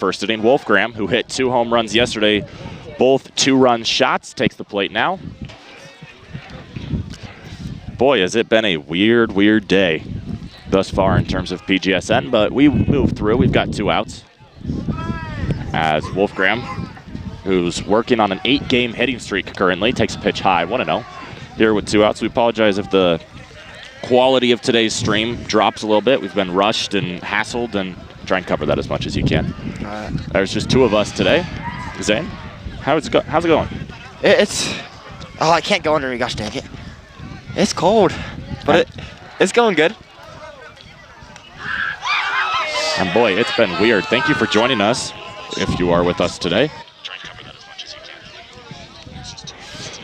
First inning, Wolfgram, who hit 2 home runs yesterday, both 2-run shots, takes the plate now. Boy, has it been a weird, weird day thus far in terms of PGSN, but we moved through. We've got 2 outs. As Wolfgram, who's working on an 8-game hitting streak currently, takes a pitch high, 1-0. Here with 2 outs. We apologize if the quality of today's stream drops a little bit. We've been rushed and hassled, and try and cover that as much as you can. There's just 2 of us today. Zane, how's it going? Oh, I can't go under. Gosh dang it. It's cold, but it's going good. And boy, it's been weird. Thank you for joining us, if you are with us today. Try and cover that as much as you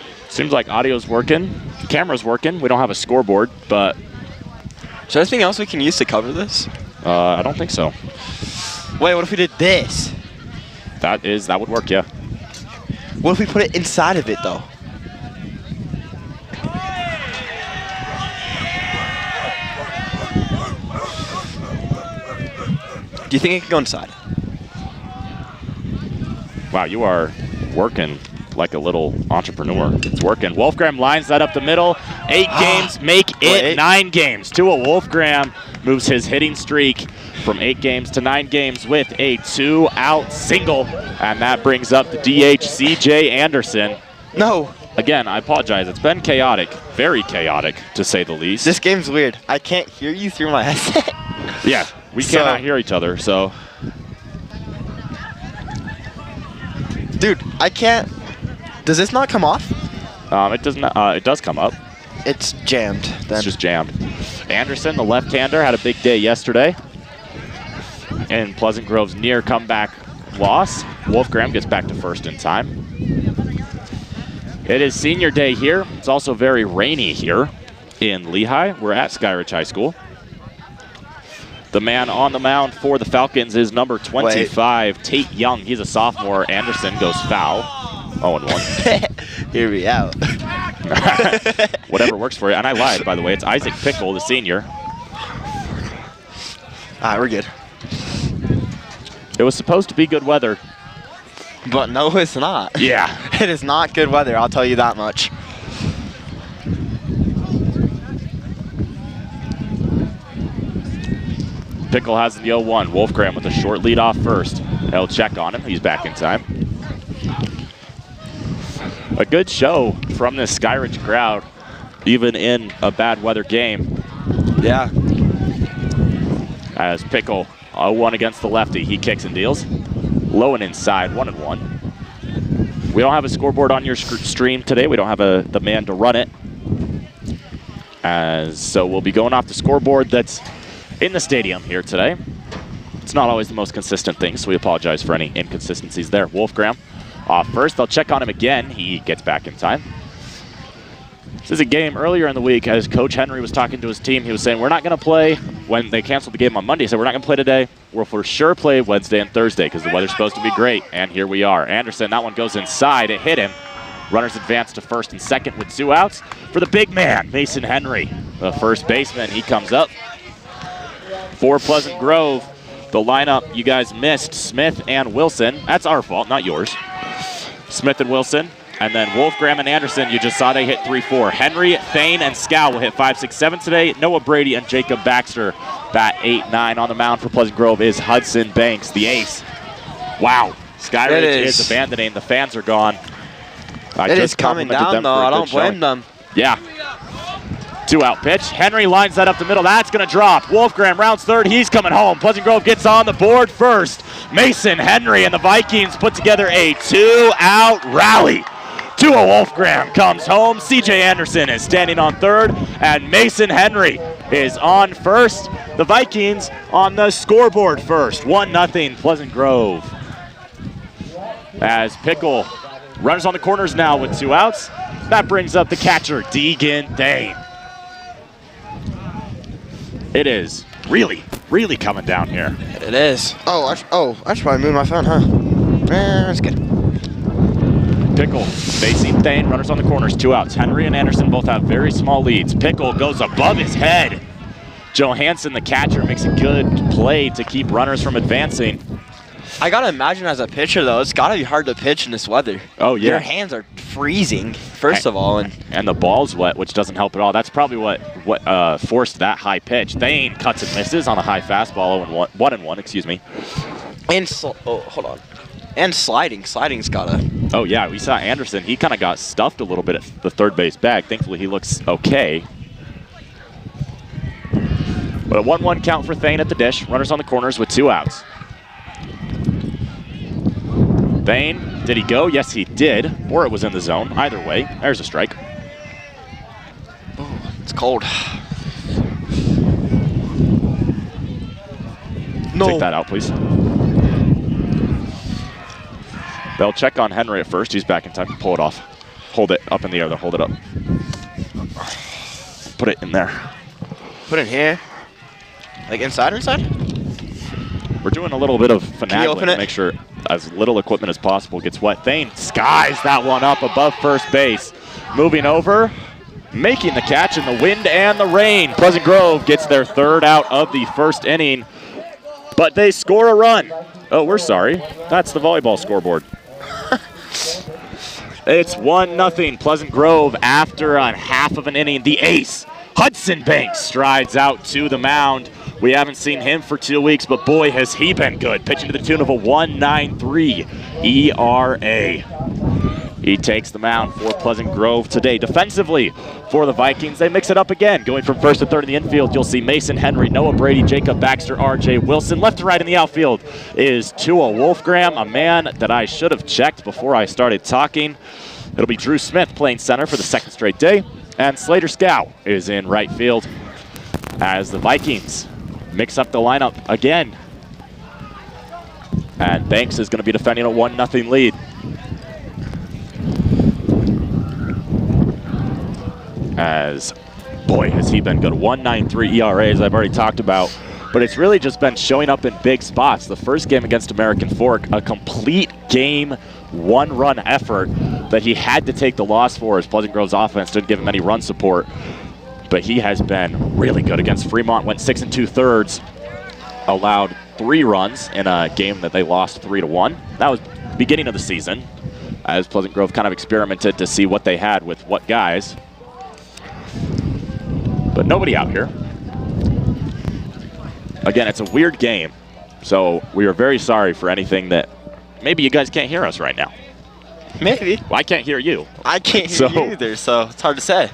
can. Seems like audio's working, camera's working. We don't have a scoreboard, but... Is there anything else we can use to cover this? I don't think so. Wait, what if we did this? That would work, yeah. What if we put it inside of it, though? Do you think it can go inside? Wow, you are working like a little entrepreneur. It's working. Wolfgram lines that up the middle. 8 games make it 9 games. Tua Wolfgram moves his hitting streak from 8 games to 9 games with a 2-out single. And that brings up the DH, CJ Anderson. No. Again, I apologize. It's been chaotic. Very chaotic, to say the least. This game's weird. I can't hear you through my headset. Yeah, we cannot hear each other, so. Dude, I can't. Does this not come off? It does not. It does come up. It's jammed. Then. It's just jammed. Anderson, the left-hander, had a big day yesterday. And Pleasant Grove's near comeback loss. Wolfgram gets back to first in time. It is senior day here. It's also very rainy here in Lehigh. We're at Skyridge High School. The man on the mound for the Falcons is number 25, Tate Young. He's a sophomore. Anderson goes foul. 0-1. Hear me out. Whatever works for you. And I lied, by the way. It's Isaac Pickle, the senior. All right, we're good. It was supposed to be good weather. But no, it's not. Yeah. It is not good weather, I'll tell you that much. Pickle has the 0-1. Wolfgram with a short lead off first. They'll check on him. He's back in time. A good show from this Skyridge crowd, even in a bad weather game. Yeah. As Pickle, 0-1 against the lefty. He kicks and deals. Low and inside, 1-1. We don't have a scoreboard on your stream today. We don't have the man to run it. So we'll be going off the scoreboard that's in the stadium here today. It's not always the most consistent thing, so we apologize for any inconsistencies there. Wolfgram off first. They'll check on him again. He gets back in time. This is a game earlier in the week. As Coach Henry was talking to his team, he was saying, we're not going to play when they canceled the game on Monday. He said, we're not going to play today. We'll for sure play Wednesday and Thursday because the weather's supposed to be great. And here we are. Anderson, that one goes inside. It hit him. Runners advance to first and second with 2 outs. For the big man, Mason Henry, the first baseman. He comes up. For Pleasant Grove, the lineup you guys missed, Smith and Wilson. That's our fault, not yours. Smith and Wilson. And then Wolfgram and Anderson, you just saw they hit 3-4. Henry, Thane, and Scow will hit 5, 6, 7 today. Noah Brady and Jacob Baxter bat 8, 9 on the mound for Pleasant Grove is Hudson Banks, the ace. Wow. Skyridge is abandoning. The fans are gone. It is coming down, though. I don't blame them. Yeah. 2-out pitch. Henry lines that up the middle. That's going to drop. Wolfgram rounds third. He's coming home. Pleasant Grove gets on the board first. Mason Henry and the Vikings put together a 2-out rally. Tua Wolfgram comes home. CJ Anderson is standing on third. And Mason Henry is on first. The Vikings on the scoreboard first. 1-0 Pleasant Grove. As Pickle runs on the corners now with 2 outs. That brings up the catcher, Deegan Thane. It is really, really coming down here. It is. I should probably move my phone, huh? That's good. Pickle facing Thane, runners on the corners, 2 outs. Henry and Anderson both have very small leads. Pickle goes above his head. Johansson, the catcher, makes a good play to keep runners from advancing. I gotta imagine as a pitcher though, it's gotta be hard to pitch in this weather. Oh yeah. Your hands are freezing, first of all, and the ball's wet, which doesn't help at all. That's probably what forced that high pitch. Thane cuts and misses on a high fastball, 1-1, excuse me. And hold on. And sliding's gotta. Oh yeah, we saw Anderson. He kind of got stuffed a little bit at the third base bag. Thankfully, he looks okay. But a 1-1 count for Thane at the dish. Runners on the corners with 2 outs. Thane, did he go? Yes, he did. Or it was in the zone. Either way, there's a strike. Oh, it's cold. No. Take that out, please. They'll check on Henry at first. He's back in time to pull it off. Hold it up in the air, though. Hold it up. Put it in there. Put it here? Like inside or inside? We're doing a little bit of finagling to make sure as little equipment as possible gets wet. Thane skies that one up above first base. Moving over, making the catch in the wind and the rain. Pleasant Grove gets their 3rd out of the 1st inning, but they score a run. Oh, we're sorry. That's the volleyball scoreboard. It's 1-0 Pleasant Grove after a half of an inning. The ace, Hudson Banks, strides out to the mound. We haven't seen him for 2 weeks, but boy, has he been good. Pitching to the tune of a 1.93 ERA. He takes the mound for Pleasant Grove today. Defensively for the Vikings, they mix it up again. Going from first to third in the infield, you'll see Mason Henry, Noah Brady, Jacob Baxter, R.J. Wilson. Left to right in the outfield is Tua Wolfgram, a man that I should have checked before I started talking. It'll be Drew Smith playing center for the 2nd straight day. And Slater Scow is in right field as the Vikings mix up the lineup again. And Banks is going to be defending a 1-0 lead. As, boy, has he been good. 1.93 ERA, as I've already talked about. But it's really just been showing up in big spots. The first game against American Fork, a complete game, 1-run effort that he had to take the loss for as Pleasant Grove's offense didn't give him any run support. But he has been really good against Fremont. Went 6 2/3, allowed 3 runs in a game that they lost 3-1. That was beginning of the season, as Pleasant Grove kind of experimented to see what they had with what guys. But nobody out here. Again, it's a weird game, so we are very sorry for anything that maybe you guys can't hear us right now. Maybe. Well, I can't hear you. I can't hear you either, so it's hard to say.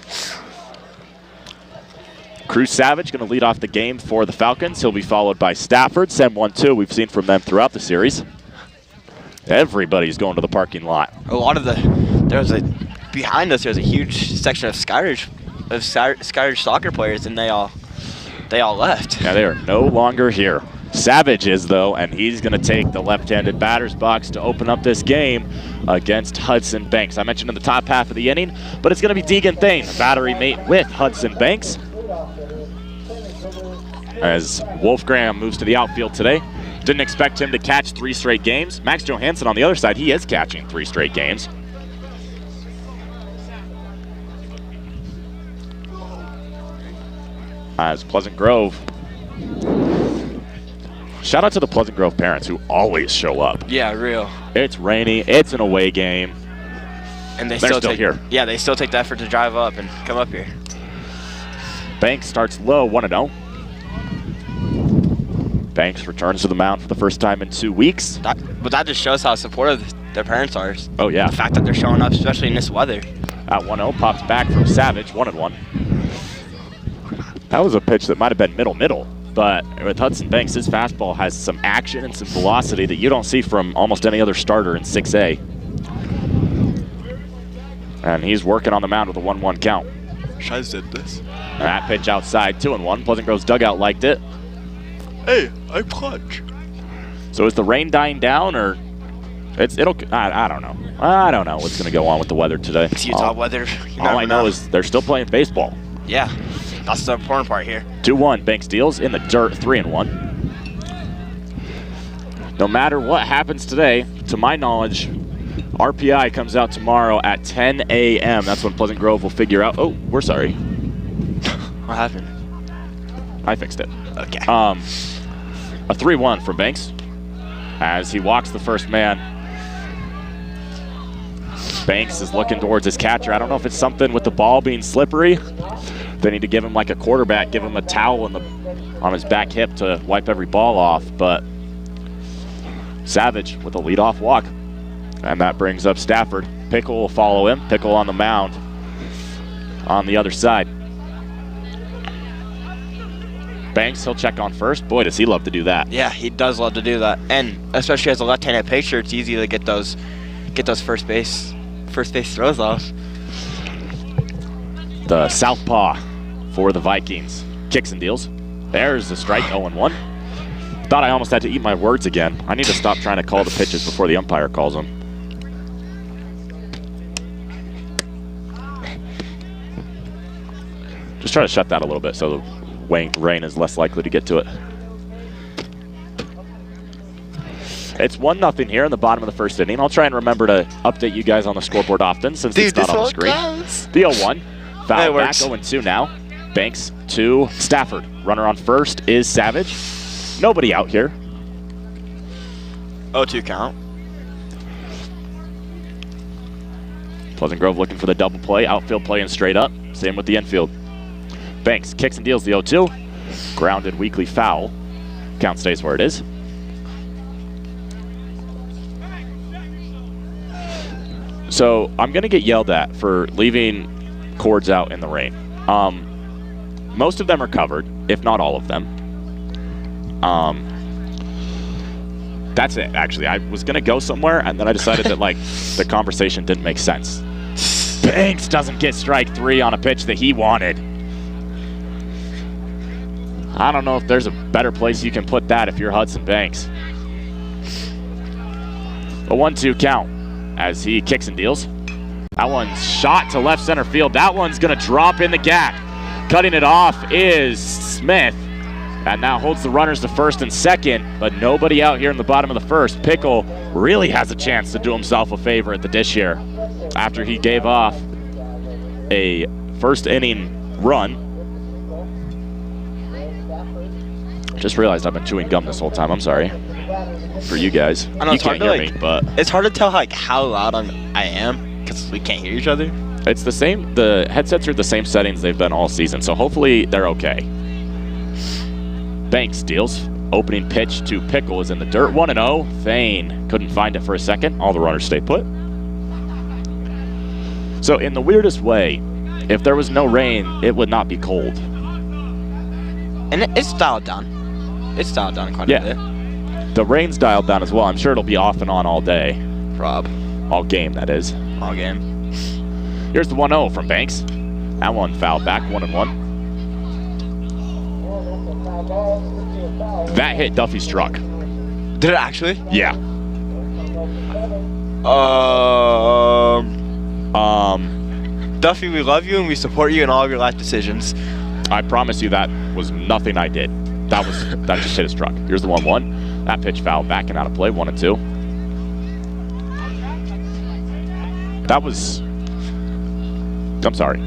Cruz Savage going to lead off the game for the Falcons. He'll be followed by Stafford, Sem 1-2. We've seen from them throughout the series. Everybody's going to the parking lot. A lot of behind us, there's a huge section of Skyridge soccer players, and they all left. Yeah, they are no longer here. Savage is, though, and he's going to take the left-handed batter's box to open up this game against Hudson Banks. I mentioned in the top half of the inning, but it's going to be Deegan Thane, the battery mate with Hudson Banks. As Wolfgram moves to the outfield today. Didn't expect him to catch 3 straight games. Max Johansson on the other side, he is catching 3 straight games. As Pleasant Grove. Shout out to the Pleasant Grove parents who always show up. Yeah, real. It's rainy, it's an away game. And they're still here. Yeah, they still take the effort to drive up and come up here. Banks starts low, 1-0. Banks returns to the mound for the first time in 2 weeks. But that just shows how supportive their parents are. Oh, yeah. The fact that they're showing up, especially in this weather. At 1-0, pops back from Savage, 1-1. That was a pitch that might have been middle, but with Hudson Banks, his fastball has some action and some velocity that you don't see from almost any other starter in 6A. And he's working on the mound with a 1-1 count. Shiz did this. And that pitch outside, 2-1. Pleasant Grove's dugout liked it. Hey, I punch. So is the rain dying down, or I don't know. I don't know what's going to go on with the weather today. It's Utah weather. All I know is they're still playing baseball. Yeah, that's the important part here. 2-1, Banks deals in the dirt, 3-1. No matter what happens today, to my knowledge, RPI comes out tomorrow at 10 a.m. That's when Pleasant Grove will figure out. Oh, we're sorry. What happened? I fixed it. Okay. A 3-1 from Banks. as he walks the first man. Banks is looking towards his catcher. I don't know if it's something with the ball being slippery. They need to give him like a quarterback, give him a towel on his back hip to wipe every ball off, but Savage with a leadoff walk. And that brings up Stafford. Pickle will follow him. Pickle on the mound on the other side. Banks, he'll check on first. Boy, does he love to do that. Yeah, he does love to do that. And especially as a left-handed pitcher, it's easy to get those first base throws off. The southpaw for the Vikings. Kicks and deals. There's the strike, 0-1. Thought I almost had to eat my words again. I need to stop trying to call the pitches before the umpire calls them. Just try to shut that a little bit so the rain is less likely to get to it. It's 1-0 here in the bottom of the first inning. I'll try and remember to update you guys on the scoreboard often since it's not on the screen. The 0-1. Foul back, 0-2 now. Banks to Stafford. Runner on first is Savage. Nobody out here. 0-2 count. Pleasant Grove looking for the double play. Outfield playing straight up. Same with the infield. Banks kicks and deals the 0-2. Grounded weakly foul. Count stays where it is. So I'm going to get yelled at for leaving cords out in the rain. Most of them are covered, if not all of them. That's it, actually. I was going to go somewhere, and then I decided that like the conversation didn't make sense. Banks doesn't get strike 3 on a pitch that he wanted. I don't know if there's a better place you can put that if you're Hudson Banks. A 1-2 count as he kicks and deals. That one's shot to left center field. That one's going to drop in the gap. Cutting it off is Smith. And now holds the runners to first and second, but nobody out here in the bottom of the first. Pickle really has a chance to do himself a favor at the dish here after he gave off a first inning run. Just realized I've been chewing gum this whole time. I'm sorry. For you guys. I know, you can't hear me, but it's hard to tell like how loud I am because we can't hear each other. It's the same. The headsets are the same settings they've been all season, so hopefully they're okay. Banks deals. Opening pitch to Pickle is in the dirt. 1-0. Thane couldn't find it for a second. All the runners stay put. So in the weirdest way, if there was no rain, it would not be cold. And it's dialed down. It's dialed down quite a bit. The rain's dialed down as well. I'm sure it'll be off and on all day. Rob. All game, that is. All game. Here's the 1-0 from Banks. That one fouled back, 1-1. That hit Duffy's truck. Did it actually? Yeah. Duffy, we love you and we support you in all of your life decisions. I promise you that was nothing I did. That just hit his truck. Here's the 1-1. That pitch fouled back and out of play, 1-2. That was... I'm sorry.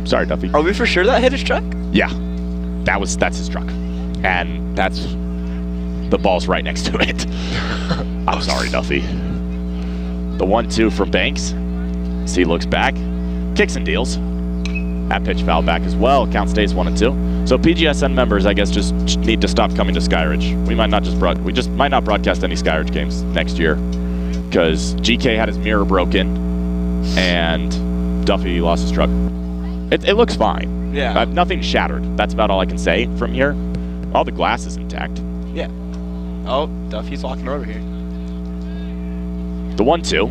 Sorry, Duffy. Are we for sure that hit his truck? Yeah. That's his truck. And that's... The ball's right next to it. I'm sorry, Duffy. The 1-2 from Banks. As he looks back. Kicks and deals. That pitch fouled back as well. Count stays 1-2. So PGSN members, I guess, just need to stop coming to Skyridge. We just might not broadcast any Skyridge games next year because GK had his mirror broken and Duffy lost his truck. It looks fine. Yeah. Nothing shattered. That's about all I can say from here. All the glass is intact. Yeah. Oh, Duffy's walking over here. The 1-2.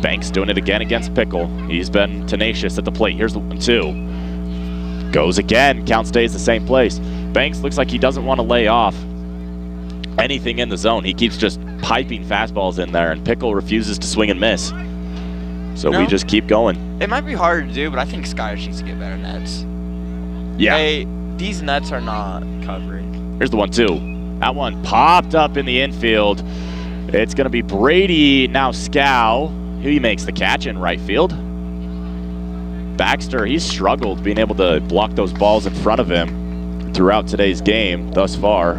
Banks doing it again against Pickle. He's been tenacious at the plate. Here's the 1-2. Goes again. Count stays the same place. Banks looks like he doesn't want to lay off anything in the zone. He keeps just piping fastballs in there, and Pickle refuses to swing and miss. So we just keep going. It might be hard to do, but I think Skyridge needs to get better nets. Yeah. These nets are not covering. Here's the 1-2. That one popped up in the infield. It's going to be Brady, now Scow. He makes the catch in right field. Baxter, he's struggled being able to block those balls in front of him throughout today's game thus far.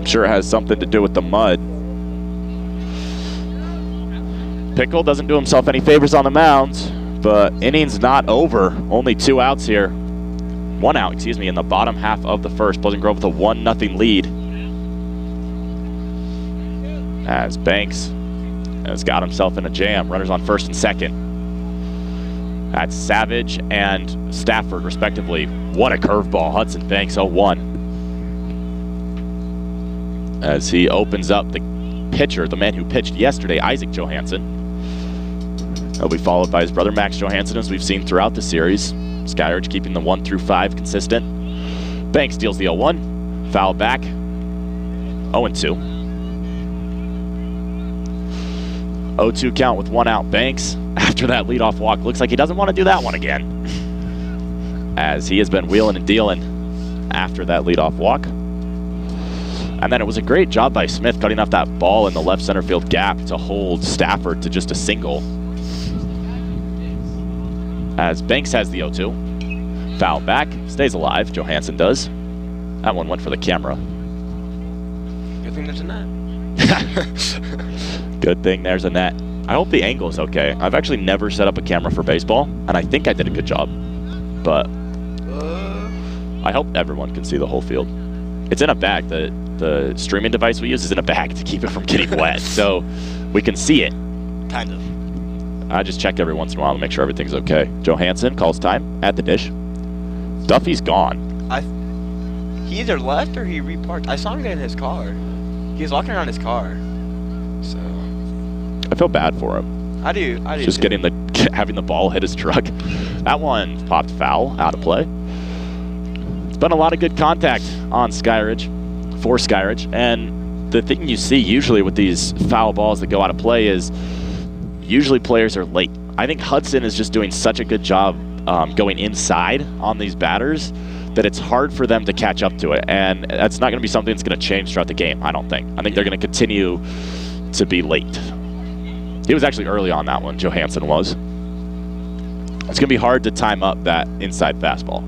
I'm sure it has something to do with the mud. Pickle doesn't do himself any favors on the mound, but inning's not over. Only 2 outs here. 1 out, excuse me, in the bottom half of the first. Pleasant Grove with a 1-0 lead. As Banks has got himself in a jam. Runners on first and second. That's Savage and Stafford, respectively. What a curveball. Hudson Banks 0-1. As he opens up the pitcher, the man who pitched yesterday, Isaac Johansson. He'll be followed by his brother Max Johansson, as we've seen throughout the series. Skyridge keeping the 1 through 5 consistent. Banks deals the 0-1. Foul back. 0-2. 0-2 count with 1 out. Banks, after that leadoff walk, looks like he doesn't want to do that one again, as he has been wheeling and dealing after that leadoff walk. And then it was a great job by Smith cutting off that ball in the left center field gap to hold Stafford to just a single. As Banks has the 0-2. Foul back, stays alive, Johansson does. That one went for the camera. Good thing there's a net. Good thing there's a net. I hope the angle is okay. I've actually never set up a camera for baseball, and I think I did a good job. But I hope everyone can see the whole field. It's in a bag. The streaming device we use is in a bag to keep it from getting wet, so we can see it. Kind of. I just check every once in a while to make sure everything's okay. Johansson calls time at the dish. Duffy's gone. He either left or he reparked. I saw him get in his car. He was walking around his car. So I feel bad for him. I do. Just too. having the ball hit his truck. That one popped foul, out of play. It's been a lot of good contact on Skyridge, for Skyridge, and the thing you see usually with these foul balls that go out of play is usually players are late. I think Hudson is just doing such a good job going inside on these batters that it's hard for them to catch up to it, and that's not going to be something that's going to change throughout the game, I don't think. I think they're going to continue to be late. He was actually early on that one, Johansson was. It's going to be hard to time up that inside fastball.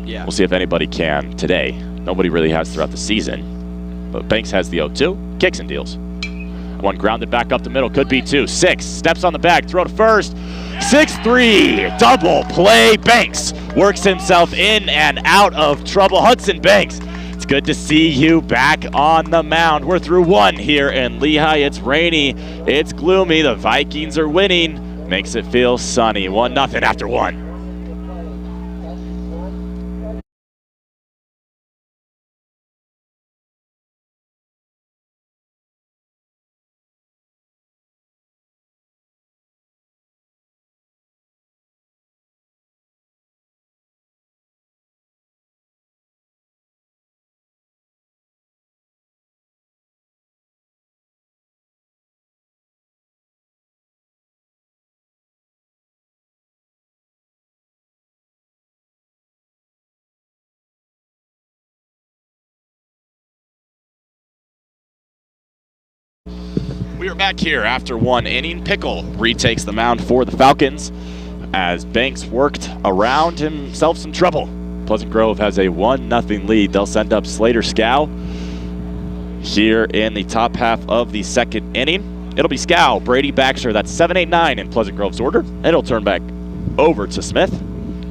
Yeah. We'll see if anybody can today. Nobody really has throughout the season. But Banks has the 0-2, kicks and deals. One grounded back up the middle, could be 2. 6, steps on the bag, throw to first. 6-3, double play. Banks works himself in and out of trouble. Hudson Banks, it's good to see you back on the mound. We're through 1 here in Lehigh. It's rainy, it's gloomy. The Vikings are winning. Makes it feel sunny. 1-0 after 1. We are back here after 1 inning. Pickle retakes the mound for the Falcons as Banks worked around himself some trouble. Pleasant Grove has a 1-0 lead. They'll send up Slater Scow here in the top half of the 2nd inning. It'll be Scow, Brady, Baxter. That's 7, 8, 9 in Pleasant Grove's order. And it'll turn back over to Smith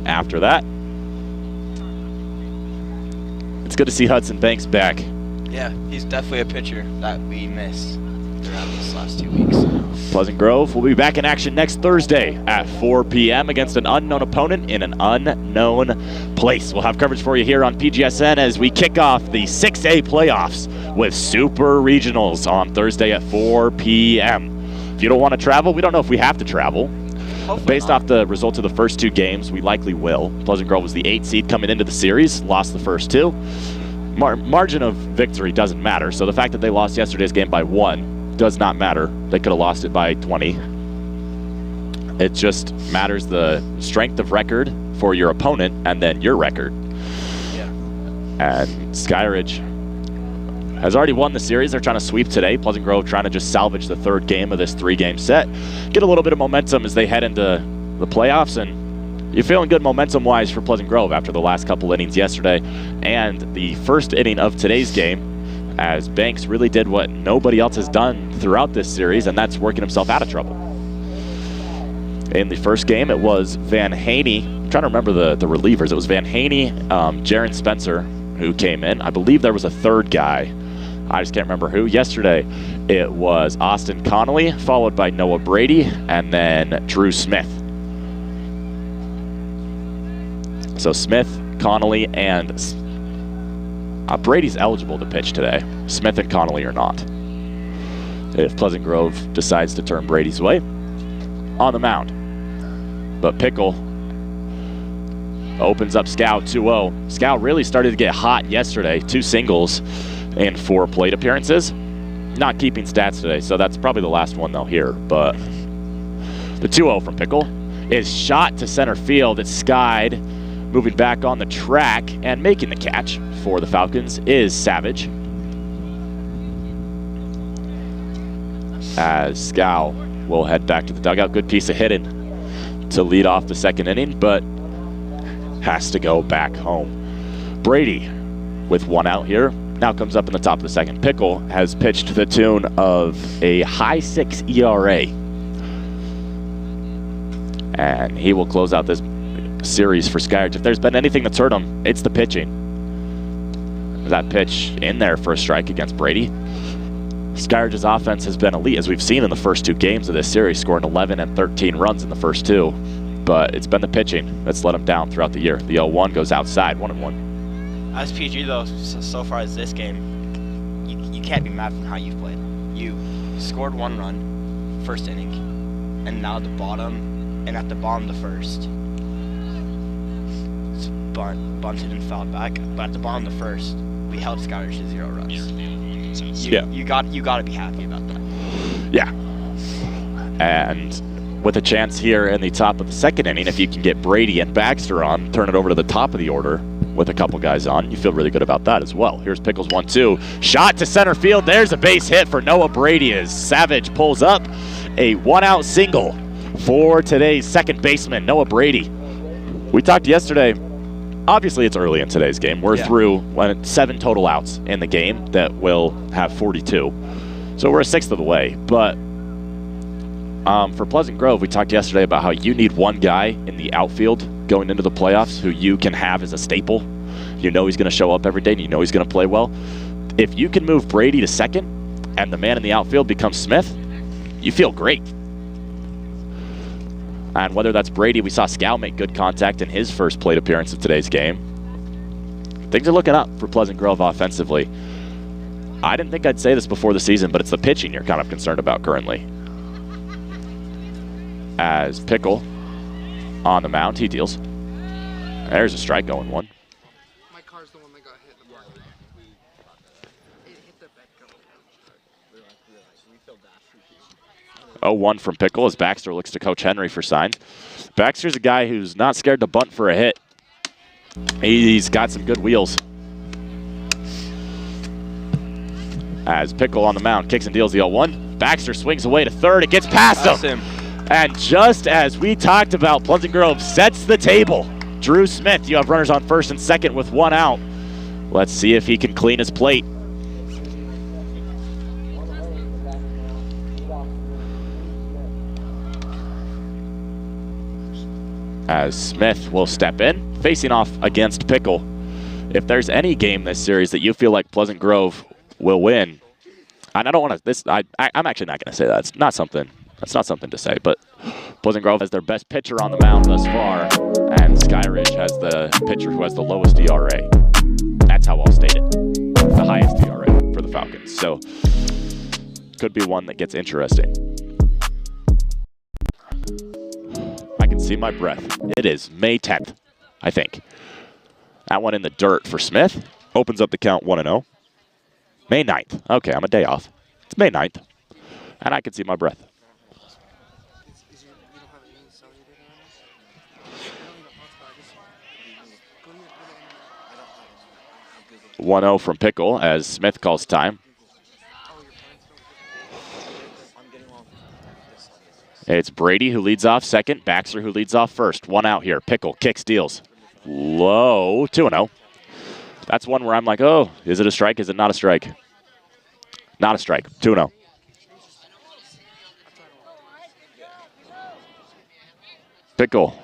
after that. It's good to see Hudson Banks back. Yeah, he's definitely a pitcher that we missed throughout these last 2 weeks. Pleasant Grove will be back in action next Thursday at 4 p.m. against an unknown opponent in an unknown place. We'll have coverage for you here on PGSN as we kick off the 6A playoffs with Super Regionals on Thursday at 4 p.m. If you don't want to travel, we don't know if we have to travel. Based off the results of the first 2 games, we likely will. Pleasant Grove was the 8th seed coming into the series, lost the first 2. Margin of victory doesn't matter, so the fact that they lost yesterday's game by 1 does not matter. They could have lost it by 20. It just matters the strength of record for your opponent and then your record. Yeah. And Skyridge has already won the series. They're trying to sweep today. Pleasant Grove trying to just salvage the 3rd game of this 3-game set. Get a little bit of momentum as they head into the playoffs and You're feeling good momentum-wise for Pleasant Grove after the last couple innings yesterday and the first inning of today's game, as Banks really did what nobody else has done throughout this series, and that's working himself out of trouble. In the first game, it was Van Haney. I'm trying to remember the relievers. It was Van Haney, Jaron Spencer, who came in. I believe there was a third guy. I just can't remember who. Yesterday, it was Austin Connolly, followed by Noah Brady, and then Drew Smith. So Smith, Connolly, and Brady's eligible to pitch today. Smith and Connolly are not. If Pleasant Grove decides to turn Brady's way, on the mound. But Pickle opens up Scow 2-0. Scow really started to get hot yesterday. 2 singles in 4 plate appearances. Not keeping stats today, so that's probably the last one they'll hear. But the 2-0 from Pickle is shot to center field. It's skied. Moving back on the track and making the catch for the Falcons is Savage. As Scow will head back to the dugout. Good piece of hitting to lead off the second inning, but has to go back home. Brady with 1 out here. Now comes up in the top of the second. Pickle has pitched to the tune of a high 6 ERA. And he will close out this series for Skyridge. If there's been anything that's hurt him, it's the pitching. That pitch in there for a strike against Brady. Skyridge's offense has been elite, as we've seen in the first 2 games of this series, scoring 11 and 13 runs in the first 2. But it's been the pitching that's let him down throughout the year. The 0-1 goes outside, 1-1. As PG, though, so far as this game, you can't be mad from how you've played. You scored 1 run, first inning, and now at the bottom, and at the bottom of the first, it's bunted and fouled back. But at the bottom of the first, we held Skyridge to 0 runs. You got to be happy about that. Yeah. And with a chance here in the top of the second inning, if you can get Brady and Baxter on, turn it over to the top of the order with a couple guys on, you feel really good about that as well. Here's Pickles 1-2. Shot to center field. There's a base hit for Noah Brady as Savage pulls up a 1-out single for today's second baseman, Noah Brady. We talked yesterday. Obviously, it's early in today's game. We're through 7 total outs in the game that will have 42. So we're a 1/6 of the way. But for Pleasant Grove, we talked yesterday about how you need 1 guy in the outfield going into the playoffs who you can have as a staple. You know he's going to show up every day, and you know he's going to play well. If you can move Brady to second and the man in the outfield becomes Smith, you feel great. And whether that's Brady, we saw Scow make good contact in his first plate appearance of today's game. Things are looking up for Pleasant Grove offensively. I didn't think I'd say this before the season, but it's the pitching you're kind of concerned about currently. As Pickle on the mound, he deals. There's a strike going 1. My car's the one that got hit in the park. It hit the back. 0-1 from Pickle as Baxter looks to Coach Henry for signs. Baxter's a guy who's not scared to bunt for a hit. He's got some good wheels. As Pickle on the mound kicks and deals the 0-1. Baxter swings away to third. It gets past him. And just as we talked about, Pleasant Grove sets the table. Drew Smith, you have runners on first and second with 1 out. Let's see if he can clean his plate. As Smith will step in, facing off against Pickle. If there's any game this series that you feel like Pleasant Grove will win, and I don't want to. I'm actually not going to say that. It's not something. That's not something to say. But Pleasant Grove has their best pitcher on the mound thus far, and Skyridge has the pitcher who has the lowest ERA. That's how I'll state it. The highest ERA for the Falcons. So could be one that gets interesting. I can see my breath. It is May 10th, I think. That one in the dirt for Smith. Opens up the count 1-0. May 9th. Okay, I'm a day off. It's May 9th. And I can see my breath. 1-0 from Pickle as Smith calls time. It's Brady who leads off second, Baxter who leads off first. One out here. Pickle kicks, deals. Low, 2-0. That's one where I'm like, oh, is it a strike? Is it not a strike? Not a strike, 2-0. Pickle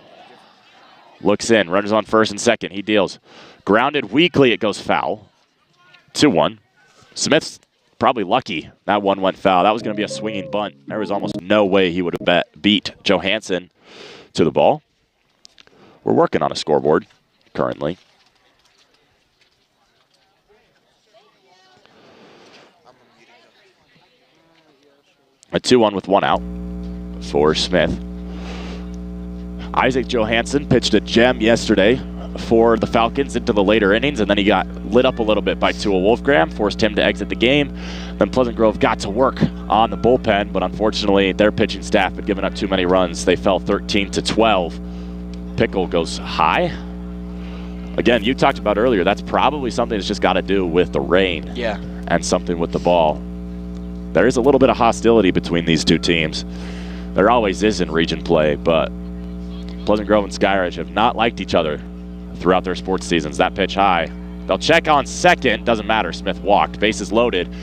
looks in, runners on first and second. He deals. Grounded weakly, it goes foul. 2-1. Smith's probably lucky that one went foul. That was going to be a swinging bunt. There was almost no way he would have beat Johansson to the ball. We're working on a scoreboard currently. A 2-1 with one out for Smith. Isaac Johansson pitched a gem yesterday for the Falcons into the later innings, and then he got lit up a little bit by Tua Wolfgram, forced him to exit the game. Then Pleasant Grove got to work on the bullpen, but unfortunately their pitching staff had given up too many runs. They fell 13-12. Pickle goes high. Again, you talked about earlier, that's probably something that's just got to do with the rain. Yeah. And something with the ball. There is a little bit of hostility between these two teams. There always is in region play, but Pleasant Grove and Skyridge have not liked each other throughout their sports seasons. That pitch high. They'll check on second. Doesn't matter. Smith walked. Bases loaded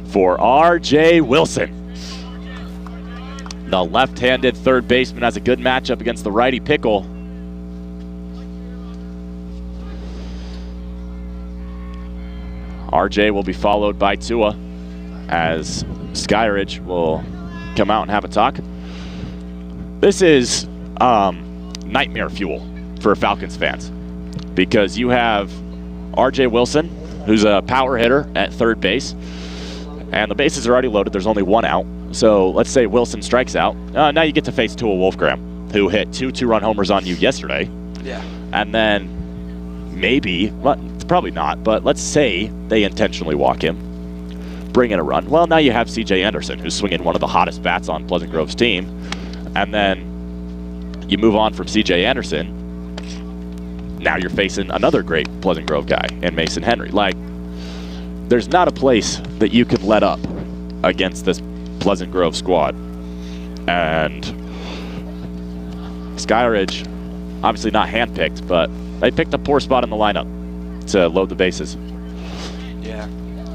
for R.J. Wilson. The left-handed third baseman has a good matchup against the righty Pickle. R.J. will be followed by Tua as Skyridge will come out and have a talk. This is nightmare fuel for Falcons fans because you have R.J. Wilson, who's a power hitter at third base, and the bases are already loaded. There's only one out. So let's say Wilson strikes out. Now you get to face Tua Wolfgram, who hit two two-run homers on you yesterday. Yeah. And then maybe, well, probably not, but let's say they intentionally walk him, bring in a run. Well, now you have C.J. Anderson, who's swinging one of the hottest bats on Pleasant Grove's team. And then you move on from C.J. Anderson. Now you're facing another great Pleasant Grove guy in Mason Henry. Like, there's not a place that you could let up against this Pleasant Grove squad. And Skyridge, obviously not handpicked, but they picked a poor spot in the lineup to load the bases. Yeah.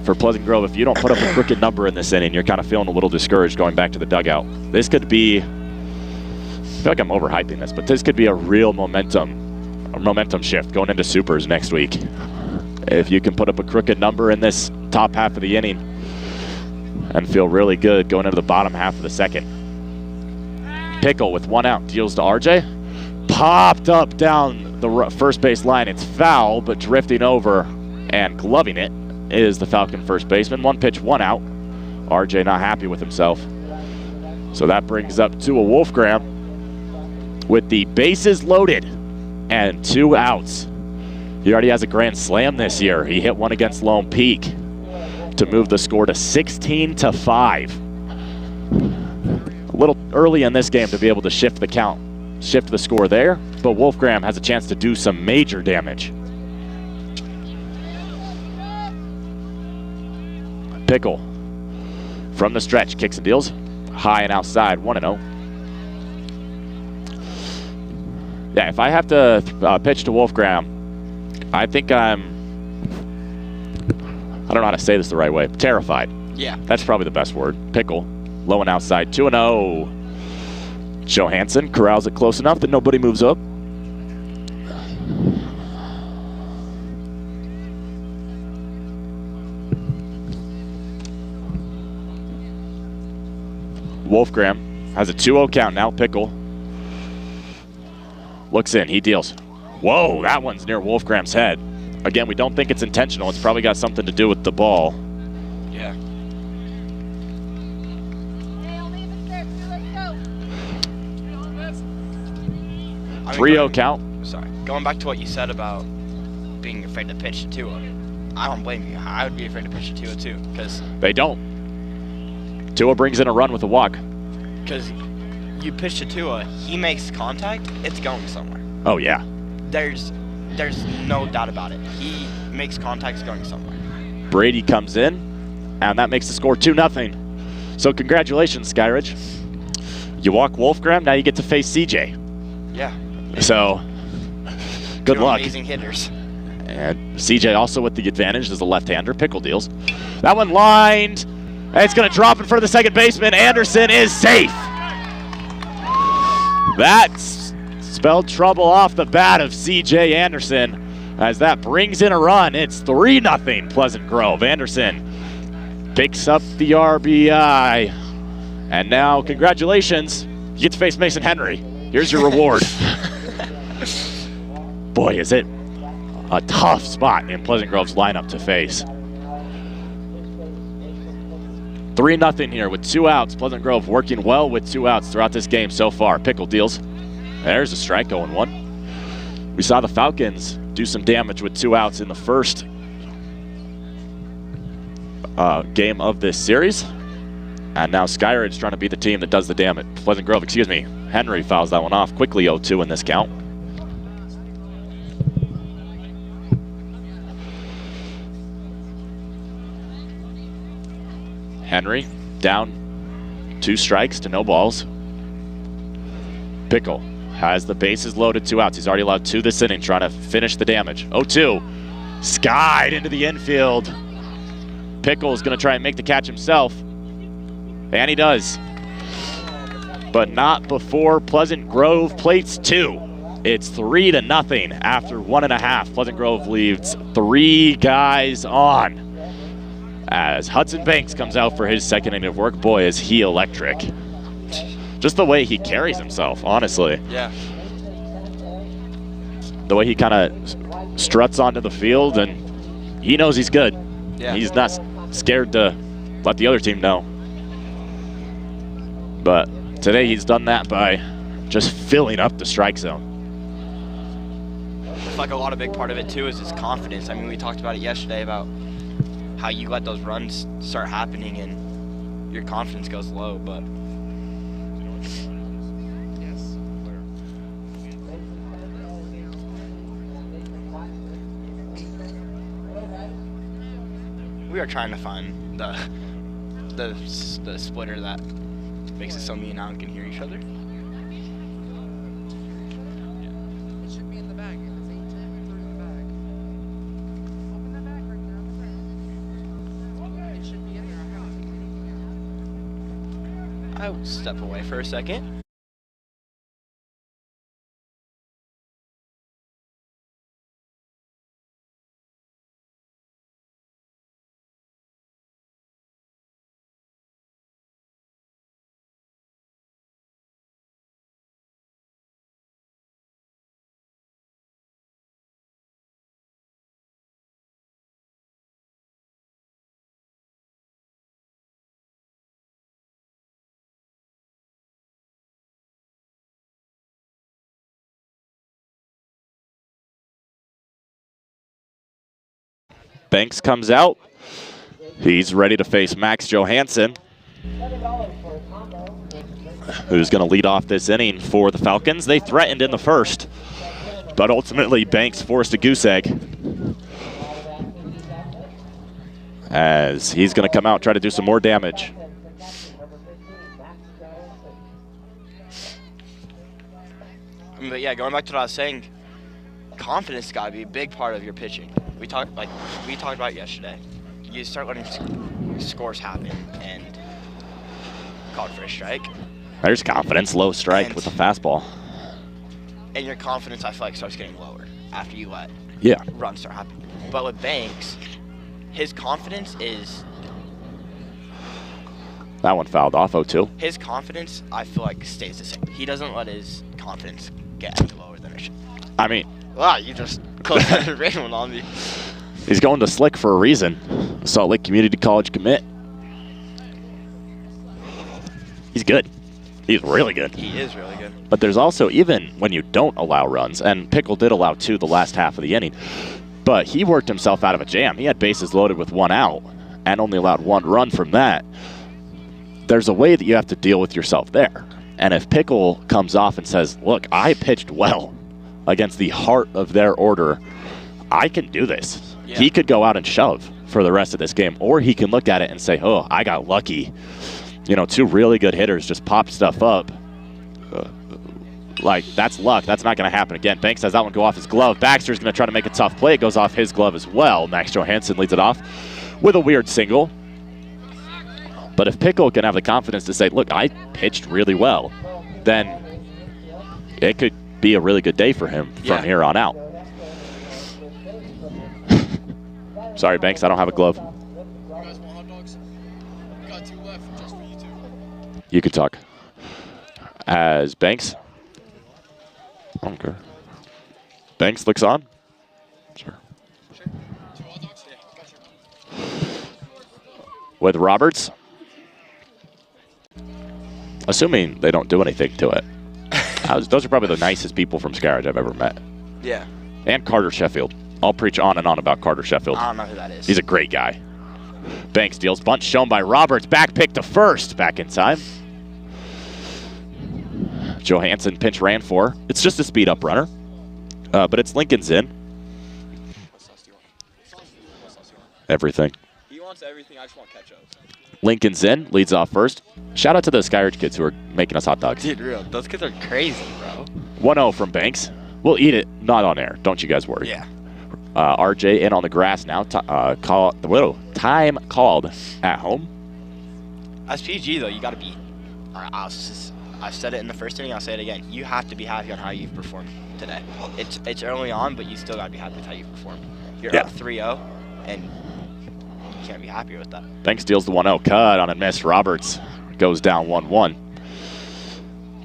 For Pleasant Grove, if you don't put up a crooked number in this inning, you're kind of feeling a little discouraged going back to the dugout. This could be, I feel like I'm overhyping this, but this could be a real momentum shift going into Supers next week. If you can put up a crooked number in this top half of the inning and feel really good going into the bottom half of the second. Pickle with one out deals to RJ. Popped up down the first base line. It's foul, but drifting over and gloving it is the Falcon first baseman. One pitch, one out. RJ not happy with himself. So that brings up Tua Wolfgram with the bases loaded and two outs. He already has a grand slam this year. He hit one against Lone Peak to move the score to 16-5. A little early in this game to be able to shift the count, shift the score there, but Wolfgram has a chance to do some major damage. Pickle from the stretch, kicks and deals. High and outside, 1-0. Yeah, if I have to pitch to Wolfgram, I think I don't know how to say this the right way, terrified. Yeah. That's probably the best word. Pickle, low and outside, 2-0. Johansson corrals it close enough that nobody moves up. Wolfgram has a 2-0 count now. Pickle looks in. He deals. Whoa, that one's near Wolfgram's head. Again, we don't think it's intentional. It's probably got something to do with the ball. Yeah. 3-0 count. Sorry. Going back to what you said about being afraid to pitch to Tua, I don't blame you. I would be afraid to pitch to Tua too, because they don't. Tua brings in a run with a walk. Because you pitch to Tua, he makes contact, it's going somewhere. Oh yeah. There's no doubt about it. He makes contact, it's going somewhere. Brady comes in, and that makes the score 2-0. So congratulations, Skyridge. You walk Wolfgram, now you get to face CJ. Yeah. So, good luck. Amazing hitters. And CJ also with the advantage as a left-hander. Pickle deals. That one lined. And it's going to drop in front of the second baseman. Anderson is safe. That spelled trouble off the bat of CJ Anderson as that brings in a run. It's 3-0 Pleasant Grove. Anderson picks up the RBI. And now, congratulations. You get to face Mason Henry. Here's your reward. Boy, is it a tough spot in Pleasant Grove's lineup to face. 3-0 here with 2 outs. Pleasant Grove working well with 2 outs throughout this game so far. Pickle deals. There's a strike, 0-1. We saw the Falcons do some damage with 2 outs in the first game of this series. And now Skyridge trying to be the team that does the damage. Pleasant Grove, excuse me. Henry fouls that one off. Quickly 0-2 in this count. Henry down 2 strikes to no balls. Pickle has the bases loaded, 2 outs. He's already allowed 2 this inning, trying to finish the damage. 0-2. Skied into the infield. Pickle is going to try and make the catch himself. And he does. But not before Pleasant Grove plates 2. It's 3-0 after 1.5. Pleasant Grove leaves 3 guys on. As Hudson Banks comes out for his second inning of work. Boy, is he electric. Just the way he carries himself, honestly. Yeah. The way he kind of struts onto the field, and he knows he's good. Yeah. He's not scared to let the other team know. But today he's done that by just filling up the strike zone. It's like a lot of big part of it, too, is his confidence. I mean, we talked about it yesterday about how you let those runs start happening and your confidence goes low, but we are trying to find the splitter that makes it so me and Alan can hear each other. It should be in the bag. If it's 8-10, throw it in the bag. Open that bag right there on the ground. It should be in there. I will step away for a second. Banks comes out. He's ready to face Max Johansson, who's going to lead off this inning for the Falcons. They threatened in the first, but ultimately Banks forced a goose egg, as he's going to come out and try to do some more damage. But yeah, going back to what I was saying, confidence has got to be a big part of your pitching. We talked about yesterday. You start letting scores happen and called for a strike. There's confidence, low strike with the fastball. And your confidence, I feel like, starts getting lower after you let runs start happening. But with Banks, his confidence is... That one fouled off, 0-2. His confidence, I feel like, stays the same. He doesn't let his confidence get any lower than it should. I mean... Wow, you just closed that rain one on me. He's going to Slick for a reason. Salt Lake Community College commit. He's good. He's really good. He is really good. But there's also, even when you don't allow runs, and Pickle did allow 2 the last half of the inning, but he worked himself out of a jam. He had bases loaded with 1 out and only allowed 1 run from that. There's a way that you have to deal with yourself there. And if Pickle comes off and says, look, I pitched well against the heart of their order, I can do this. Yeah. He could go out and shove for the rest of this game, or he can look at it and say, oh, I got lucky. You know, 2 really good hitters just popped stuff up, Like, that's luck. That's not going to happen again. Banks has that one go off his glove. Baxter's going to try to make a tough play. It goes off his glove as well. Max Johansson leads it off with a weird single. But if Pickle can have the confidence to say, look, I pitched really well, then it could be a really good day for him from here on out. Sorry, Banks, I don't have a glove. You guys want hot dogs? We got 2 left just for you two. You could talk. As Banks. Okay. Banks looks on. Sure. Sure. 2 hot dogs? Yeah, got you. With Roberts. Assuming they don't do anything to it. Those are probably the nicest people from Skyridge I've ever met. Yeah. And Carter Sheffield. I'll preach on and on about Carter Sheffield. I don't know who that is. He's a great guy. Banks deals bunt shown by Roberts. Back pick to first. Back in time. Johansson pinch ran for. It's just a speed up runner. But it's Lincoln's in. What sauce do you want? What sauce do you want? Everything. He wants everything. I just want ketchup. Lincoln's in. Leads off first. Shout out to the Skyridge kids who are making us hot dogs. Dude, real. Those kids are crazy, bro. 1-0 from Banks. We'll eat it. Not on air. Don't you guys worry. Yeah. RJ in on the grass now. Time called at home. As PG, though, you got to be. I've said it in the first inning. I'll say it again. You have to be happy on how you've performed today. It's early on, but you still got to be happy with how you've performed. You're up 3-0, and you can't be happier with that. Banks deals the 1-0 cut on a miss. Roberts goes down 1-1.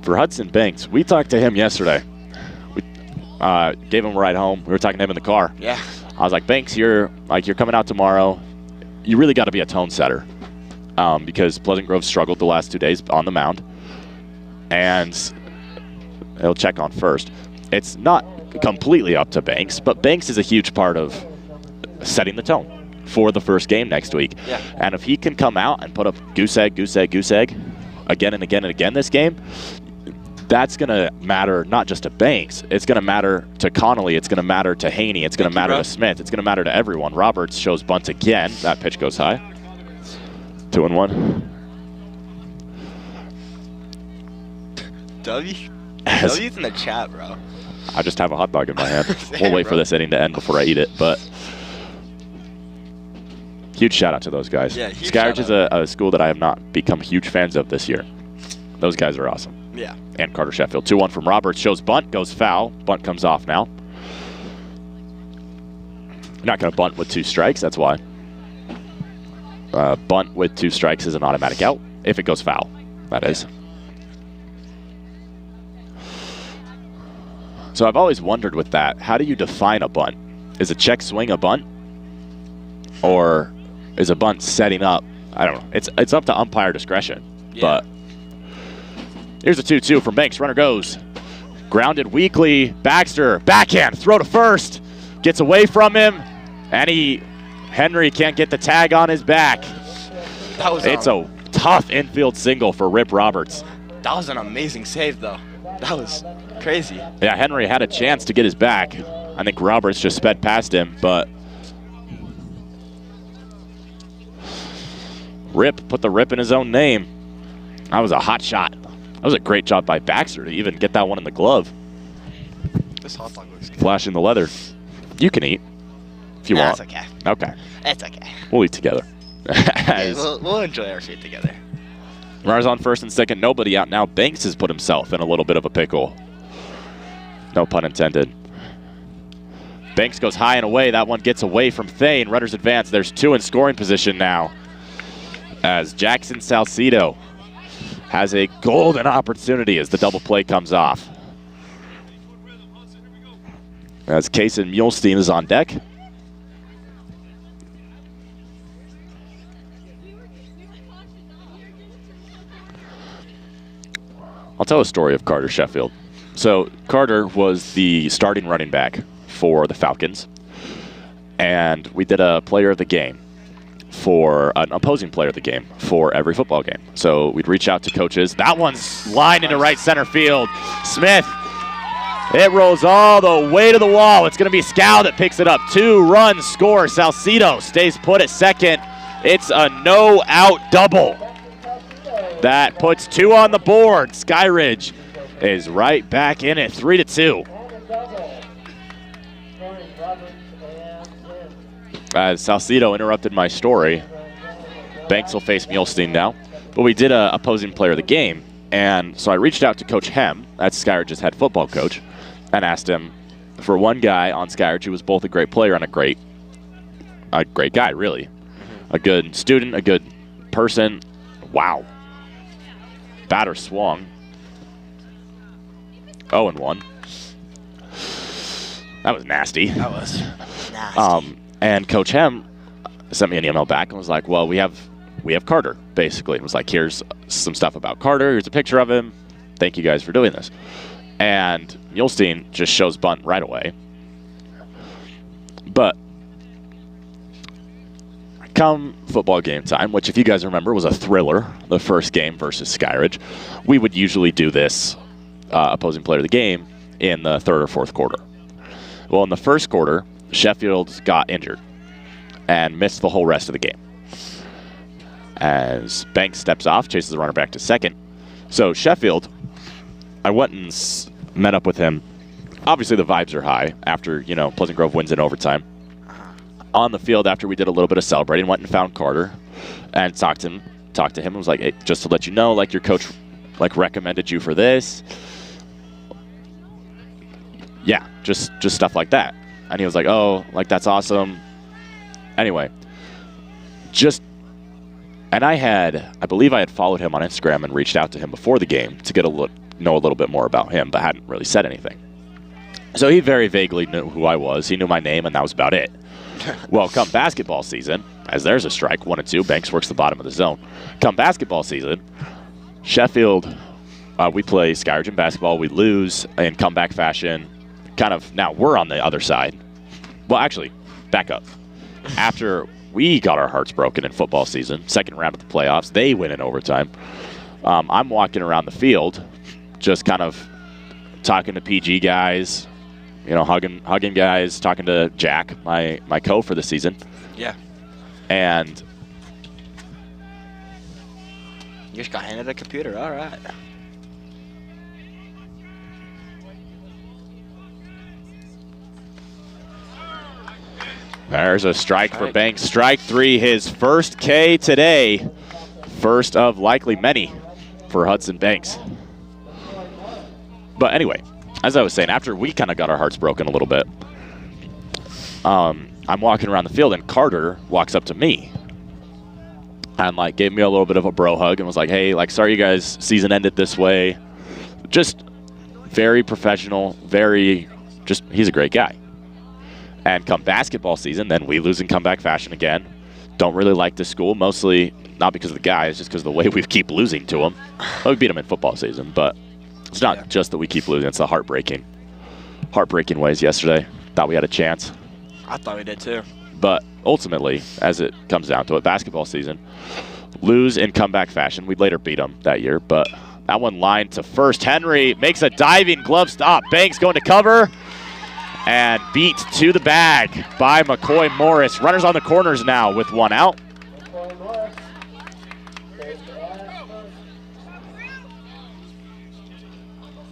For Hudson Banks, we talked to him yesterday. We gave him a ride home. We were talking to him in the car. Yeah. I was like, Banks, you're coming out tomorrow. You really got to be a tone setter because Pleasant Grove struggled the last 2 days on the mound. And he'll check on first. It's not completely up to Banks, but Banks is a huge part of setting the tone for the first game next week. Yeah. And if he can come out and put up goose egg again and again and again this game, that's going to matter not just to Banks. It's going to matter to Connolly. It's going to matter to Haney. It's going to matter to Smith. It's going to matter to everyone. Roberts shows bunt again. That pitch goes high. 2-1. W's in the chat, bro. I just have a hot dog in my hand. We'll wait for this inning to end before I eat it, but huge shout out to those guys. Yeah, huge Skyridge is shout a school that I have not become huge fans of this year. Those guys are awesome. Yeah. And Carter Sheffield. 2-1 from Roberts. Shows bunt, goes foul. Bunt comes off now. Not going to bunt with 2 strikes, that's why. Bunt with 2 strikes is an automatic out if it goes foul, that is. So I've always wondered with that, how do you define a bunt? Is a check swing a bunt? Or is a bunt setting up? I don't know. It's up to umpire discretion. Yeah. But here's a 2-2 from Banks. Runner goes. Grounded weakly. Baxter, backhand, throw to first. Gets away from him. And Henry can't get the tag on his back. It's a tough infield single for Rip Roberts. That was an amazing save, though. That was crazy. Yeah, Henry had a chance to get his back. I think Roberts just sped past him, but Rip put the rip in his own name. That was a hot shot. That was a great job by Baxter to even get that one in the glove. This hot dog looks good. Flashing the leather. You can eat if you want. It's okay. Okay. It's okay. We'll eat together. Yeah, we'll enjoy our food together. Runners on first and second, nobody out now. Banks has put himself in a little bit of a pickle. No pun intended. Banks goes high and away. That one gets away from Thane. Runners advance. There's 2 in scoring position now as Jackson Salcido has a golden opportunity as the double play comes off. As Kaysen Mulestein is on deck. I'll tell a story of Carter Sheffield. So Carter was the starting running back for the Falcons, and we did a player of the game for an opposing player of the game for every football game. So we'd reach out to coaches. That one's lined into right center field. Smith, it rolls all the way to the wall. It's going to be Scow that picks it up. 2-run score. Salcido stays put at second. It's a no-out double. That puts 2 on the board. Skyridge is right back in it, 3-2. As Salcido interrupted my story, Banks will face Mulestein now. But we did a opposing player of the game, and so I reached out to Coach Hem, that's Skyridge's head football coach, and asked him for one guy on Skyridge who was both a great player and a great guy, really. A good student, a good person. Wow. Batter swung. 0-1. That was nasty. That was nasty. And Coach Hem sent me an email back and was like, well, we have Carter, basically. It was like, here's some stuff about Carter. Here's a picture of him. Thank you guys for doing this. And Mulestein just shows bunt right away. But come football game time, which if you guys remember was a thriller, the first game versus Skyridge, we would usually do this opposing player of the game in the third or fourth quarter. Well, in the first quarter, Sheffield got injured and missed the whole rest of the game. As Banks steps off, chases the runner back to second. So Sheffield, I went and met up with him. Obviously the vibes are high after, Pleasant Grove wins in overtime. On the field, after we did a little bit of celebrating, went and found Carter and talked to him and was like, hey, just to let you know, like, your coach recommended you for this. Yeah, just stuff like that. And he was like, oh, like, that's awesome. Anyway, and I believe I had followed him on Instagram and reached out to him before the game to know a little bit more about him, but hadn't really said anything. So he very vaguely knew who I was. He knew my name, and that was about it. Well, come basketball season, as there's a strike, 1-2, Banks works the bottom of the zone. Come basketball season, Sheffield, we play Skyridge in basketball. We lose in comeback fashion. Kind of now we're on the other side. Well, actually, back up. After we got our hearts broken in football season, second round of the playoffs, they win in overtime. I'm walking around the field, just kind of talking to PG guys, hugging guys, talking to Jack, my co for the season. Yeah. And you just got handed a computer. All right. There's a strike for Banks. Strike 3, his first K today. First of likely many for Hudson Banks. But anyway, as I was saying, after we kind of got our hearts broken a little bit, I'm walking around the field, and Carter walks up to me and, gave me a little bit of a bro hug and was like, hey, sorry you guys, season ended this way. Just very professional, he's a great guy. And come basketball season, then we lose in comeback fashion again. Don't really like this school, mostly not because of the guys, just because of the way we keep losing to them. Well, we beat them in football season, but it's not just that we keep losing. It's the heartbreaking ways yesterday. Thought we had a chance. I thought we did too. But ultimately, as it comes down to it, basketball season, lose in comeback fashion. We'd later beat them that year, but that one lined to first. Henry makes a diving glove stop. Banks going to cover. And beat to the bag by McCoy Morris. Runners on the corners now with one out.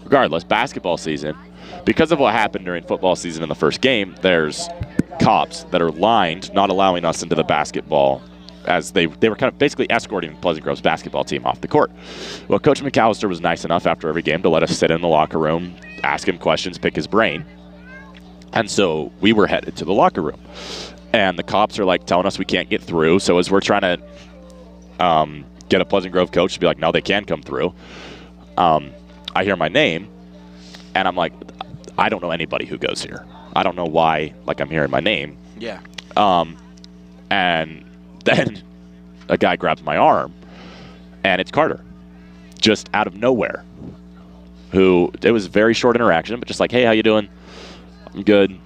Regardless, basketball season, because of what happened during football season in the first game, there's cops that are lined, not allowing us into the basketball, as they were kind of basically escorting Pleasant Grove's basketball team off the court. Well, Coach McAllister was nice enough after every game to let us sit in the locker room, ask him questions, pick his brain. And so we were headed to the locker room. And the cops are telling us we can't get through. So as we're trying to get a Pleasant Grove coach to be like, no, they can come through, I hear my name. And I'm like, I don't know anybody who goes here. I don't know why, I'm hearing my name. Yeah. And then a guy grabs my arm. And it's Carter. Just out of nowhere. It was a very short interaction, but just hey, how you doing? I'm good.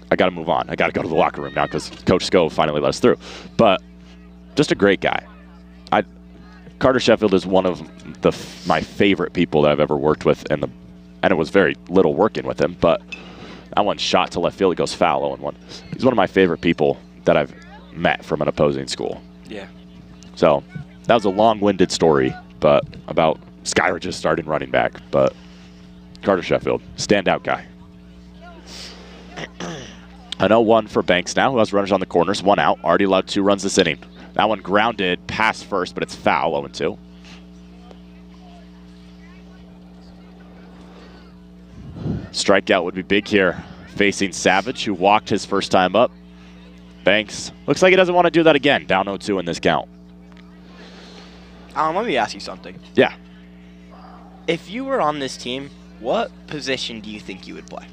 I got to move on. I got to go to the locker room now because Coach Sco finally let us through. But just a great guy. Carter Sheffield is one of my favorite people that I've ever worked with, and it was very little working with him. But that one shot to left field, it goes foul, 0-1. He's one of my favorite people that I've met from an opposing school. Yeah. So that was a long-winded story, but about Skyridge is starting running back, but Carter Sheffield, standout guy. An 0-1 for Banks now, who has runners on the corners. 1 out, already allowed 2 runs this inning. That one grounded past first, but it's foul, 0-2. Strikeout would be big here, facing Savage, who walked his first time up. Banks looks like he doesn't want to do that again, down 0-2 in this count. Let me ask you something. Yeah. If you were on this team, what position do you think you would play?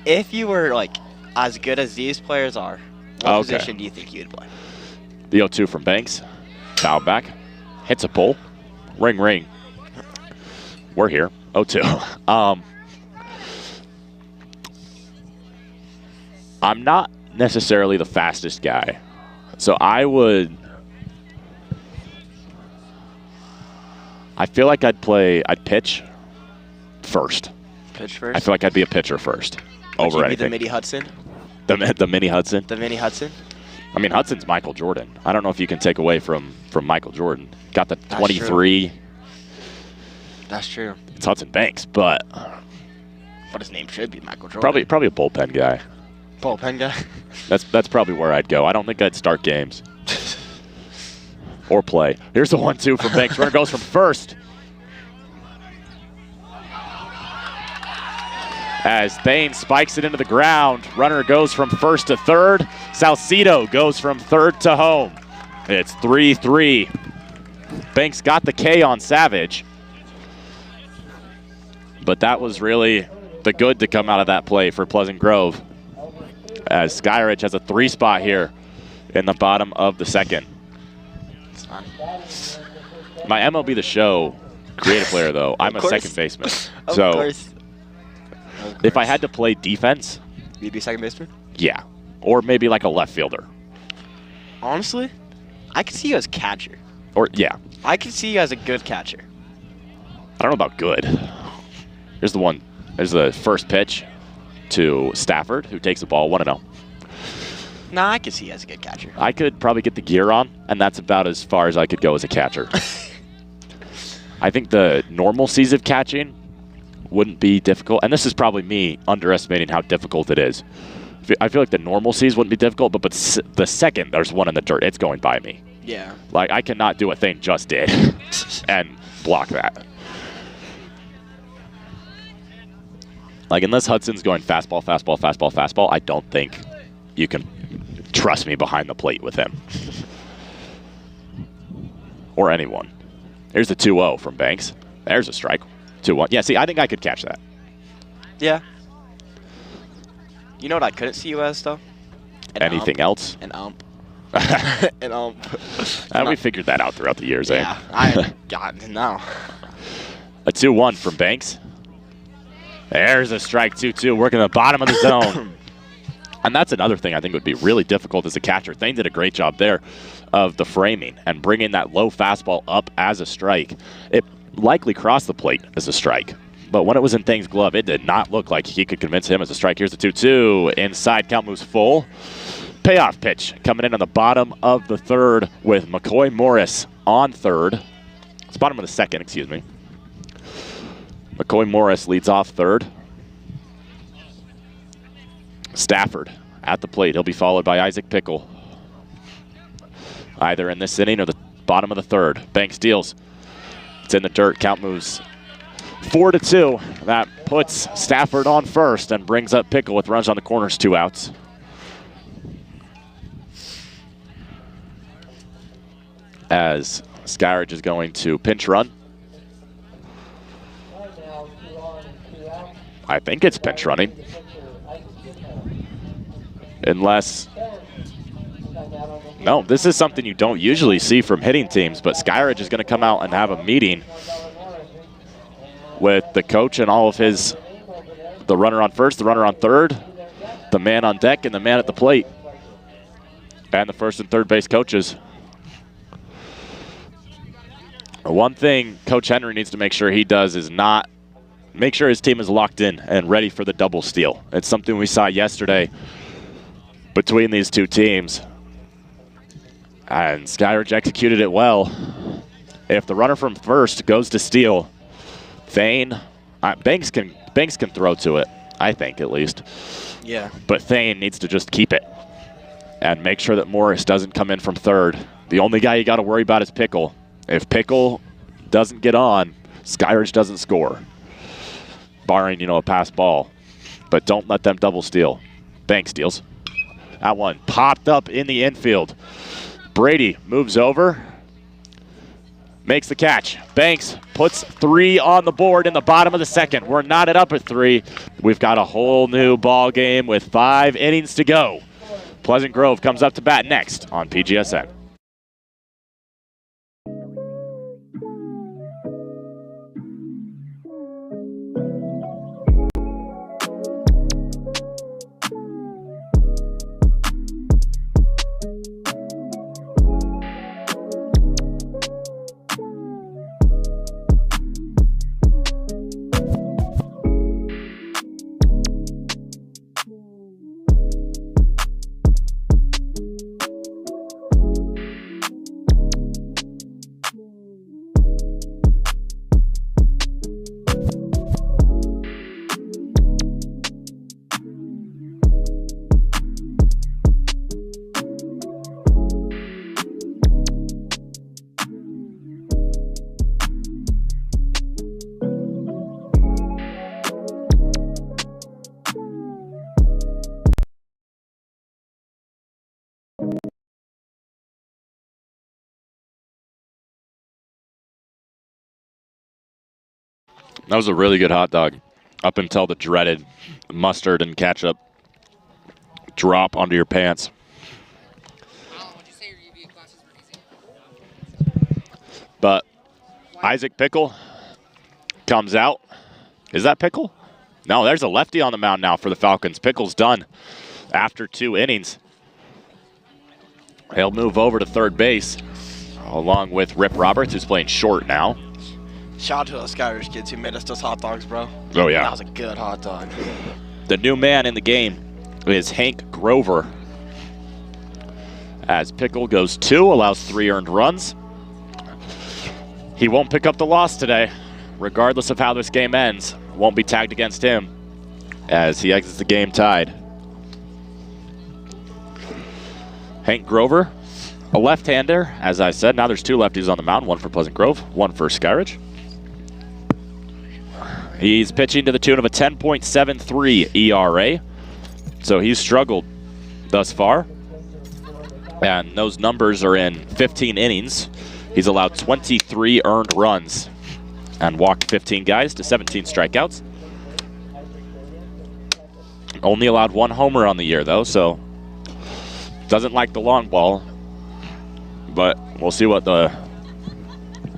If you were as good as these players are, what position do you think you would play? The 0-2 from Banks. Foul back. Hits a pull. Ring, ring. We're here. 0-2. I'm not necessarily the fastest guy, so I feel like I'd pitch first. Pitch first? I feel like I'd be a pitcher first over anything. The mini Hudson? The mini Hudson? The mini Hudson? I mean, Hudson's Michael Jordan. I don't know if you can take away from Michael Jordan. Got the 23. That's true. It's Hudson Banks, but his name should be Michael Jordan. Probably a bullpen guy. Bullpen guy? That's probably where I'd go. I don't think I'd start games. Or play. Here's the 1-2 from Banks. Runner goes from first. As Thane spikes it into the ground, runner goes from first to third. Salcido goes from third to home. It's 3-3. Banks got the K on Savage. But that was really the good to come out of that play for Pleasant Grove, as Skyridge has a 3 spot here in the bottom of the second. My MLB The Show creative player, though, I'm a second baseman. So if I had to play defense, you'd be second baseman? Yeah. Or maybe like a left fielder. Honestly, I could see you as catcher. Or, yeah. I could see you as a good catcher. I don't know about good. Here's the one. There's the first pitch to Stafford, who takes the ball 1-0. Nah, I could see you as a good catcher. I could probably get the gear on, and that's about as far as I could go as a catcher. I think the normalcies of catching wouldn't be difficult, and this is probably me underestimating how difficult it is. I feel like the normalcies wouldn't be difficult, but the second there's one in the dirt, it's going by me. Yeah. Like, I cannot do what Thane just did and block that. Like, unless Hudson's going fastball, fastball, fastball, fastball, I don't think you can trust me behind the plate with him. Or anyone. Here's the 2-0 from Banks. There's a strike. 2-1. Yeah, see, I think I could catch that. Yeah. You know what I couldn't see you as, though? Anything else? An ump. We figured that out throughout the years, yeah, no. A 2-1 from Banks. There's a strike, 2-2, working the bottom of the zone. And that's another thing I think would be really difficult as a catcher. Thane did a great job there of the framing and bringing that low fastball up as a strike. It likely crossed the plate as a strike. But when it was in Thane's glove, it did not look like he could convince him as a strike. Here's the 2-2. Inside, count moves full. Payoff pitch coming in on the bottom of the third with McCoy Morris on third. It's bottom of the second, excuse me. McCoy Morris leads off third. Stafford at the plate. He'll be followed by Isaac Pickle. Either in this inning or the bottom of the third. Banks deals. It's in the dirt. Count moves 4-2. That puts Stafford on first and brings up Pickle with runs on the corners, 2 outs. As Skyridge is going to pinch run. I think it's pinch running. Unless, no, this is something you don't usually see from hitting teams, but Skyridge is going to come out and have a meeting with the coach and all of the runner on first, the runner on third, the man on deck, and the man at the plate, and the first and third base coaches. One thing Coach Henry needs to make sure he does is not make sure his team is locked in and ready for the double steal. It's something we saw yesterday between these two teams. And Skyridge executed it well. if the runner from first goes to steal, Thane, Banks can throw to it, I think at least. Yeah. But Thane needs to just keep it and make sure that Morris doesn't come in from third. The only guy you got to worry about is Pickle. If Pickle doesn't get on, Skyridge doesn't score, barring, a pass ball. But don't let them double steal. Banks steals. That one popped up in the infield. Brady moves over, makes the catch. Banks puts 3 on the board in the bottom of the second. We're knotted up at 3. We've got a whole new ball game with 5 innings to go. Pleasant Grove comes up to bat next on PGSN. That was a really good hot dog up until the dreaded mustard and ketchup drop onto your pants. Would you say your UV classes were easy? But Isaac Pickle comes out. Is that Pickle? No, there's a lefty on the mound now for the Falcons. Pickle's done after 2 innings. He'll move over to third base along with Rip Roberts, who's playing short now. Shout out to those Skyridge kids who made us those hot dogs, bro. Oh, yeah. That was a good hot dog. The new man in the game is Hank Grover. As Pickle goes 2, allows 3 earned runs. He won't pick up the loss today, regardless of how this game ends. Won't be tagged against him as he exits the game tied. Hank Grover, a left-hander, as I said. Now there's 2 lefties on the mound, 1 for Pleasant Grove, 1 for Skyridge. He's pitching to the tune of a 10.73 ERA, so he's struggled thus far. And those numbers are in 15 innings. He's allowed 23 earned runs and walked 15 guys to 17 strikeouts. Only allowed 1 homer on the year, though, so doesn't like the long ball. But we'll see what the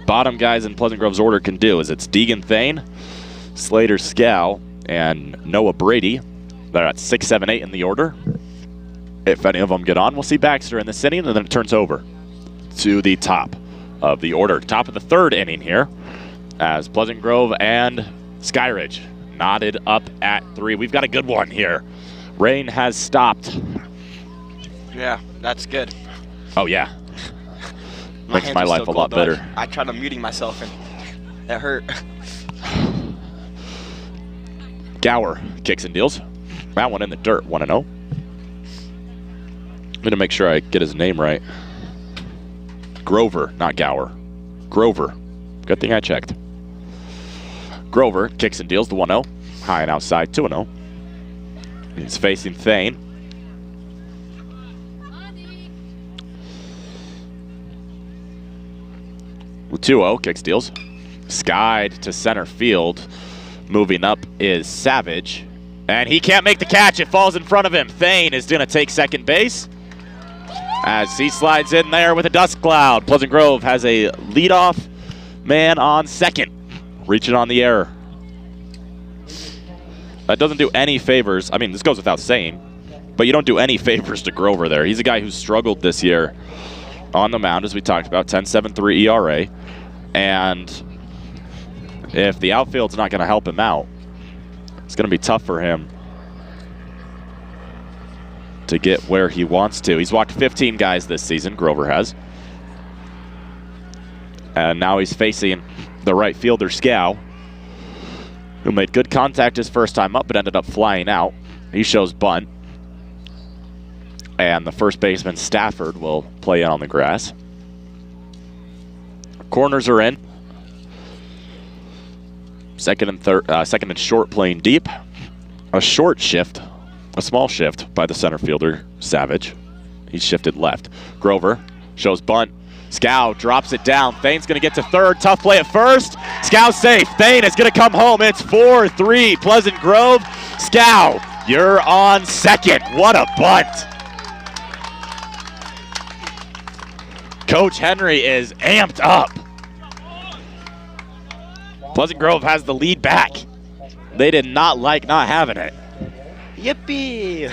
bottom guys in Pleasant Grove's order can do. As it's Deegan Thane, Slater Scal, and Noah Brady. They're at 6, 7, 8 in the order. If any of them get on, we'll see Baxter in this inning, and then it turns over to the top of the order. Top of the 3rd inning here as Pleasant Grove and Skyridge knotted up at 3. We've got a good one here. Rain has stopped. Yeah, that's good. Oh, yeah. Makes my life a lot better. I tried muting myself, and it hurt. Gower kicks and deals. That one in the dirt, 1-0. I'm going to make sure I get his name right. Grover, not Gower. Grover. Good thing I checked. Grover kicks and deals the 1-0. High and outside, 2-0. He's facing Thane. With 2-0, kicks deals. Skied to center field. Moving up is Savage. And he can't make the catch. It falls in front of him. Thane is going to take second base as he slides in there with a dust cloud. Pleasant Grove has a leadoff man on second, reaching on the error. That doesn't do any favors. I mean, this goes without saying, but you don't do any favors to Grover there. He's a guy who's struggled this year on the mound, as we talked about, 10.73 ERA. And if the outfield's not going to help him out, it's going to be tough for him to get where he wants to. He's walked 15 guys this season, Grover has. And now he's facing the right fielder, Scow, who made good contact his first time up but ended up flying out. He shows bunt. And the first baseman, Stafford, will play in on the grass. Corners are in. Second and short playing deep. A short shift, a small shift by the center fielder, Savage. He's shifted left. Grover shows bunt. Scow drops it down. Thane's going to get to third. Tough play at first. Scow safe. Thane is going to come home. It's 4-3 Pleasant Grove. Scow, you're on second. What a bunt. Coach Henry is amped up. Pleasant Grove has the lead back. They did not like not having it. Yippee!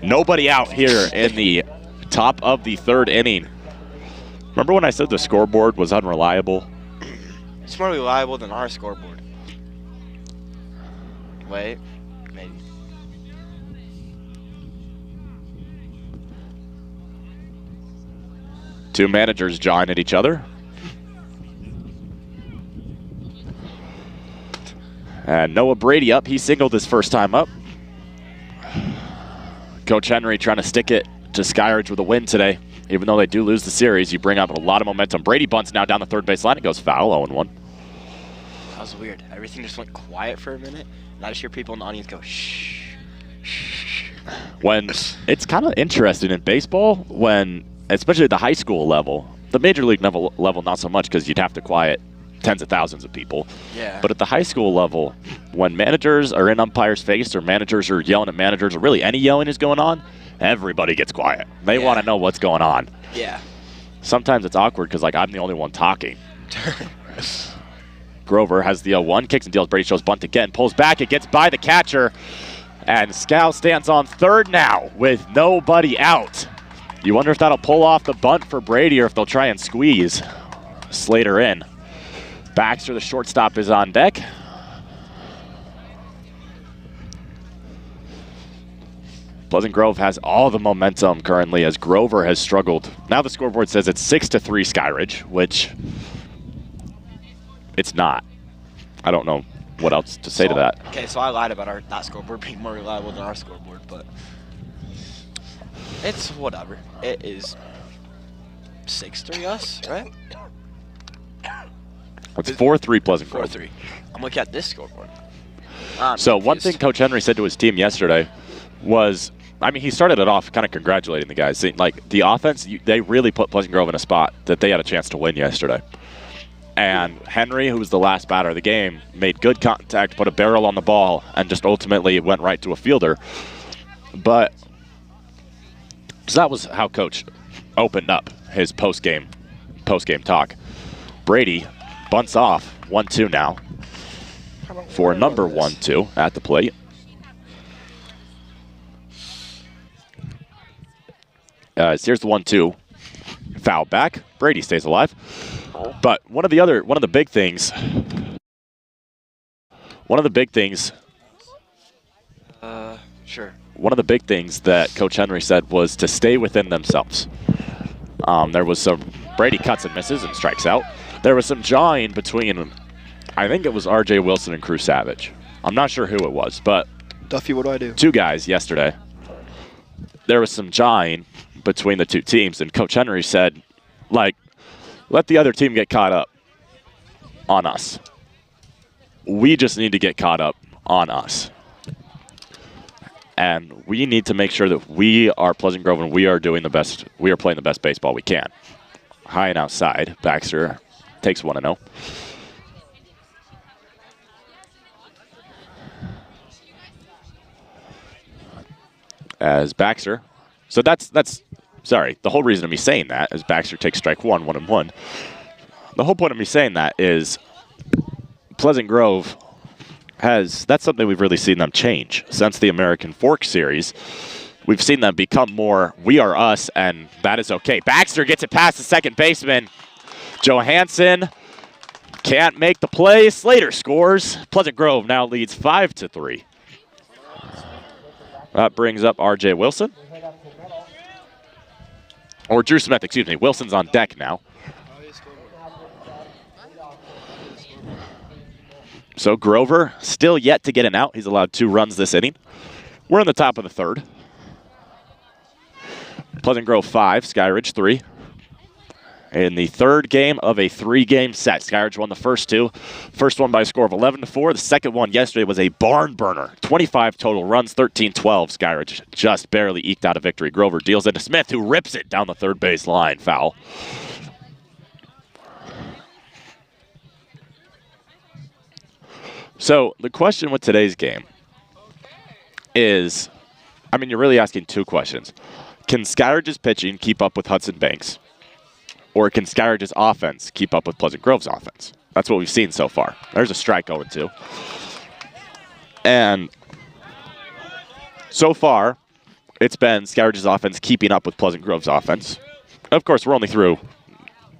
Nobody out here in the top of the third inning. Remember when I said the scoreboard was unreliable? It's more reliable than our scoreboard. Wait, maybe. Two managers jawing at each other. And Noah Brady up. He singled his first time up. Coach Henry trying to stick it to Skyridge with a win today. Even though they do lose the series, you bring up a lot of momentum. Brady bunts now down the third base line. It goes foul, 0-1. That was weird. Everything just went quiet for a minute. And I just hear people in the audience go, shh, shh. When it's kind of interesting in baseball, when, especially at the high school level, the major league level not so much because you'd have to quiet tens of thousands of people. Yeah. But at the high school level, when managers are in umpires' face or managers are yelling at managers or really any yelling is going on, everybody gets quiet. They want to know what's going on. Yeah. Sometimes it's awkward because, like, I'm the only one talking. Grover has the 0-1, kicks and deals. Brady shows bunt again, pulls back. It gets by the catcher. And Scow stands on third now with nobody out. You wonder if that'll pull off the bunt for Brady or if they'll try and squeeze Slater in. Baxter, the shortstop, is on deck. Pleasant Grove has all the momentum currently as Grover has struggled. Now the scoreboard says it's 6-3 Skyridge, which it's not. I don't know what else to say to that. Okay, so I lied about that scoreboard being more reliable than our scoreboard, but it's whatever. It is 6-3 us, right? It's 4-3 Pleasant Grove. 4-3. I'm looking at this scoreboard. So one thing Coach Henry said to his team yesterday was, I mean, he started it off kind of congratulating the guys. Saying, like, the offense, they really put Pleasant Grove in a spot that they had a chance to win yesterday. And Henry, who was the last batter of the game, made good contact, put a barrel on the ball, and just ultimately went right to a fielder. But so that was how Coach opened up his post-game talk. Brady bunts off 1-2 now for number 1-2 at the plate. Here's the 1-2. Foul back. Brady stays alive. But one of the big things Sure. One of the big things that Coach Henry said was to stay within themselves. There was some Brady cuts and misses and strikes out. There was some jawing between, I think it was R.J. Wilson and Crew Savage. I'm not sure who it was, but Duffy, what do I do? Two guys yesterday. There was some jawing between the two teams, and Coach Henry said, like, let the other team get caught up on us. We just need to get caught up on us. And we need to make sure that we are Pleasant Grove and we are doing the best. We are playing the best baseball we can. High and outside. Baxter takes 1-0. As Baxter, so that's sorry. The whole reason of me saying that is Baxter takes strike 1-1. The whole point of me saying that is Pleasant Grove that's something we've really seen them change since the American Fork Series. We've seen them become more, we are us, and that is okay. Baxter gets it past the second baseman. Johansson can't make the play. Slater scores. Pleasant Grove now leads 5-3. That brings up R.J. Wilson. Or Drew Smith, excuse me. Wilson's on deck now. So Grover still yet to get an out. He's allowed 2 runs this inning. We're in the top of the 3rd. Pleasant Grove 5, Skyridge 3. In the 3rd game of a 3-game set, Skyridge won the first 2. First one by a score of 11-4. The second one yesterday was a barn burner. 25 total runs, 13-12. Skyridge just barely eked out a victory. Grover deals into Smith, who rips it down the third base line. Foul. So the question with today's game is, I mean, you're really asking 2 questions. Can Skyridge's pitching keep up with Hudson Banks? Or can Skyridge's offense keep up with Pleasant Grove's offense? That's what we've seen so far. There's a strike 0-2. And so far, it's been Skyridge's offense keeping up with Pleasant Grove's offense. Of course, we're only through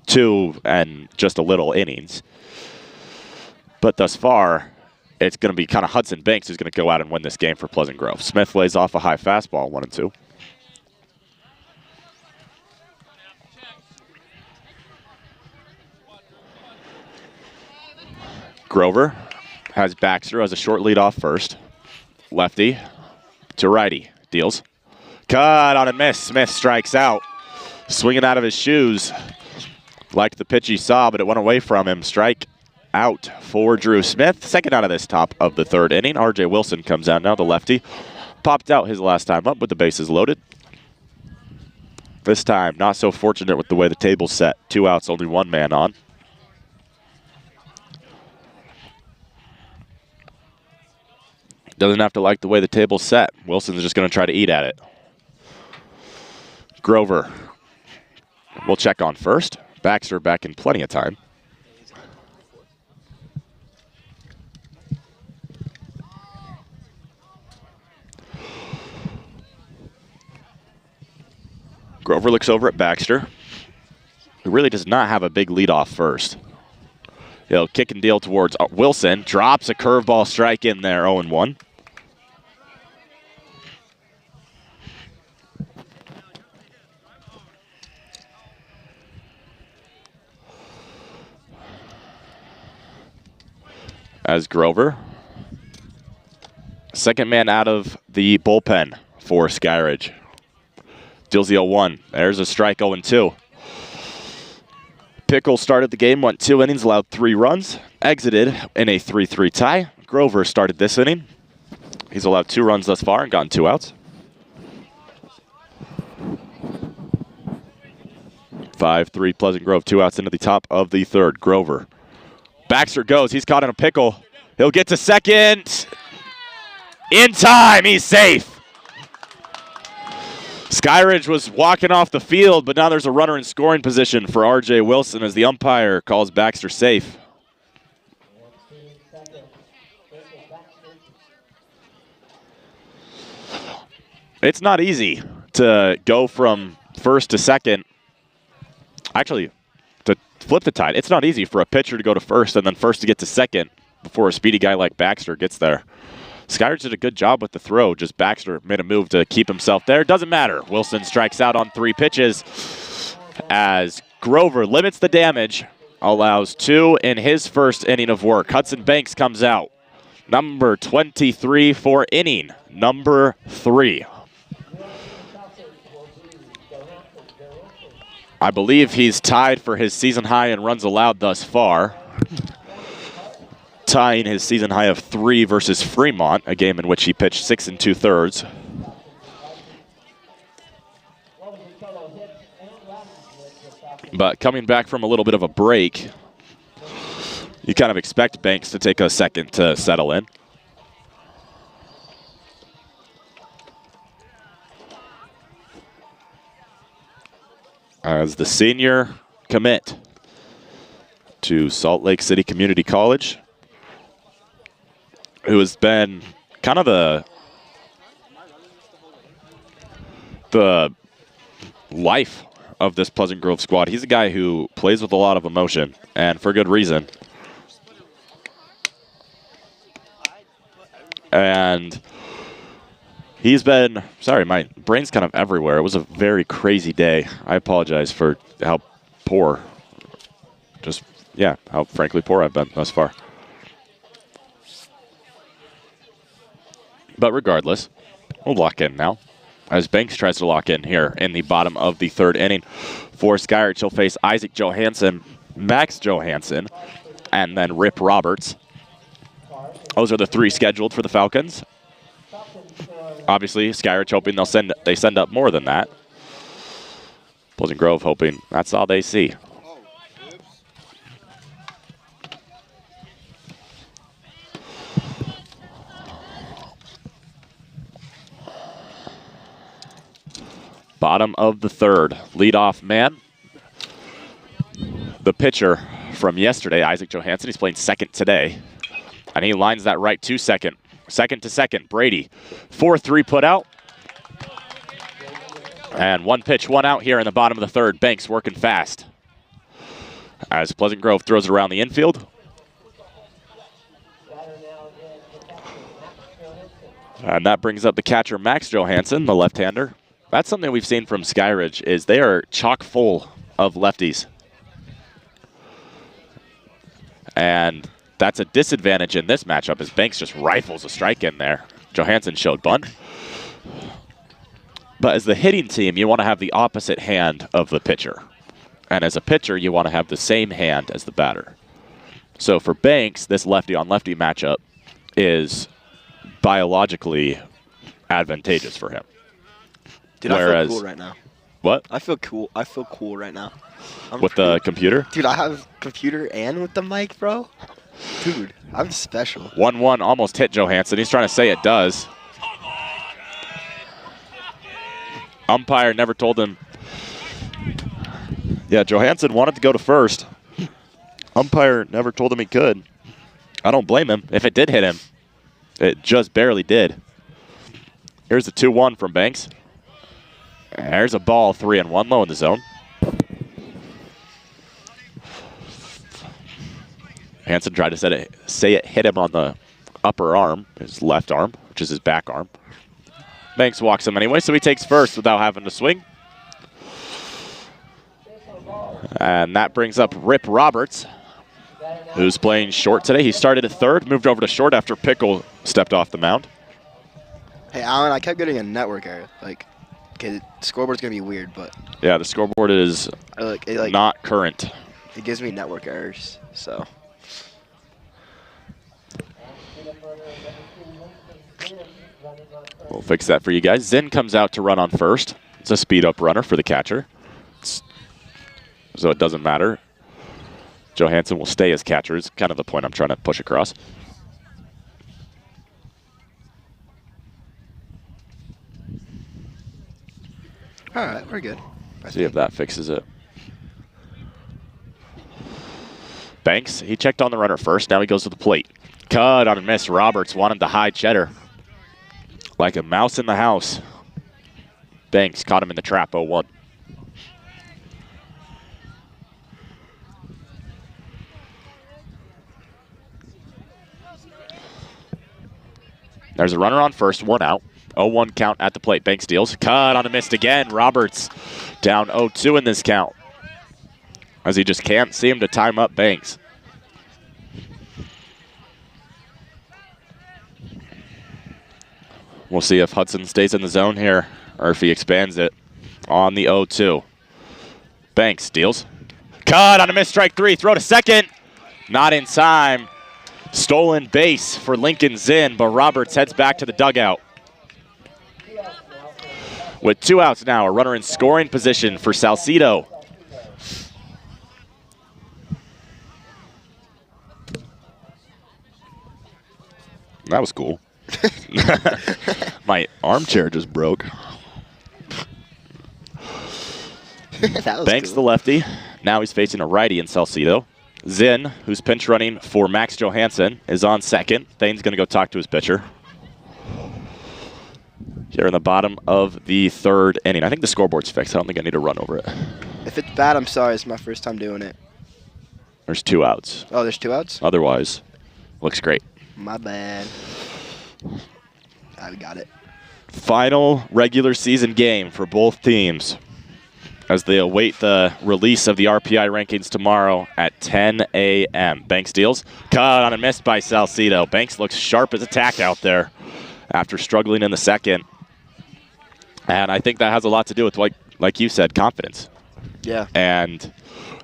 2 and just a little innings. But thus far, it's going to be kind of Hudson Banks who's going to go out and win this game for Pleasant Grove. Smith lays off a high fastball, 1-2. Grover has Baxter as a short lead off first. Lefty to righty. Deals. Cut on a miss. Smith strikes out. Swinging out of his shoes. Liked the pitch he saw, but it went away from him. Strike out for Drew Smith. Second out of this top of the 3rd inning. RJ Wilson comes out now, the lefty. Popped out his last time up with the bases loaded. This time, not so fortunate with the way the table's set. 2 outs, only 1 man on. Doesn't have to like the way the table's set. Wilson's just going to try to eat at it. Grover will check on first. Baxter back in plenty of time. Grover looks over at Baxter, who really does not have a big lead off first. He'll kick and deal towards Wilson. Drops a curveball strike in there, 0-1. As Grover, second man out of the bullpen for Skyridge. Deals the 0-1. There's a strike, 0-2. Pickle started the game, went 2 innings, allowed 3 runs, exited in a 3-3 tie. Grover started this inning. He's allowed 2 runs thus far and gotten 2 outs. 5-3 Pleasant Grove, 2 outs into the top of the 3rd. Grover. Baxter goes. He's caught in a pickle. He'll get to second. In time. He's safe. Skyridge was walking off the field, but now there's a runner in scoring position for RJ Wilson as the umpire calls Baxter safe. It's not easy to go from first to second. Actually, to flip the tide, it's not easy for a pitcher to go to first and then first to get to second before a speedy guy like Baxter gets there. Skyridge did a good job with the throw. Just Baxter made a move to keep himself there. Doesn't matter. Wilson strikes out on 3 pitches as Grover limits the damage, allows 2 in his first inning of work. Hudson Banks comes out. Number 23 for inning number 3. I believe he's tied for his season high in runs allowed thus far. Tying his season high of 3 versus Fremont, a game in which he pitched 6 2/3. But coming back from a little bit of a break, you kind of expect Banks to take a second to settle in. As the senior commit to Salt Lake City Community College, who has been kind of the life of this Pleasant Grove squad. He's a guy who plays with a lot of emotion, and for good reason. And he's been, sorry, my brain's kind of everywhere. It was a very crazy day. I apologize for how poor, how frankly poor I've been thus far. But regardless, we'll lock in now. As Banks tries to lock in here in the bottom of the third inning. For Skyridge, he'll face Isaac Johansson, Max Johansson, and then Rip Roberts. Those are the three scheduled for the Falcons. Obviously, Skyridge hoping they send up more than that. Pleasant Grove hoping that's all they see. Bottom of the third, leadoff man. The pitcher from yesterday, Isaac Johansson, he's playing second today. And he lines that right to second. Second to second, Brady. 4-3 put out. And one pitch, one out here in the bottom of the third. Banks working fast. As Pleasant Grove throws it around the infield. And that brings up the catcher, Max Johansson, the left-hander. That's something we've seen from Skyridge is they are chock full of lefties. And that's a disadvantage in this matchup as Banks just rifles a strike in there. Johansson showed bunt. But as the hitting team, you want to have the opposite hand of the pitcher. And as a pitcher, you want to have the same hand as the batter. So for Banks, this lefty-on-lefty matchup is biologically advantageous for him. Dude, I feel cool right now. What? I feel cool. I feel cool right now. With the computer? Dude, I have computer and with the mic, bro. Dude, I'm special. 1-1 almost hit Johansson. He's trying to say it does. Umpire never told him. Yeah, Johansson wanted to go to first. Umpire never told him he could. I don't blame him. If it did hit him, it just barely did. Here's the 2-1 from Banks. There's a ball, 3-1 low in the zone. Hansen tried to say it hit him on the upper arm, his left arm, which is his back arm. Banks walks him anyway, so he takes first without having to swing. And that brings up Rip Roberts, who's playing short today. He started at third, moved over to short after Pickle stepped off the mound. Hey, Alan, I kept getting a network error. Like, okay, the scoreboard's going to be weird, but... Yeah, the scoreboard is not current. It gives me network errors, so... We'll fix that for you guys. Zinn comes out to run on first. It's a speed-up runner for the catcher. So it doesn't matter. Johansson will stay as catcher is kind of the point I'm trying to push across. All right, we're good. See if that fixes it. Banks, he checked on the runner first. Now he goes to the plate. Cut on a miss. Roberts wanted the high cheddar. Like a mouse in the house. Banks caught him in the trap, 0-1. There's a runner on first, one out. 0-1 count at the plate. Banks deals. Cut on a miss again. Roberts down 0-2 in this count. As he just can't seem to time up Banks. We'll see if Hudson stays in the zone here or if he expands it on the 0-2. Banks deals. Cut on a miss, strike three. Throw to second. Not in time. Stolen base for Lincoln Zinn, but Roberts heads back to the dugout. With 2 outs now, a runner in scoring position for Salcedo. That was cool. My armchair just broke. Banks cool. the lefty. Now he's facing a righty in Salcedo. Zinn, who's pinch running for Max Johansson, is on second. Thane's going to go talk to his pitcher. Here in the bottom of the third inning. I think the scoreboard's fixed. I don't think I need to run over it. If it's bad, I'm sorry. It's my first time doing it. There's 2 outs. Oh, there's 2 outs? Otherwise, looks great. My bad. I got it. Final regular season game for both teams as they await the release of the RPI rankings tomorrow at 10 a.m. Banks deals. Cut on a miss by Salcedo. Banks looks sharp as a tack out there after struggling in the second. And I think that has a lot to do with, like you said, confidence. Yeah. And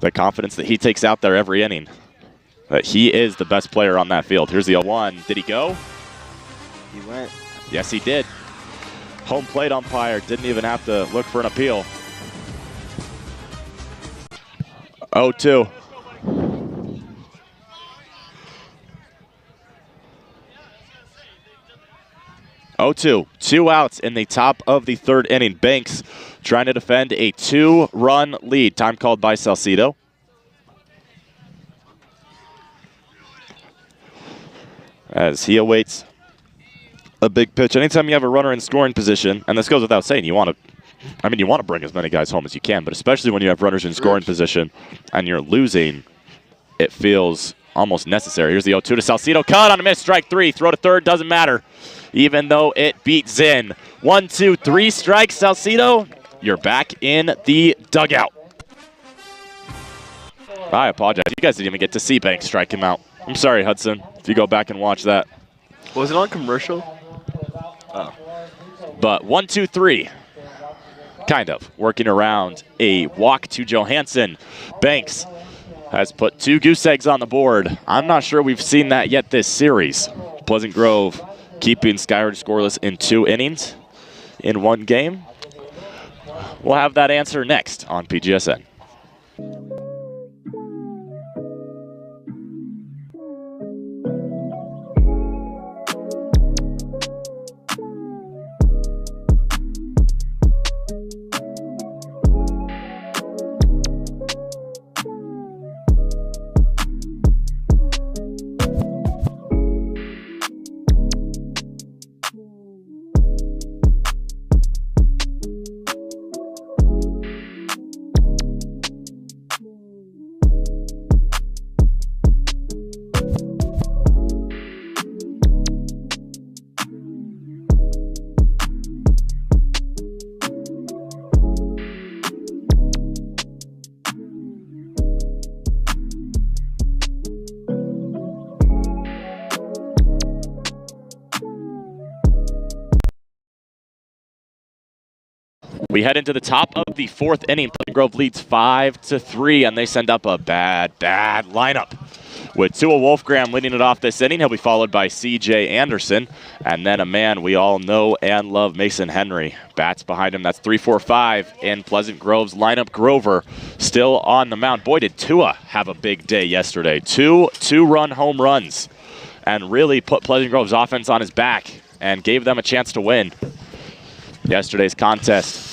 the confidence that he takes out there every inning. That he is the best player on that field. Here's the 0-1. Did he go? He went. Yes, he did. Home plate umpire didn't even have to look for an appeal. 0-2. Two outs in the top of the third inning. Banks trying to defend a 2-run lead. Time called by Salcido. As he awaits a big pitch. Anytime you have a runner in scoring position, and this goes without saying, you want to bring as many guys home as you can, but especially when you have runners in scoring position and you're losing, it feels almost necessary. Here's the 0-2 to Salcido. Cut on a miss, strike 3. Throw to third, doesn't matter. Even though it beat Zinn. 1, 2, 3 strikes, Salcido. You're back in the dugout. I apologize. You guys didn't even get to see Banks strike him out. I'm sorry, Hudson, if you go back and watch that. Was it on commercial? Oh. But 1, 2, 3. Kind of. Working around a walk to Johansson. Banks has put 2 goose eggs on the board. I'm not sure we've seen that yet this series. Pleasant Grove keeping Skyridge scoreless in 2 innings in 1 game. We'll have that answer next on PGSN. We head into the top of the 4th inning. Pleasant Grove leads 5-3, and they send up a bad lineup. With Tua Wolfgram leading it off this inning, he'll be followed by C.J. Anderson, and then a man we all know and love, Mason Henry. Bats behind him, that's 3-4-5 in Pleasant Grove's lineup. Grover still on the mound. Boy, did Tua have a big day yesterday. 2 two-run home runs, and really put Pleasant Grove's offense on his back and gave them a chance to win yesterday's contest.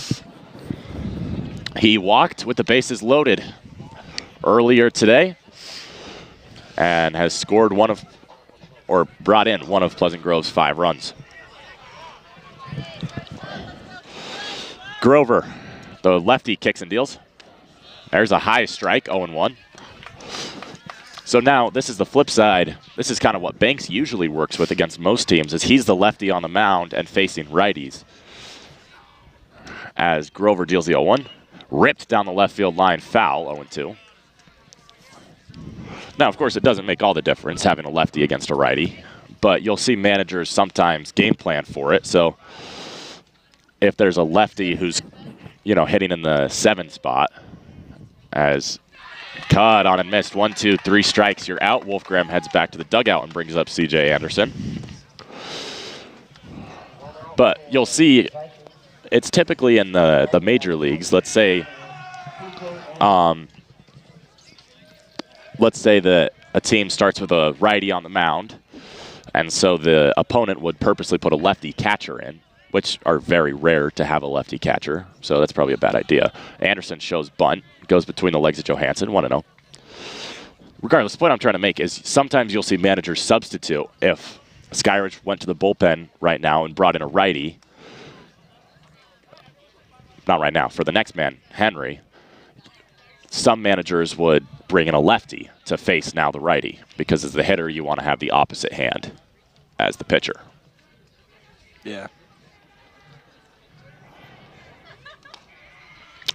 He walked with the bases loaded earlier today and has scored brought in one of Pleasant Grove's 5 runs. Grover, the lefty, kicks and deals. There's a high strike, 0-1. So now this is the flip side. This is kind of what Banks usually works with against most teams, is he's the lefty on the mound and facing righties. As Grover deals the 0-1. Ripped down the left field line, foul, 0-2. Now, of course, it doesn't make all the difference having a lefty against a righty, but you'll see managers sometimes game plan for it. So if there's a lefty who's, hitting in the 7 spot, as cut on and missed, 1, 2, 3 strikes, you're out. Wolfgram heads back to the dugout and brings up C.J. Anderson. But you'll see it's typically in the major leagues. Let's say that a team starts with a righty on the mound, and so the opponent would purposely put a lefty catcher in, which are very rare to have a lefty catcher, so that's probably a bad idea. Anderson shows bunt, goes between the legs of Johansson, 1-0. Regardless, the point I'm trying to make is sometimes you'll see managers substitute. If Skyridge went to the bullpen right now and brought in a righty, not right now, for the next man, Henry, some managers would bring in a lefty to face now the righty, because as the hitter, you want to have the opposite hand as the pitcher. Yeah.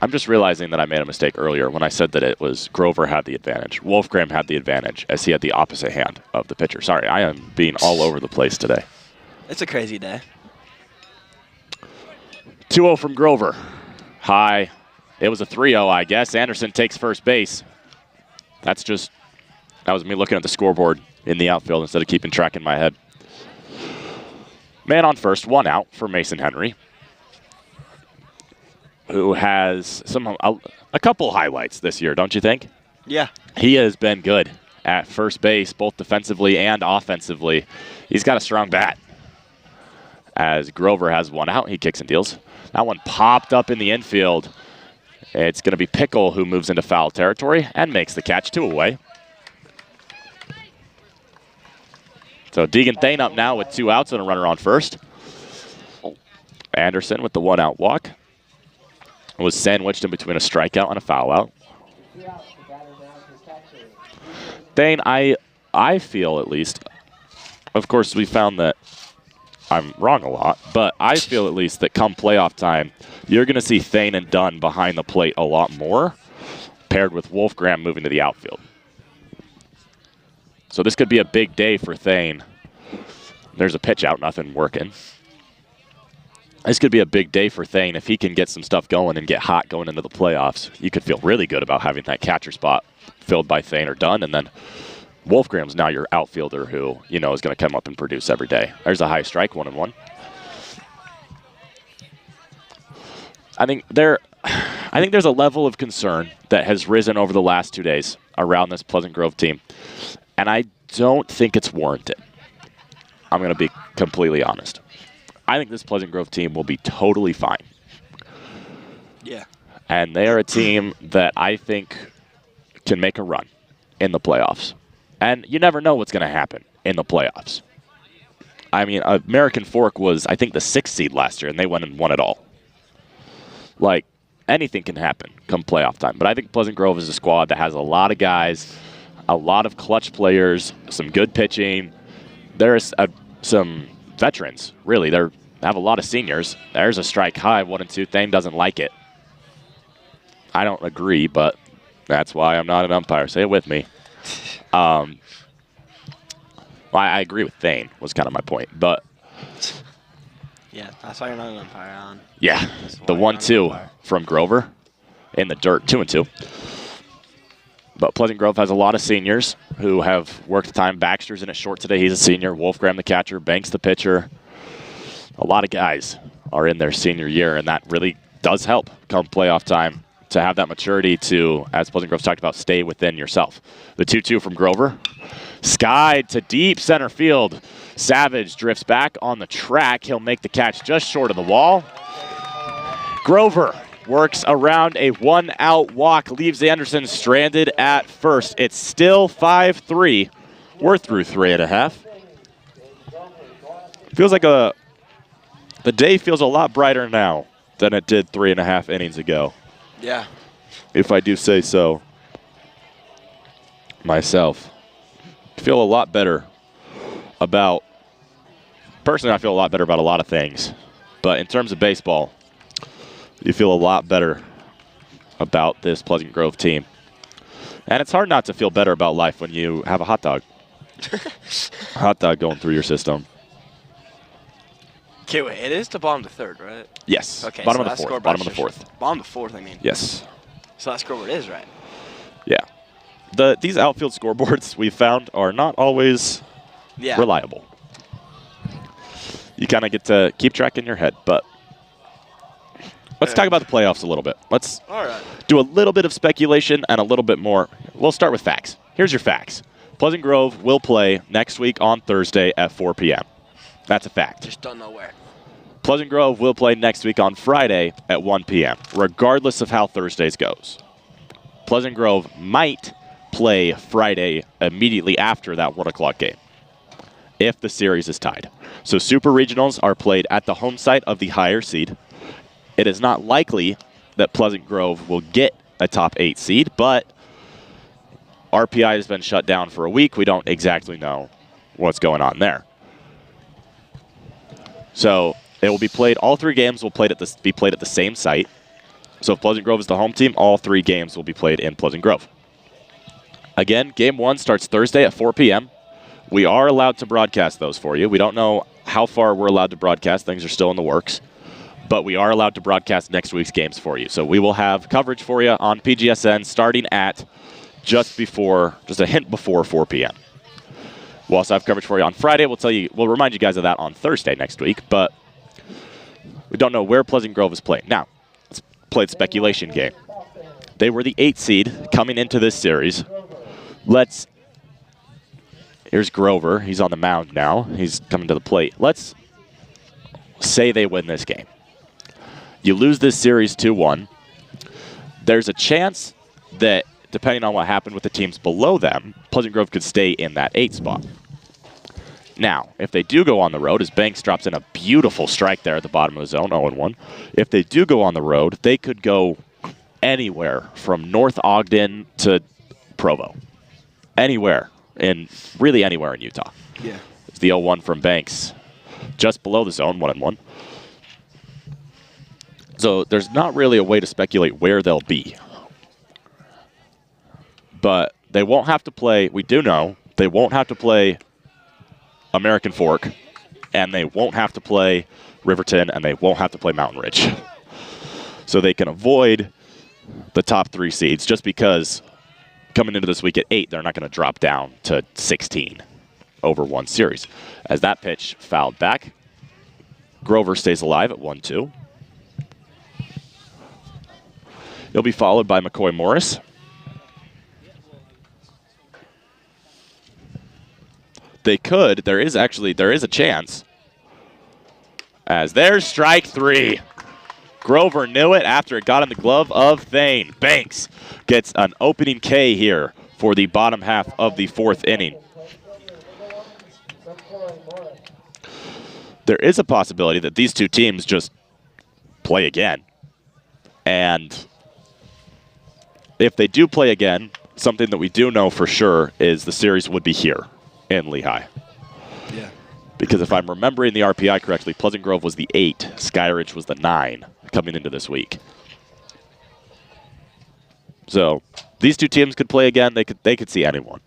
I'm just realizing that I made a mistake earlier when I said that it was Grover had the advantage. Wolfgram had the advantage as he had the opposite hand of the pitcher. Sorry, I am being all over the place today. It's a crazy day. 2-0 from Grover. High. It was a 3-0, I guess. Anderson takes first base. That was me looking at the scoreboard in the outfield instead of keeping track in my head. Man on first, 1 out for Mason Henry, who has a couple highlights this year, don't you think? Yeah. He has been good at first base, both defensively and offensively. He's got a strong bat. As Grover has 1 out, he kicks and deals. That one popped up in the infield. It's going to be Pickle who moves into foul territory and makes the catch, 2 away. So Deegan Thane up now with 2 outs and a runner on first. Anderson with the 1-out walk. Was sandwiched in between a strikeout and a foul out. Thane, I feel at least, of course we found that I'm wrong a lot, but I feel at least that come playoff time, you're going to see Thane and Dunn behind the plate a lot more, paired with Wolfgram moving to the outfield. So this could be a big day for Thane. There's a pitch out, nothing working. This could be a big day for Thane if he can get some stuff going and get hot going into the playoffs. You could feel really good about having that catcher spot filled by Thane or Dunn, and then Wolfgram's now your outfielder who, is going to come up and produce every day. There's a high strike, 1-1. I think there's a level of concern that has risen over the last 2 days around this Pleasant Grove team, and I don't think it's warranted. I'm going to be completely honest. I think this Pleasant Grove team will be totally fine. Yeah. And they are a team that I think can make a run in the playoffs. And you never know what's going to happen in the playoffs. I mean, American Fork was, I think, the 6th seed last year, and they went and won it all. Like, anything can happen come playoff time. But I think Pleasant Grove is a squad that has a lot of guys, a lot of clutch players, some good pitching. There's some veterans, really. They have a lot of seniors. There's a strike high, 1-2. Thane doesn't like it. I don't agree, but that's why I'm not an umpire. Say it with me. I agree with Thane was kind of my point, but yeah, that's why you're not an umpire, Alan. Yeah, the 1-2 from Grover in the dirt, 2-2. But Pleasant Grove has a lot of seniors who have worked time. Baxter's in it short today. He's a senior. Wolfgram the catcher. Banks the pitcher. A lot of guys are in their senior year, and that really does help come playoff time to have that maturity to, as Pleasant Grove's talked about, stay within yourself. The 2-2 from Grover. Skied to deep center field. Savage drifts back on the track. He'll make the catch just short of the wall. Grover works around a 1-out walk, leaves Anderson stranded at first. It's still 5-3. We're through 3.5. Feels like the day feels a lot brighter now than it did 3.5 innings ago. Yeah. If I do say so myself. I feel a lot better about, personally I feel a lot better about a lot of things. But in terms of baseball, you feel a lot better about this Pleasant Grove team. And it's hard not to feel better about life when you have a hot dog. Hot dog going through your system. Okay, wait, it is the bottom of the third, right? Yes. Okay, Bottom so of the that fourth. Bottom of the fourth. Bottom of the fourth, I mean. Yes. So that scoreboard is right. Yeah. These outfield scoreboards we've found are not always reliable. You kind of get to keep track in your head, but let's talk about the playoffs a little bit. Let's do a little bit of speculation and a little bit more. We'll start with facts. Here's your facts. Pleasant Grove will play next week on Thursday at 4 p.m. That's a fact. Just don't know where. Pleasant Grove will play next week on Friday at 1 p.m., regardless of how Thursdays goes. Pleasant Grove might play Friday immediately after that 1 o'clock game if the series is tied. So Super Regionals are played at the home site of the higher seed. It is not likely that Pleasant Grove will get a top 8 seed, but RPI has been shut down for a week. We don't exactly know what's going on there. So it will be played, all 3 games will be played at the same site. So if Pleasant Grove is the home team, all 3 games will be played in Pleasant Grove. Again, Game 1 starts Thursday at 4 p.m. We are allowed to broadcast those for you. We don't know how far we're allowed to broadcast. Things are still in the works. But we are allowed to broadcast next week's games for you. So we will have coverage for you on PGSN starting at just a hint before 4 p.m. We'll also have coverage for you on Friday. We'll remind you guys of that on Thursday next week. But we don't know where Pleasant Grove is playing. Now, let's play the speculation game. They were the 8th seed coming into this series. Here's Grover. He's on the mound now. He's coming to the plate. Let's say they win this game. You lose this series 2-1. There's a chance that, depending on what happened with the teams below them, Pleasant Grove could stay in that 8th spot. Now, if they do go on the road, as Banks drops in a beautiful strike there at the bottom of the zone, 0-1. If they do go on the road, they could go anywhere from North Ogden to Provo. Really anywhere in Utah. Yeah. It's the 0-1 from Banks. Just below the zone, 1-1. So there's not really a way to speculate where they'll be. But they won't have to play, we do know, they won't have to play American Fork, and they won't have to play Riverton, and they won't have to play Mountain Ridge. So they can avoid the top 3 seeds just because coming into this week at 8, they're not going to drop down to 16 over one series. As that pitch fouled back, Grover stays alive at 1-2. He'll be followed by McCoy Morris. There is a chance. As there's strike 3. Grover knew it after it got in the glove of Thane. Banks gets an opening K here for the bottom half of the 4th inning. There is a possibility that these two teams just play again. And if they do play again, something that we do know for sure is the series would be here in Lehigh. Yeah. Because if I'm remembering the RPI correctly, Pleasant Grove was the 8, Skyridge was the 9 coming into this week. So these two teams could play again. They could see anyone.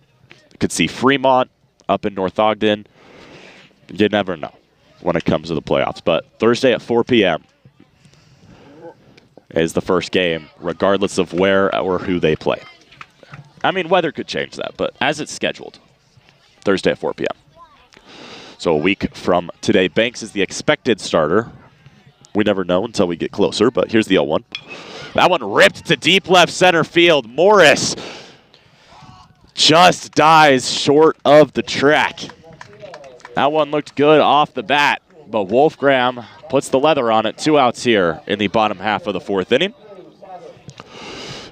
They could see Fremont up in North Ogden. You never know when it comes to the playoffs. But Thursday at 4 p.m. is the first game, regardless of where or who they play. I mean, weather could change that, but as it's scheduled, Thursday at 4 p.m. So a week from today, Banks is the expected starter. We never know until we get closer, but here's the 0-1. That one ripped to deep left center field. Morris just dies short of the track. That one looked good off the bat, but Wolfgram puts the leather on it. 2 outs here in the bottom half of the 4th inning.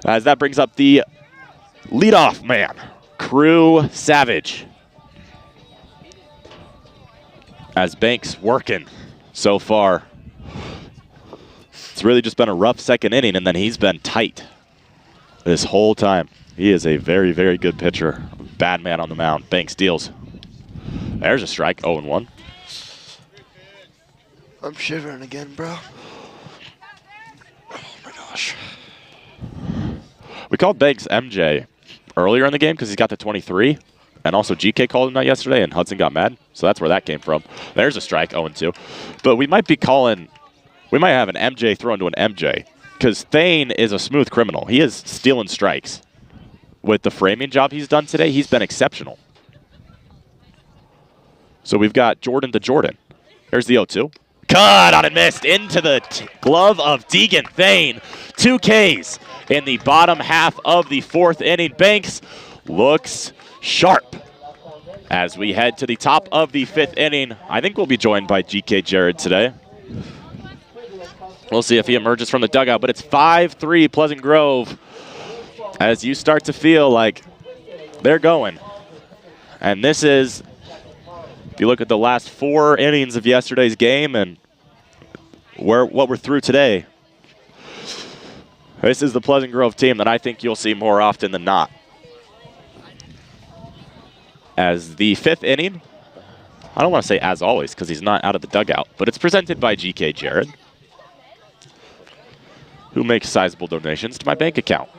As that brings up the leadoff man, Crew Savage. As Banks working so far. It's really just been a rough 2nd inning, and then he's been tight this whole time. He is a very, very good pitcher. Bad man on the mound. Banks deals. There's a strike, 0-1. I'm shivering again, bro. Oh my gosh. We called Banks MJ earlier in the game because he's got the 23. And also GK called him that yesterday, and Hudson got mad. So that's where that came from. There's a strike, 0-2. But we might have an MJ thrown to an MJ because Thane is a smooth criminal. He is stealing strikes. With the framing job he's done today, he's been exceptional. So we've got Jordan to Jordan. There's the 0-2. Cut on and missed into the glove of Deegan Thane. 2 Ks in the bottom half of the 4th inning. Banks looks sharp as we head to the top of the 5th inning. I think we'll be joined by GK Jared today. We'll see if he emerges from the dugout, but it's 5-3 Pleasant Grove as you start to feel like they're going. And this is, if you look at the last 4 innings of yesterday's game and what we're through today, this is the Pleasant Grove team that I think you'll see more often than not. As the 5th inning, I don't want to say as always because he's not out of the dugout, but it's presented by GK Jared, who makes sizable donations to my bank account.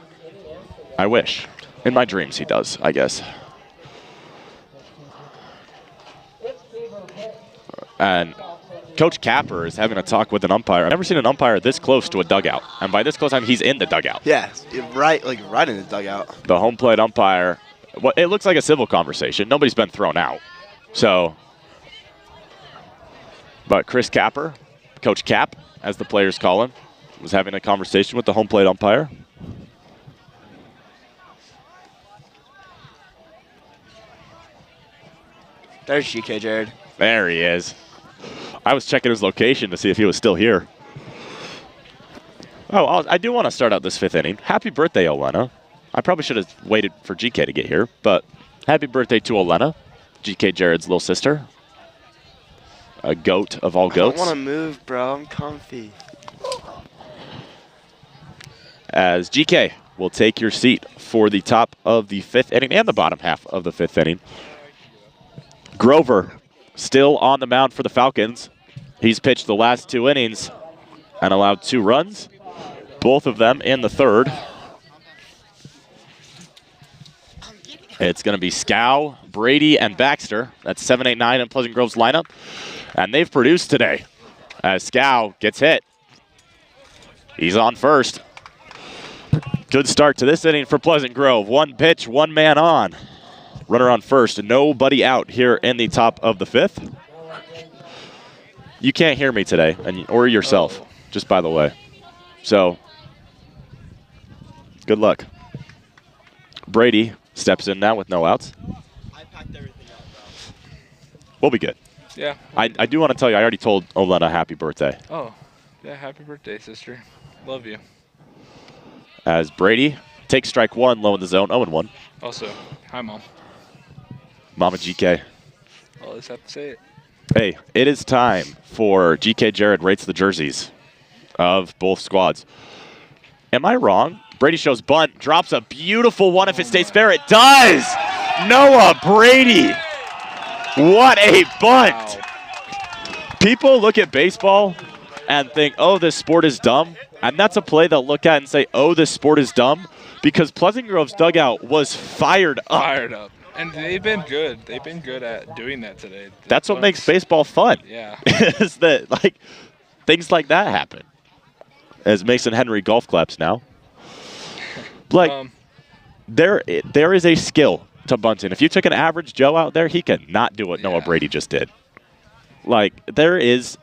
I wish. In my dreams he does, I guess. And Coach Capper is having a talk with an umpire. I've never seen an umpire this close to a dugout. And by this close, I mean he's in the dugout. Yeah, right in the dugout. The home plate umpire, well, it looks like a civil conversation. Nobody's been thrown out. So, but Chris Capper, Coach Cap, as the players call him, was having a conversation with the home plate umpire. There's GK Jared. There he is. I was checking his location to see if he was still here. Oh, I do want to start out this 5th inning. Happy birthday, Olena. I probably should have waited for GK to get here, but happy birthday to Olena, GK Jared's little sister. A goat of all goats. I don't want to move, bro. I'm comfy. As GK will take your seat for the top of the 5th inning and the bottom half of the 5th inning. Grover still on the mound for the Falcons. He's pitched the last 2 innings and allowed 2 runs, both of them in the 3rd. It's going to be Scow, Brady, and Baxter. That's 7, 8, 9 in Pleasant Grove's lineup. And they've produced today as Scow gets hit. He's on first. Good start to this inning for Pleasant Grove. 1 pitch, 1 man on. Runner on first, nobody out here in the top of the 5th. You can't hear me today, or yourself, just by the way. So, good luck. Brady steps in now with no outs. I packed everything up, bro. We'll be good. Yeah. I do want to tell you, I already told Olena happy birthday. Oh, yeah, happy birthday, sister. Love you. As Brady takes strike 1, low in the zone, 0-1. Also, hi, Mom. Mama GK. I'll just have to say it. Hey, it is time for GK Jared rates the jerseys of both squads. Am I wrong? Brady shows bunt, drops a beautiful one if it stays fair. It does! Noah Brady! What a bunt! Wow. People look at baseball and think, oh, this sport is dumb. And that's a play they'll look at and say, oh, this sport is dumb, because Pleasant Grove's dugout was fired up. Fired up. And they've been good. They've been good at doing that today. That's what makes baseball fun. Yeah. Is that, like, things like that happen. As Mason Henry golf claps now. Like, there is a skill to bunting. If you took an average Joe out there, he can not do what Noah Brady just did. Like, there is,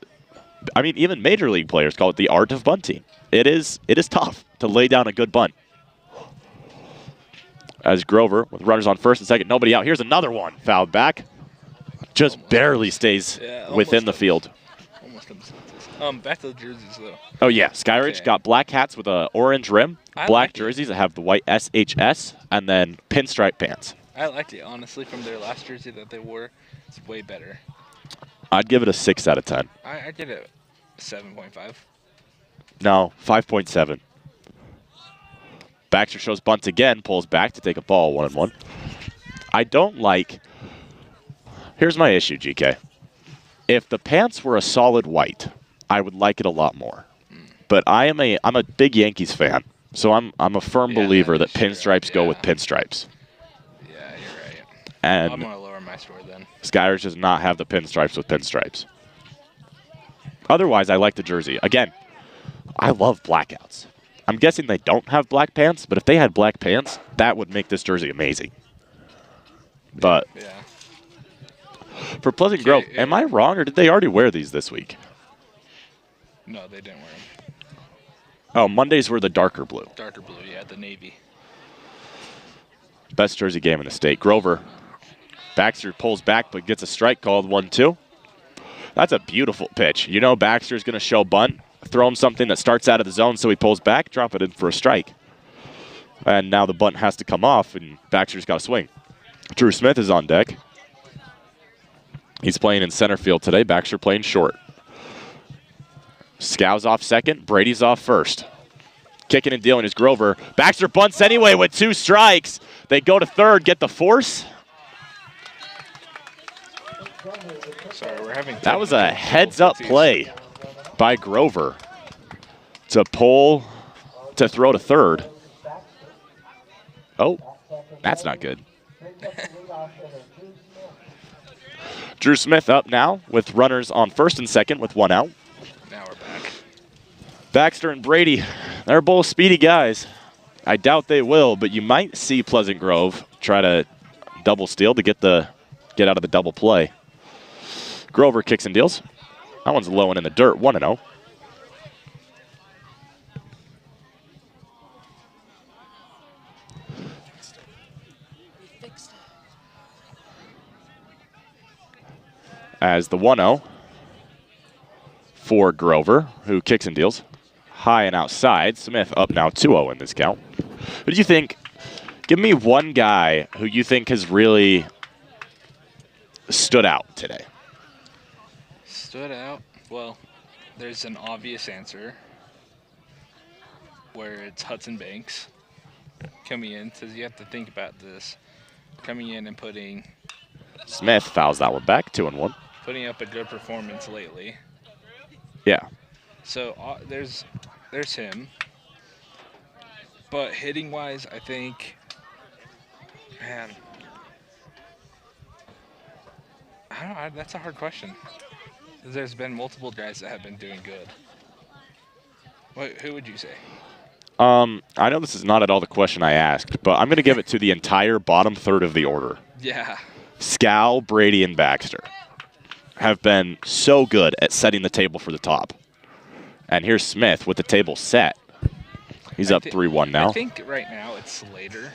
I mean, even major league players call it the art of bunting. It is tough to lay down a good bunt. As Grover, with runners on first and second, nobody out. Here's another one. Fouled back. Just barely stays within the field. Almost comes. Back to the jerseys, though. Oh, yeah. Skyridge got black hats with an orange rim, black jerseys that have the white SHS, and then pinstripe pants. I liked it, honestly, from their last jersey that they wore. It's way better. I'd give it a 6 out of 10. I did it 7.5. No, 5.7. Baxter shows bunt again, pulls back to take a ball, 1-1. I don't like. Here's my issue, GK. If the pants were a solid white, I would like it a lot more. But I'm a big Yankees fan, so I'm a firm believer that pinstripes go with pinstripes. Yeah, you're right. And I'm gonna lower my score then. Skyridge does not have the pinstripes with pinstripes. Otherwise, I like the jersey. Again, I love blackouts. I'm guessing they don't have black pants, but if they had black pants, that would make this jersey amazing. But for Pleasant Grove, am I wrong, or did they already wear these this week? No, they didn't wear them. Oh, Mondays were the darker blue. Darker blue, yeah, the navy. Best jersey game in the state. Grover. Baxter pulls back, but gets a strike called, 1-2. That's a beautiful pitch. You know Baxter's going to show bunt. Throw him something that starts out of the zone so he pulls back, drop it in for a strike. And now the bunt has to come off, and Baxter's got to swing. Drew Smith is on deck. He's playing in center field today. Baxter playing short. Scow's off second. Brady's off first. Kicking and dealing is Grover. Baxter bunts anyway with 2 strikes. They go to third, get the force. Sorry, we're having. That was a heads-up play by Grover to throw to third. Oh, that's not good. Drew Smith up now with runners on first and second with 1 out. Now we're back. Baxter and Brady, they're both speedy guys. I doubt they will, but you might see Pleasant Grove try to double steal to get out of the double play. Grover kicks and deals. That one's low and in the dirt, 1-0. As the 1-0 for Grover, who kicks and deals. High and outside. Smith up now 2-0 in this count. Who do you think? Give me one guy who you think has really stood out today. Stood out? Well, there's an obvious answer where it's Hudson Banks coming in. Says you have to think about this. Coming in and putting Smith fouls that one back, 2-1. Putting up a good performance lately. Yeah. So there's him. But hitting wise, I think, man, I don't know. That's a hard question. There's been multiple guys that have been doing good. Who would you say? I know this is not at all the question I asked, but I'm going to give it to the entire bottom third of the order. Yeah. Scal, Brady, and Baxter have been so good at setting the table for the top. And here's Smith with the table set. He's up 3-1 now. I think right now it's Slater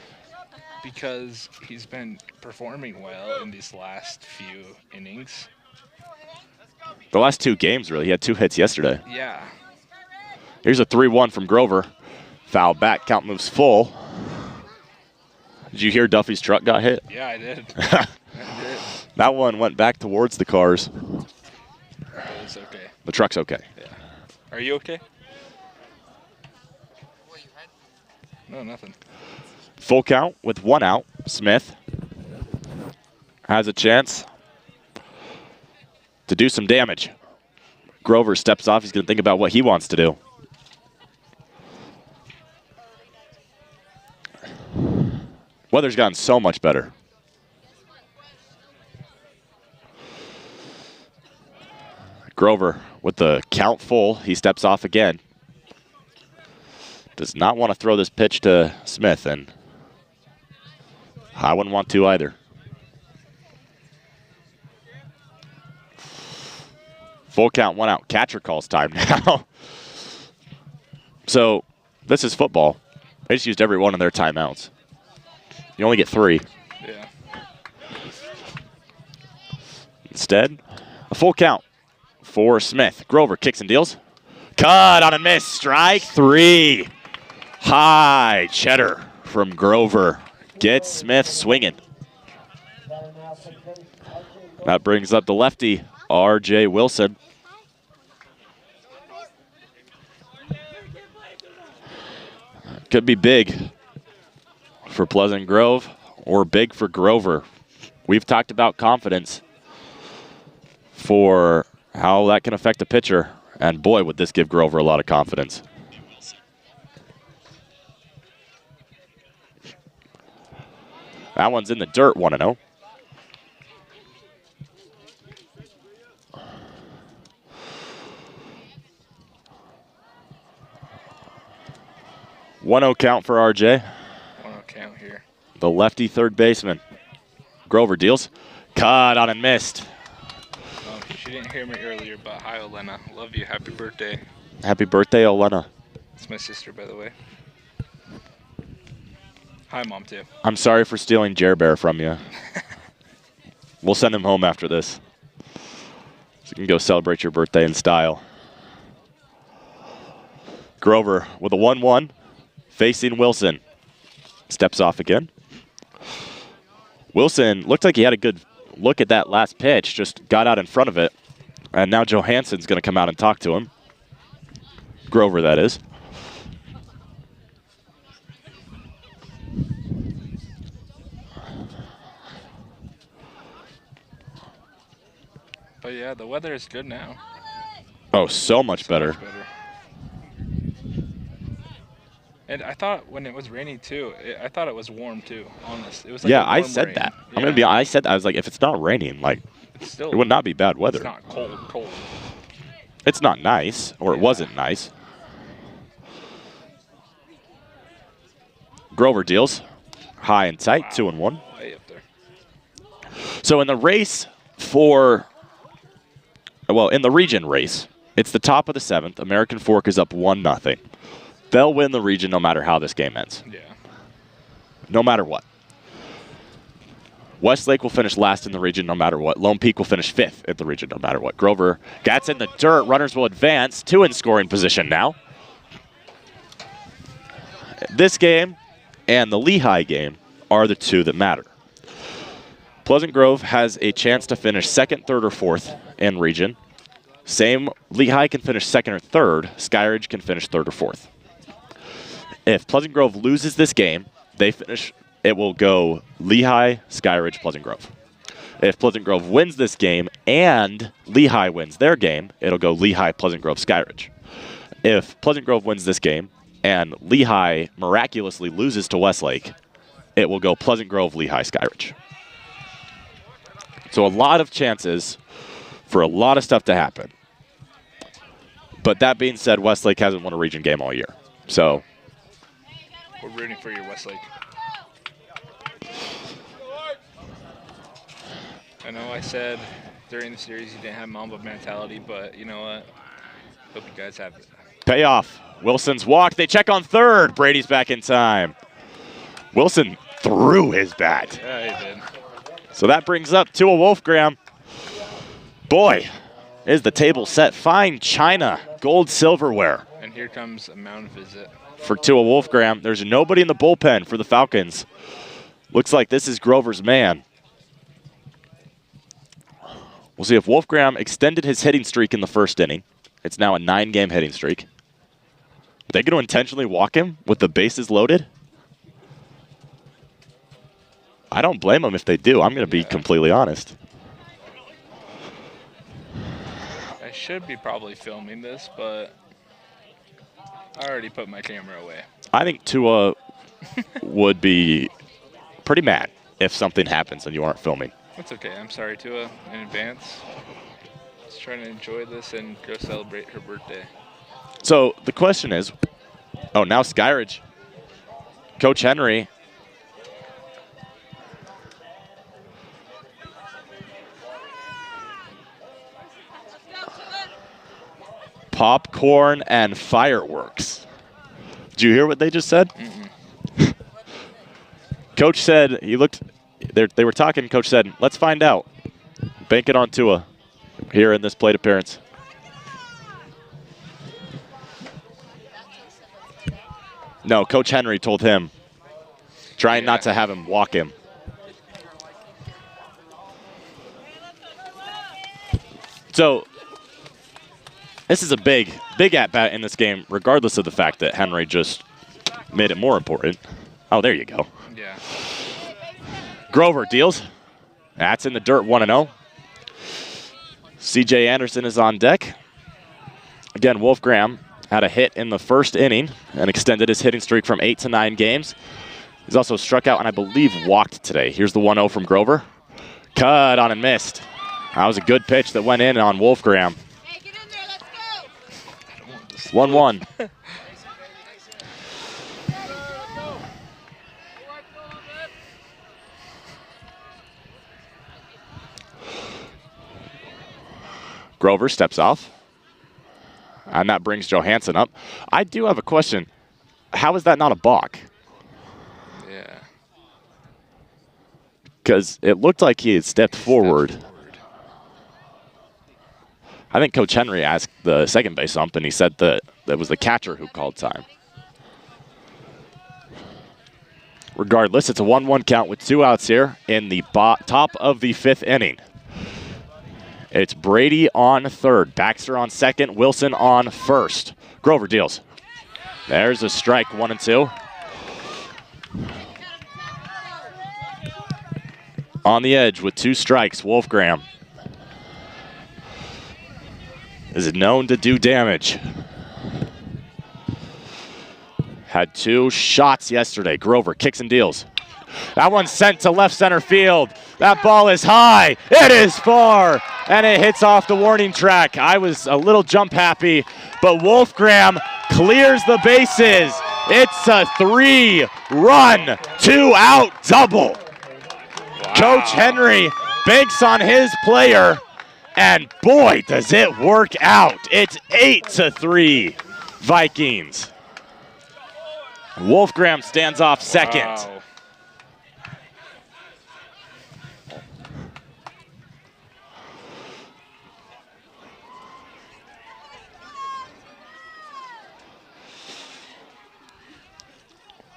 because he's been performing well in these last few innings. The last 2 games, really. He had 2 hits yesterday. Yeah. Here's a 3-1 from Grover. Foul back, count moves full. Did you hear Duffy's truck got hit? Yeah, I did. I did. That one went back towards the cars. But it's okay. The truck's okay. Yeah. Are you okay? No, nothing. Full count with 1 out. Smith has a chance to do some damage. Grover steps off. He's going to think about what he wants to do. Weather's gotten so much better. Grover with the count full. He steps off again. Does not want to throw this pitch to Smith, and I wouldn't want to either. Full count, 1 out. Catcher calls time now. So this is football. They just used every one of their timeouts. You only get 3. Yeah. Instead, a full count for Smith. Grover kicks and deals. Cut on a miss. Strike 3. High cheddar from Grover. Gets Smith swinging. That brings up the lefty, R.J. Wilson. Could be big for Pleasant Grove or big for Grover. We've talked about confidence for how that can affect a pitcher, and boy, would this give Grover a lot of confidence. That one's in the dirt, 1-0. One-0 count for RJ. 1-0 count here. The lefty third baseman. Grover deals. Cut on and missed. Oh, she didn't hear me earlier, but hi, Olena. Love you. Happy birthday. Happy birthday, Olena. It's my sister, by the way. Hi, Mom, too. I'm sorry for stealing Jer Bear from you. We'll send him home after this, so you can go celebrate your birthday in style. Grover with a 1-1, facing Wilson. Steps off again. Wilson looked like he had a good look at that last pitch, just got out in front of it. And now Johansson's going to come out and talk to him. Grover, that is. But yeah, the weather is good now. Oh, so much better. And I thought when it was raining too, I thought it was warm too. Honest, it was like Yeah, a I warm said rain. that. Yeah. I'm gonna be. I said I was like, if it's not raining, like It's still, It would not be bad weather. It's not cold. It's not nice, or it Yeah. wasn't nice. Grover deals. High and tight, Wow. 2-1. Way up there. So in the race for, well, in the region race, it's the top of the 7th. American Fork is up 1-0. They'll win the region no matter how this game ends. Yeah. No matter what. Westlake will finish last in the region no matter what. Lone Peak will finish 5th in the region no matter what. Grover gets in the dirt. Runners will advance. 2 in scoring position now. This game and the Lehigh game are the 2 that matter. Pleasant Grove has a chance to finish 2nd, 3rd, or 4th in region. Same, Lehigh can finish 2nd or 3rd. Skyridge can finish 3rd or 4th. If Pleasant Grove loses this game, they finish. It will go Lehigh, Skyridge, Pleasant Grove. If Pleasant Grove wins this game and Lehigh wins their game, it'll go Lehigh, Pleasant Grove, Skyridge. If Pleasant Grove wins this game and Lehigh miraculously loses to Westlake, it will go Pleasant Grove, Lehigh, Skyridge. So a lot of chances for a lot of stuff to happen. But that being said, Westlake hasn't won a region game all year. So We're rooting for your Westlake. I know I said during the series you didn't have Mamba mentality, but you know what? Hope you guys have it. payoff. Wilson's walk. They check on 3rd. Brady's back in time. Wilson threw his bat. Yeah, he did. So that brings up Tua Wolfgram. Boy, is the table set. Fine china, gold silverware And here comes a mound visit. for Tua Wolfgram. There's nobody in the bullpen for the Falcons. Looks like this is Grover's man. We'll see if Wolfgram extended his hitting streak in the 1st inning. It's now a 9-game hitting streak. Are they going to intentionally walk him with the bases loaded? I don't blame them if they do. I'm going to be completely honest. I should be probably filming this, but I already put my camera away. I think Tua would be pretty mad if something happens and you aren't filming. That's okay. I'm sorry, Tua, in advance. Just trying to enjoy this and go celebrate her birthday. So the question is, oh, now Skyridge. Coach Henry. Popcorn and fireworks. Did you hear what they just said? Coach said, he looked, they were talking, Coach said, let's find out. Bank it on Tua here in this plate appearance. No, Coach Henry told him, trying not to have him walk him. So, this is a big at-bat in this game, regardless of the fact that Henry just made it more important. Oh, there you go. Yeah. Grover deals. That's in the dirt, 1-0. C.J. Anderson is on deck. Again, Wolfgram had a hit in the 1st inning and extended his hitting streak from 8 to 9 games. He's also struck out and I believe walked today. Here's the 1-0 from Grover. Cut on and missed. That was a good pitch that went in on Wolfgram. Hey, get in there, let's go. 1-1. Grover steps off. And that brings Johansson up. I do have a question. How is that not a balk? Yeah. Because it looked like he had stepped forward. I think Coach Henry asked the second base ump, and he said that it was the catcher who called time. Regardless, it's a 1-1 count with 2 outs here in the top of the 5th inning. It's Brady on 3rd, Baxter on 2nd, Wilson on 1st. Grover deals. There's a strike, 1-2. On the edge with 2 strikes, Wolfgram is known to do damage. Had 2 shots yesterday. Grover kicks and deals. That one's sent to left center field. That ball is high. It is far. And it hits off the warning track. I was a little jump happy, but Wolfgram clears the bases. It's a 3-run, 2-out double. Wow. Coach Henry banks on his player, and boy, does it work out. It's 8-3 Vikings. Wolfgram stands off second.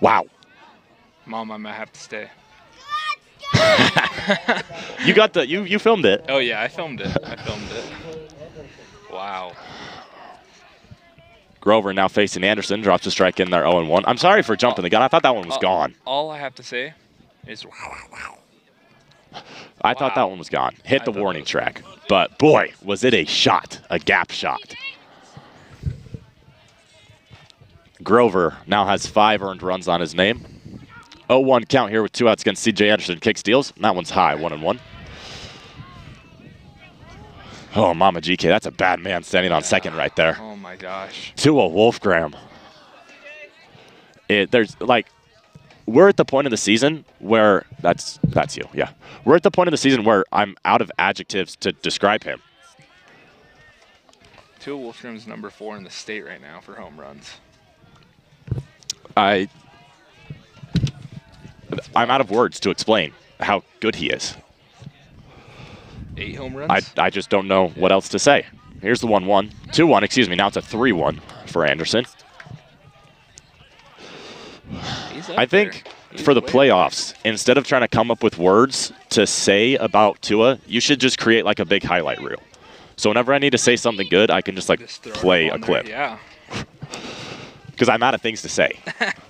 Wow. Mom, I might have to stay. You got the you filmed it. Oh yeah, I filmed it. Wow. Grover now facing Anderson, drops a strike in there 0-1. I'm sorry for jumping the gun. I thought that one was gone. All I have to say is wow. I thought that one was gone. Hit the warning track. But boy, was it a shot, a gap shot. Grover now has 5 earned runs on his name. 0-1 count here with 2 outs against C.J. Anderson. Kick steals. And that one's high, 1-1. Oh, Mama GK, that's a bad man standing on second right there. Oh my gosh. To a Wolfgram. There's like, we're at the point of the season where that's you, yeah. We're at the point of the season where I'm out of adjectives to describe him. Tua Wolfgram's number 4 in the state right now for home runs. I'm out of words to explain how good he is. 8 home runs? I just don't know what else to say. Here's the 1-1. 2-1, excuse me. Now it's a 3-1 for Anderson. I think for the playoffs, instead of trying to come up with words to say about Tua, you should just create like a big highlight reel. So whenever I need to say something good, I can just like play a clip. Yeah. Because I'm out of things to say.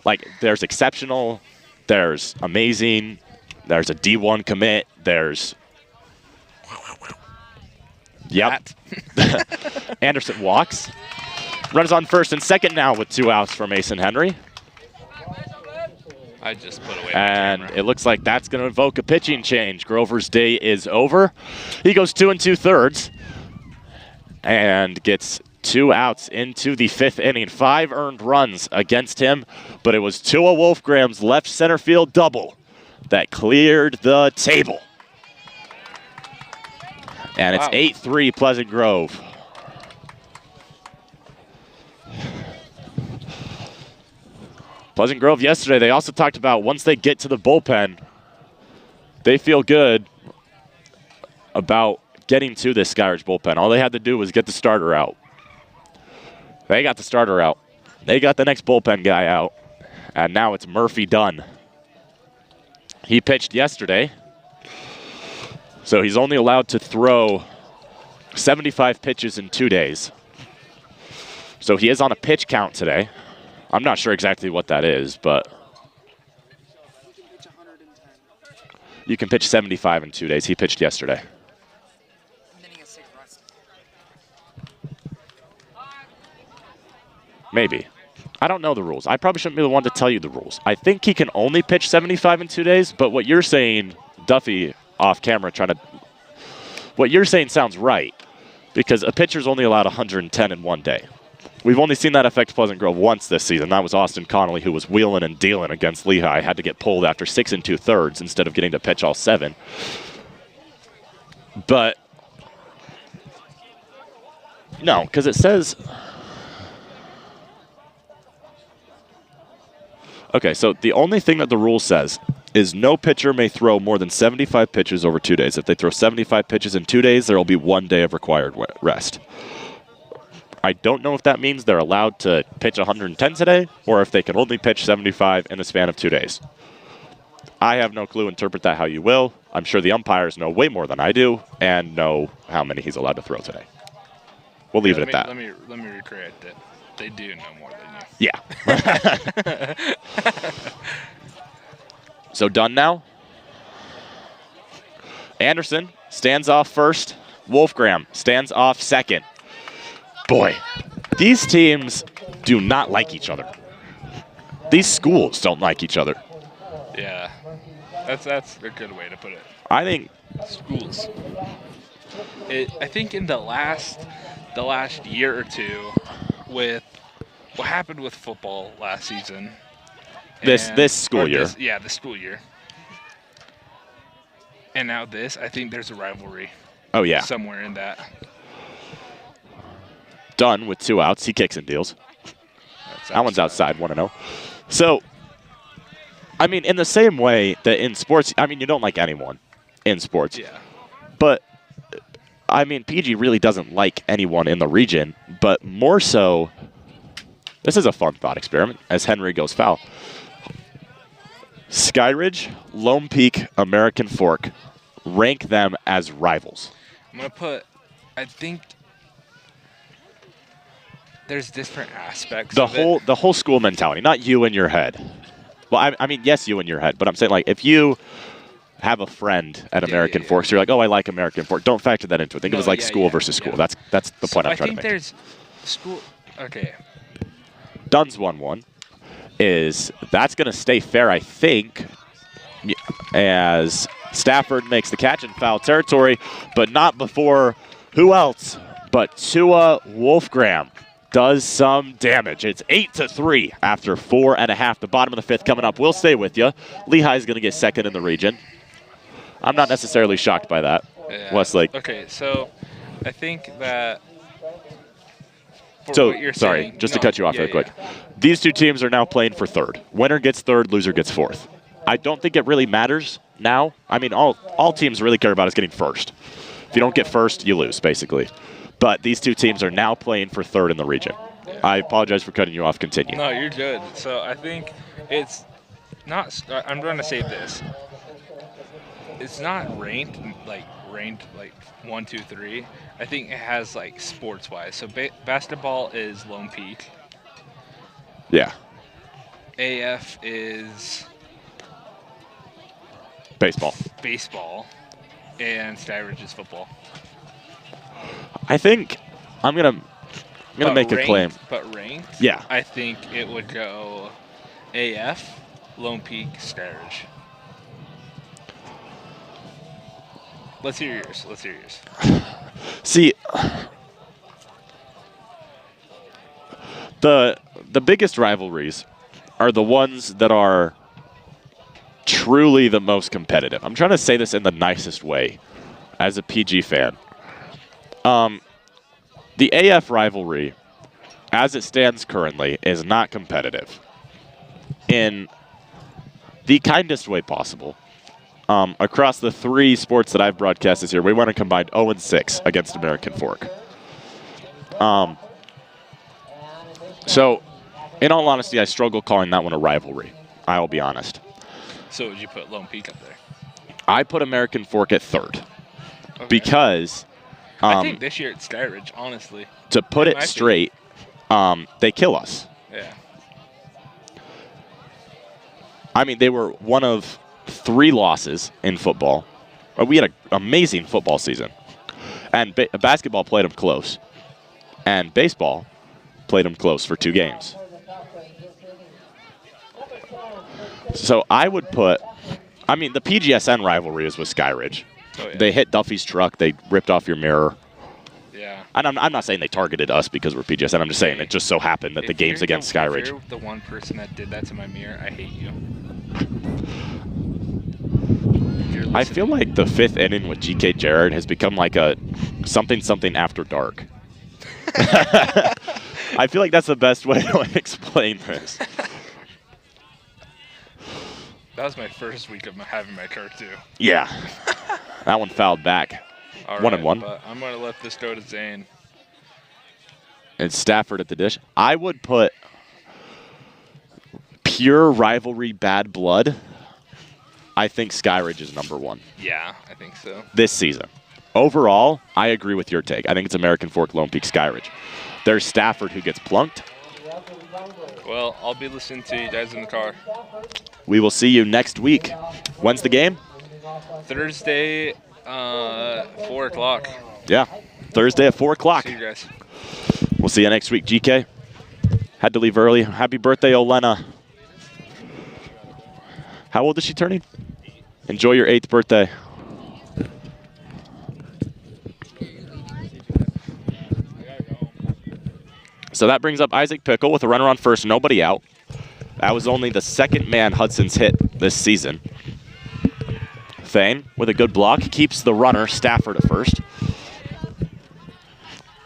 Like, there's exceptional, there's amazing, there's a D1 commit, there's... Yep. Anderson walks. Runs on first and second now with 2 outs for Mason Henry. I just put away and my camera. It looks like that's going to evoke a pitching change. Grover's day is over. He goes 2 2/3 and gets 2 outs into the 5th inning. 5 earned runs against him, but it was Tua Wolfgram's left center field double that cleared the table. And it's 8-3 Pleasant Grove. Pleasant Grove yesterday, they also talked about once they get to the bullpen, they feel good about getting to this Skyridge bullpen. All they had to do was get the starter out. They got the starter out. They got the next bullpen guy out. And now it's Murphy Dunn. He pitched yesterday. So he's only allowed to throw 75 pitches in 2 days. So he is on a pitch count today. I'm not sure exactly what that is, but you can pitch 75 in 2 days. He pitched yesterday. Maybe. I don't know the rules. I probably shouldn't be the one to tell you the rules. I think he can only pitch 75 in 2 days, but what you're saying, Duffy, off camera, what you're saying sounds right, because a pitcher's only allowed 110 in 1 day. We've only seen that affect Pleasant Grove once this season. That was Austin Connolly, who was wheeling and dealing against Lehigh. Had to get pulled after 6 2/3 instead of getting to pitch all 7. But no, because it says... Okay, so the only thing that the rule says is no pitcher may throw more than 75 pitches over 2 days. If they throw 75 pitches in 2 days, there will be 1 day of required rest. I don't know if that means they're allowed to pitch 110 today, or if they can only pitch 75 in the span of 2 days. I have no clue. Interpret that how you will. I'm sure the umpires know way more than I do and know how many he's allowed to throw today. We'll leave it at that. Let me recorrect it. They do know more than you. Yeah. So done now. Anderson stands off first. Wolfgram stands off second. Boy, these teams do not like each other. These schools don't like each other. Yeah. That's a good way to put it. I think Schools. I think in the last year or two, with what happened with football last season. this school year. The school year. And now this, I think there's a rivalry. Oh, yeah. Somewhere in that. Done with 2 outs. He kicks and deals. That one's outside, 1-0. So, I mean, in the same way that in sports, I mean, you don't like anyone in sports. Yeah. But, I mean, PG really doesn't like anyone in the region, but more so, this is a fun thought experiment as Henry goes foul. Skyridge, Lone Peak, American Fork, rank them as rivals. I'm going to put, I think there's different aspects The of whole school mentality, not you in your head. Well, I mean, yes, you in your head, but I'm saying, like, if you have a friend at American Fork, so you're like, oh, I like American Fork, don't factor that into it. Think of it as like school versus school. That's the point I'm trying to make. I think there's school. Okay. Dunn's 1-1 that's going to stay fair, I think, as Stafford makes the catch in foul territory, but not before who else but Tua Wolfgram does some damage. It's 8-3 after 4.5. The bottom of the 5th coming up. We'll stay with you. Lehigh's going to get second in the region. I'm not necessarily shocked by that. Yeah. Westlake. Okay, so I think that. So, sorry, just to cut you off real quick. These two teams are now playing for 3rd. Winner gets 3rd, loser gets 4th. I don't think it really matters now. I mean, all teams really care about is getting 1st. If you don't get 1st, you lose, basically. But these two teams are now playing for 3rd in the region. Yeah. I apologize for cutting you off. Continue. No, you're good. So I think it's not. I'm going to say this. It's not ranked like 1, 2, 3. I think it has like sports-wise. So basketball is Lone Peak. Yeah. AF is baseball. And Skyridge is football. I think I'm gonna make a claim. But ranked? Yeah. I think it would go AF, Lone Peak, Skyridge. Let's hear yours. See, the biggest rivalries are the ones that are truly the most competitive. I'm trying to say this in the nicest way as a PG fan. The AF rivalry, as it stands currently, is not competitive in the kindest way possible. Across the 3 sports that I've broadcast this year, we went a combined 0-6 against American Fork. So, in all honesty, I struggle calling that one a rivalry. I will be honest. So would you put Lone Peak up there? I put American Fork at 3rd. Okay. Because I think this year it's Skyridge, honestly. To put it straight, they kill us. Yeah. I mean, they were one of 3 losses in football. We had an amazing football season. And basketball played them close. And baseball played them close for 2 games. So I would put, I mean, the PGSN rivalry is with Skyridge. Oh, yeah. They hit Duffy's truck. They ripped off your mirror. Yeah. And I'm not saying they targeted us because we're PGSN. I'm just saying it just so happened that the game's against Skyridge. If you're the one person that did that to my mirror, I hate you. I feel like the 5th inning with GK Jared has become like a something after dark. I feel like that's the best way to explain this. That was my first week of having my car, too. Yeah. That one fouled back. All 1-1. But I'm going to let this go to Zane. And Stafford at the dish. I would put pure rivalry bad blood. I think Skyridge is number 1. Yeah, I think so. This season. Overall, I agree with your take. I think it's American Fork, Lone Peak, Skyridge. There's Stafford who gets plunked. Well, I'll be listening to you guys in the car. We will see you next week. When's the game? Thursday, 4 o'clock. Yeah, Thursday at 4 o'clock. See you guys. We'll see you next week, GK. Had to leave early. Happy birthday, Olena. How old is she turning? Enjoy your 8th birthday. So that brings up Isaac Pickle with a runner on first, nobody out. That was only the second man Hudson's hit this season. Thane with a good block keeps the runner Stafford at first.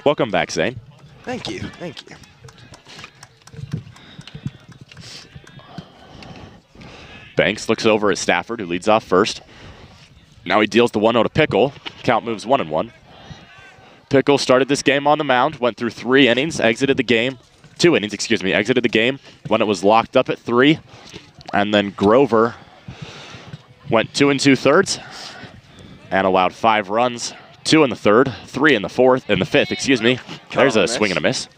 Welcome back, Zane. Thank you. Thank you. Banks looks over at Stafford, who leads off first. Now he deals the 1-0 to Pickle. Count moves 1-1. Pickle started this game on the mound, went through 3 innings, exited the game. 2 innings, excuse me, exited the game when it was locked up at 3. And then Grover went 2 2/3 and allowed 5 runs. 2 in the 3rd, 3 in the 5th, excuse me. There's a swing and a miss.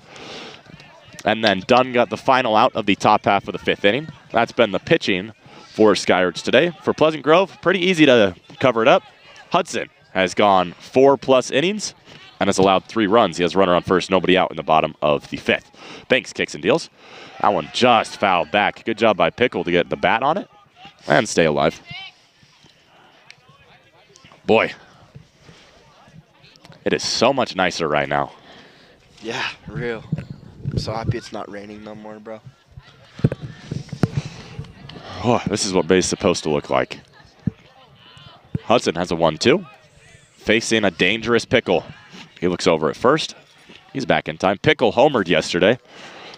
And then Dunn got the final out of the top half of the 5th inning. That's been the pitching for Skyridge today. For Pleasant Grove, pretty easy to cover it up. Hudson has gone 4+ innings and has allowed 3 runs. He has runner on first, nobody out in the bottom of the 5th. Banks kicks and deals. That one just fouled back. Good job by Pickle to get the bat on it and stay alive. Boy, it is so much nicer right now. Yeah, real. I'm so happy it's not raining no more, bro. Oh, this is what base is supposed to look like. Hudson has a 1-2. Facing a dangerous Pickle. He looks over at first. He's back in time. Pickle homered yesterday.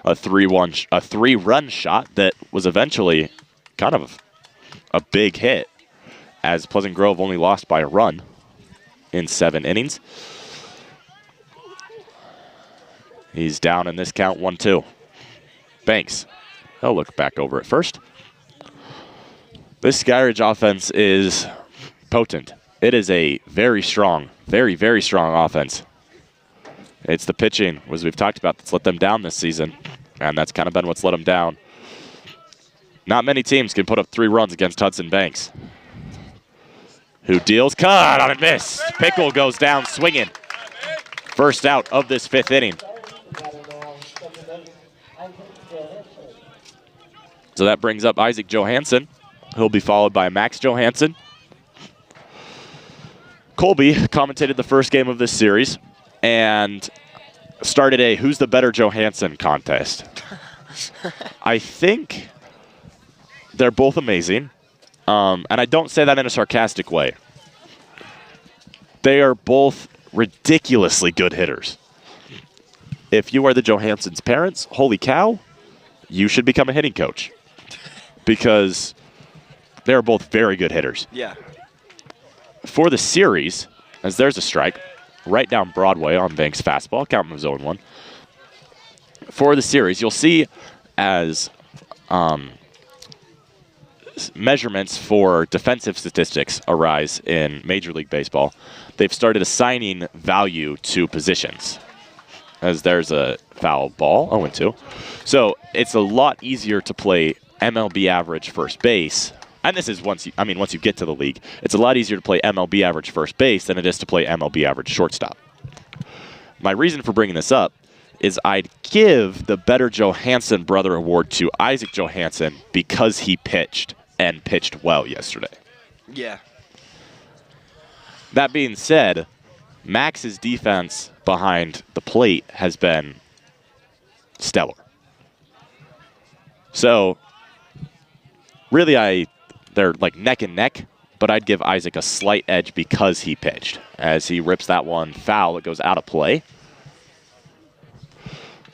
A 3-run shot that was eventually kind of a big hit, as Pleasant Grove only lost by a run in 7 innings. He's down in this count 1-2. Banks. He'll look back over at first. This Skyridge offense is potent. It is a very strong, very, very strong offense. It's the pitching, as we've talked about, that's let them down this season. And that's kind of been what's let them down. Not many teams can put up 3 runs against Hudson Banks, who deals cut on a miss. Pickle goes down swinging. First out of this 5th inning. So that brings up Isaac Johansson. He'll be followed by Max Johansson. Colby commentated the first game of this series and started a who's the better Johansson contest. I think they're both amazing. And I don't say that in a sarcastic way. They are both ridiculously good hitters. If you are the Johansson's parents, holy cow, you should become a hitting coach. Because they're both very good hitters. Yeah. For the series, as there's a strike, right down Broadway on Banks' fastball, count moves 0-1. For the series, you'll see as measurements for defensive statistics arise in Major League Baseball, they've started assigning value to positions. As there's a foul ball, 0-2. So it's a lot easier to play MLB average first base. And this is once you get to the league, it's a lot easier to play MLB average first base than it is to play MLB average shortstop. My reason for bringing this up is I'd give the Better Johansson Brother Award to Isaac Johansson because he pitched and pitched well yesterday. Yeah. That being said, Max's defense behind the plate has been stellar. So, really, they're like neck and neck, but I'd give Isaac a slight edge because he pitched. As he rips that one foul, it goes out of play.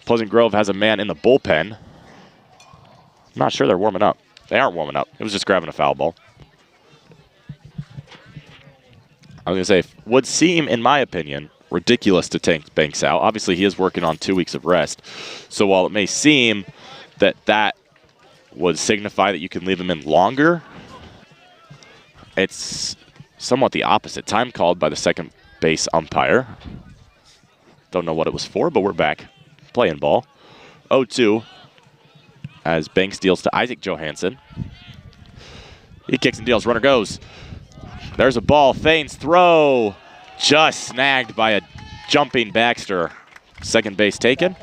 Pleasant Grove has a man in the bullpen. I'm not sure they're warming up. They aren't warming up. It was just grabbing a foul ball. I was going to say, would seem, in my opinion, ridiculous to take Banks out. Obviously, he is working on 2 weeks of rest. So while it may seem that would signify that you can leave him in longer, it's somewhat the opposite. Time called by the second base umpire. Don't know what it was for, but we're back playing ball. 0-2 as Banks deals to Isaac Johansson. He kicks and deals. Runner goes. There's a ball. Thane's throw. Just snagged by a jumping Baxter. Second base taken.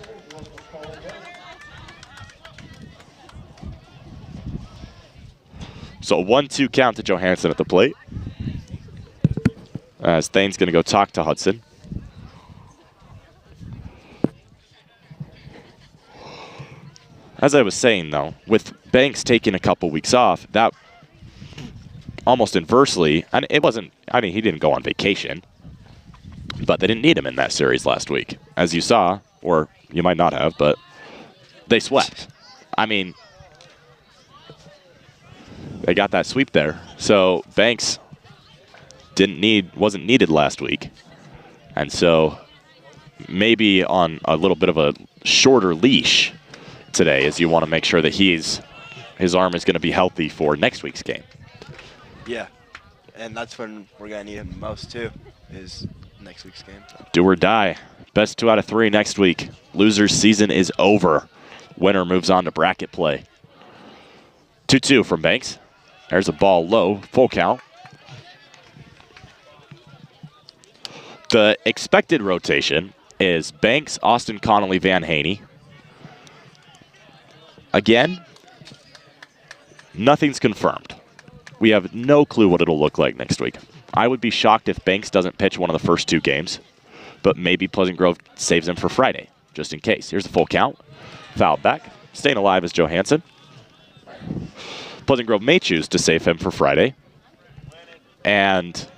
So a 1-2 count to Johansson at the plate. As Thane's going to go talk to Hudson. As I was saying, though, with Banks taking a couple weeks off, that almost inversely, and it wasn't, I mean, he didn't go on vacation, but they didn't need him in that series last week. As you saw, or you might not have, but they swept. I mean, they got that sweep there. So Banks wasn't needed last week. And so maybe on a little bit of a shorter leash today, as you want to make sure that his arm is going to be healthy for next week's game. Yeah, and that's when we're going to need him the most, too, is next week's game. Do or die. Best 2 out of 3 next week. Loser's season is over. Winner moves on to bracket play. 2-2 from Banks. There's a ball low, full count. The expected rotation is Banks, Austin Connolly, Van Haney. Again, nothing's confirmed. We have no clue what it'll look like next week. I would be shocked if Banks doesn't pitch one of the first 2 games, but maybe Pleasant Grove saves him for Friday, just in case. Here's the full count. Foul back. Staying alive is Johansson. Pleasant Grove may choose to save him for Friday and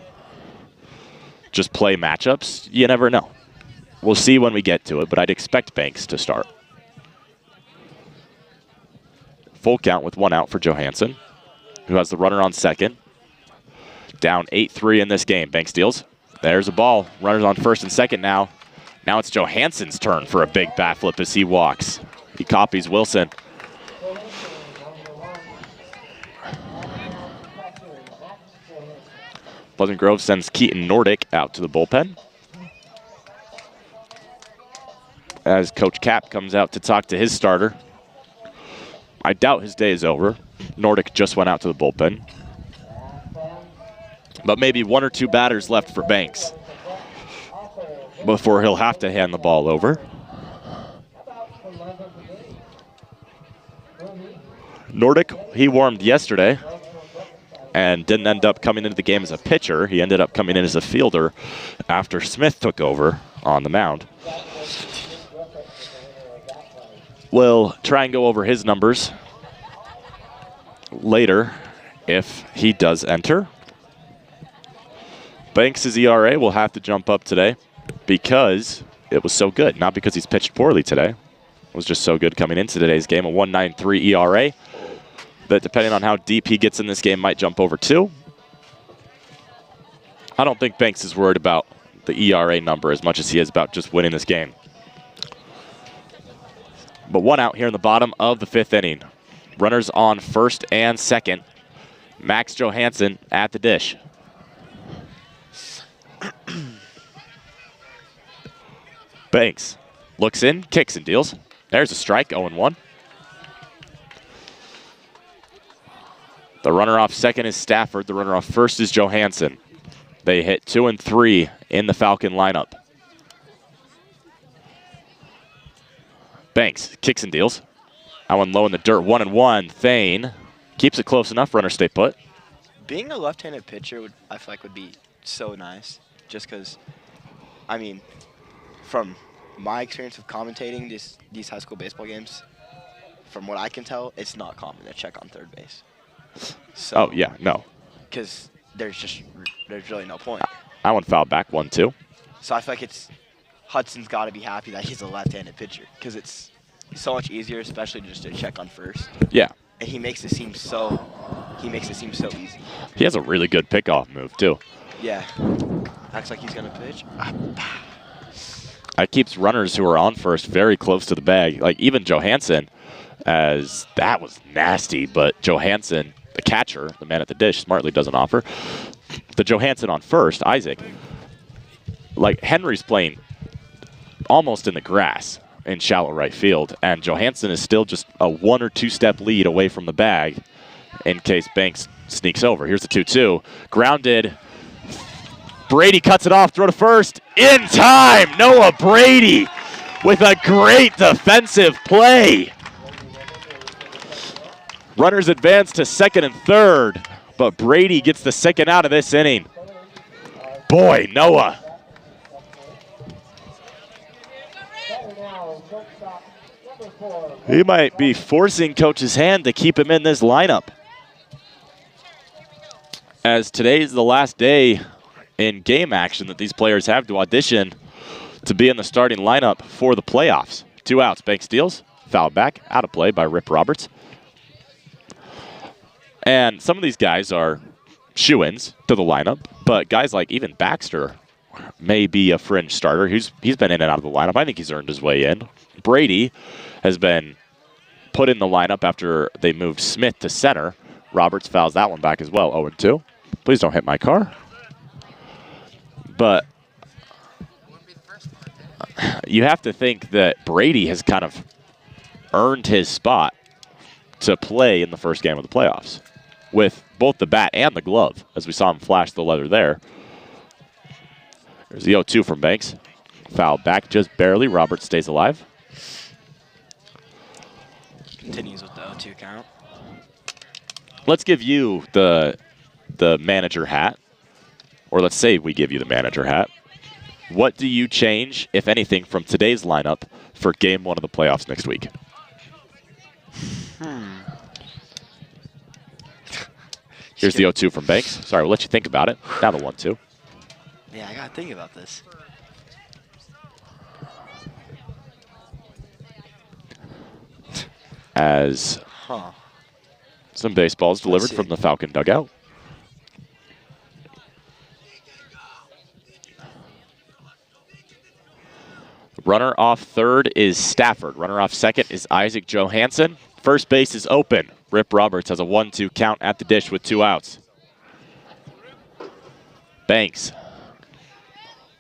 just play matchups. You never know. We'll see when we get to it, but I'd expect Banks to start. Full count with 1 out for Johansson, who has the runner on second. Down 8-3 in this game. Banks deals. There's a ball. Runners on first and second now. Now it's Johansson's turn for a big bat flip as he walks. He copies Wilson. Pleasant Grove sends Keaton Nordic out to the bullpen. As Coach Cap comes out to talk to his starter. I doubt his day is over. Nordic just went out to the bullpen. But maybe 1 or 2 batters left for Banks before he'll have to hand the ball over. Nordic, he warmed yesterday and didn't end up coming into the game as a pitcher. He ended up coming in as a fielder after Smith took over on the mound. We'll try and go over his numbers later if he does enter. Banks' ERA will have to jump up today because it was so good. Not because he's pitched poorly today. It was just so good coming into today's game. A 1.93 ERA. But depending on how deep he gets in this game, might jump over 2. I don't think Banks is worried about the ERA number as much as he is about just winning this game. But 1 out here in the bottom of the 5th inning. Runners on first and second. Max Johansson at the dish. Banks looks in, kicks and deals. There's a strike, 0-1. The runner off second is Stafford. The runner off first is Johansson. They hit 2 and 3 in the Falcon lineup. Banks kicks and deals. That one low in the dirt, 1-1. Thane keeps it close enough. Runner stay put. Being a left-handed pitcher, I feel like would be so nice. Just because, I mean, from my experience of commentating these high school baseball games, from what I can tell, it's not common to check on third base. So, oh, yeah, no. Because there's really no point. That one fouled back, 1-2. So I feel like Hudson's got to be happy that he's a left-handed pitcher because it's so much easier, especially just to check on first. Yeah. And he makes it seem so easy. He has a really good pickoff move, too. Yeah. Acts like he's going to pitch. That keeps runners who are on first very close to the bag. Like, even Johansson, as that was nasty, but Johansson, the catcher, the man at the dish, smartly doesn't offer. The Johansson on first, Isaac, like Henry's playing almost in the grass in shallow right field, and Johansson is still just a 1 or 2 step lead away from the bag in case Banks sneaks over. Here's the 2-2. Grounded. Brady cuts it off, throw to first. In time, Noah Brady with a great defensive play. Runners advance to second and third, but Brady gets the second out of this inning. Boy, Noah. He might be forcing coach's hand to keep him in this lineup, as today's the last day in game action that these players have to audition to be in the starting lineup for the playoffs. 2 outs, Banks steals, foul back, out of play by Rip Roberts. And some of these guys are shoo-ins to the lineup, but guys like even Baxter may be a fringe starter. He's been in and out of the lineup. I think he's earned his way in. Brady has been put in the lineup after they moved Smith to center. Roberts fouls that one back as well, 0-2. Please don't hit my car. But you have to think that Brady has kind of earned his spot to play in the first game of the playoffs with both the bat and the glove, as we saw him flash the leather there. There's the 0-2 from Banks. Foul back just barely. Roberts stays alive. Continues with the 0-2 count. Let's give you the manager hat, or let's say we give you the manager hat. What do you change, if anything, from today's lineup for game 1 of the playoffs next week? Here's the 0-2 from Banks. Sorry, we'll let you think about it. Now the 1-2. Yeah, I got to think about this. As some baseballs delivered from the Falcon dugout. Runner off third is Stafford. Runner off second is Isaac Johansson. First base is open. Rip Roberts has a 1-2 count at the dish with 2 outs. Banks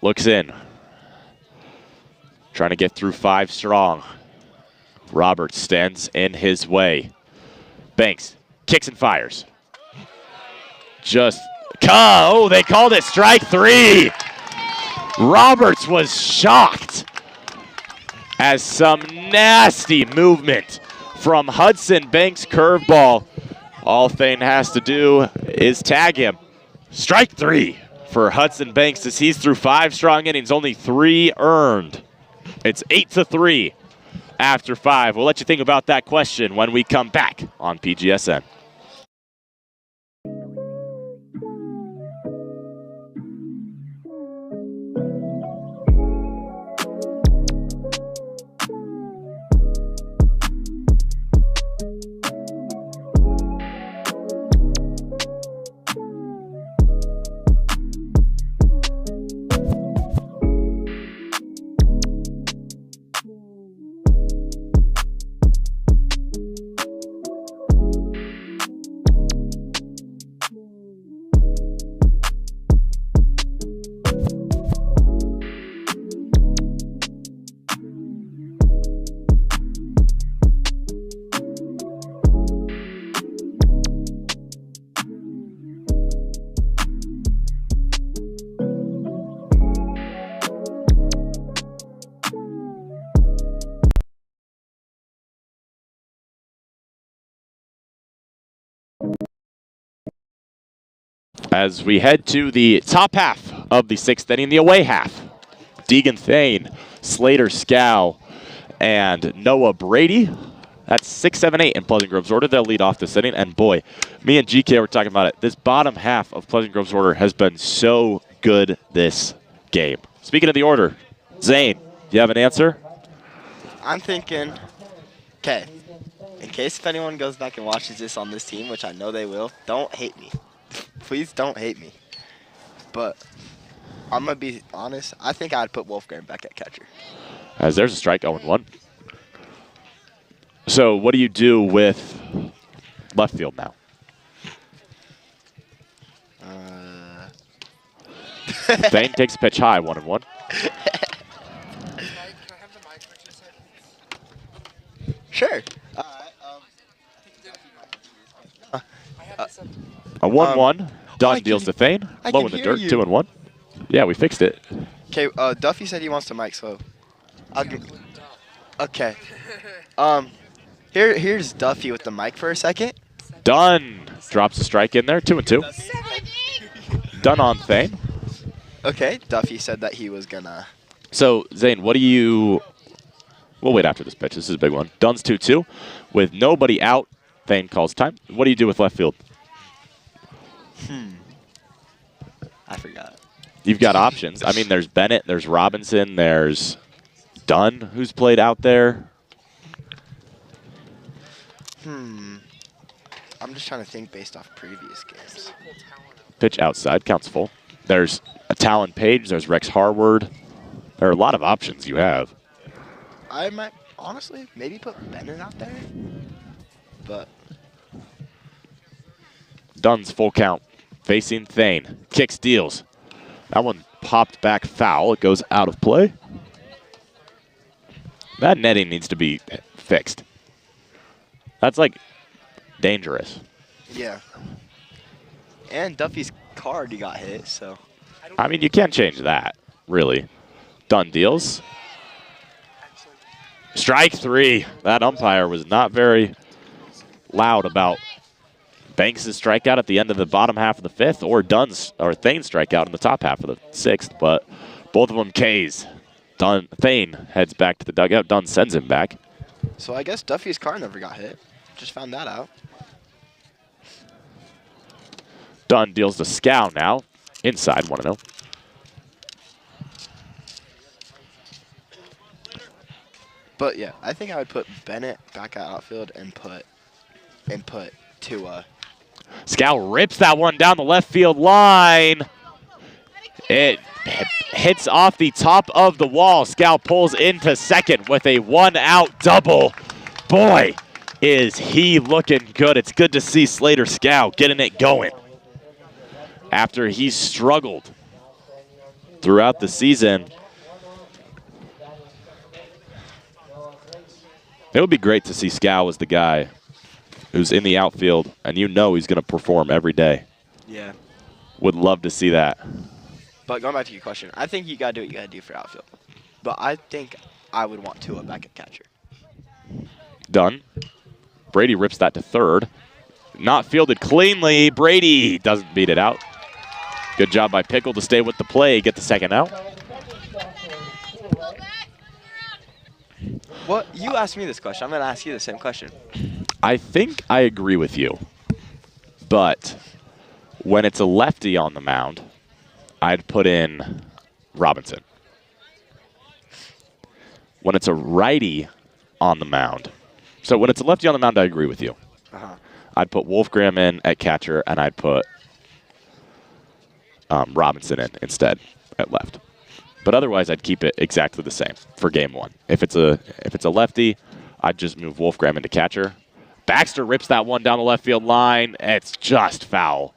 looks in. Trying to get through 5 strong. Roberts stands in his way. Banks kicks and fires. Oh, they called it strike 3. Roberts was shocked as some nasty movement from Hudson Banks' curveball. All Thane has to do is tag him. Strike 3 for Hudson Banks as he's through 5 strong innings, only 3 earned. It's 8-3 after 5. We'll let you think about that question when we come back on PGSN. As we head to the top half of the 6th inning, the away half. Deegan Thane, Slater Scow, and Noah Brady. That's 6, 7, 8 in Pleasant Grove's order. They'll lead off this inning. And boy, me and GK were talking about it. This bottom half of Pleasant Grove's order has been so good this game. Speaking of the order, Zane, do you have an answer? I'm thinking, okay, in case if anyone goes back and watches this on this team, which I know they will, don't hate me. Please don't hate me. But I'm going to be honest. I think I'd put Wolfgang back at catcher. As there's a strike, 0-1. So what do you do with left field now? Thane takes a pitch high, 1-1. Can I have the mic for 2 seconds? Sure. I have this up. A 1-1. Dodge deals to Thane. I Low can in the hear dirt, you. 2-1. Yeah, we fixed it. Okay, Duffy said he wants the mic, so I'll give. Okay. Here's Duffy with the mic for a second. Dunn drops a strike in there, 2-2. Dunn on Thane. Okay, Duffy said that he was gonna. So, Zane, what do you... We'll wait after this pitch. This is a big one. Dunn's 2-2. With nobody out, Thane calls time. What do you do with left field? I forgot. You've got options. I mean, there's Bennett, there's Robinson, there's Dunn, who's played out there. I'm just trying to think based off previous games. Pitch outside, counts full. There's a Talon Page, there's Rex Harward. There are a lot of options you have. I might, honestly, maybe put Bennett out there. But Dunn's full count, facing Thane. Kicks, deals. That one popped back foul. It goes out of play. That netting needs to be fixed. That's like dangerous. yeah. And Duffy's car already got hit, so. I mean, you can't change that, really. Dunn deals. Strike 3. That umpire was not very loud about Banks' strikeout at the end of the bottom half of the 5th or Thane's strikeout in the top half of the 6th, but both of them Ks. Thane heads back to the dugout. Dunn sends him back. So I guess Duffy's car never got hit. Just found that out. Dunn deals to Scow now. Inside, 1-0. But yeah, I think I would put Bennett back at outfield and put Tua. Scow rips that one down the left field line. It hits off the top of the wall. Scow pulls into second with a 1-out double. Boy, is he looking good. It's good to see Slater Scow getting it going after he struggled throughout the season. It would be great to see Scow as the guy who's in the outfield, and you know he's going to perform every day. Yeah. Would love to see that. But going back to your question, I think you got to do what you got to do for outfield. But I think I would want Tua back at catcher. Done. Brady rips that to third. Not fielded cleanly. Brady doesn't beat it out. Good job by Pickle to stay with the play, get the second out. Well, you asked me this question. I'm going to ask you the same question. I think I agree with you. But when it's a lefty on the mound, I'd put in Robinson. When it's a righty on the mound. So when it's a lefty on the mound, I agree with you. I'd put Wolfgram in at catcher, and I'd put Robinson in instead at left. But otherwise, I'd keep it exactly the same for game one. If it's a lefty, I'd just move Wolfgram into catcher. Baxter rips that one down the left field line. It's just foul.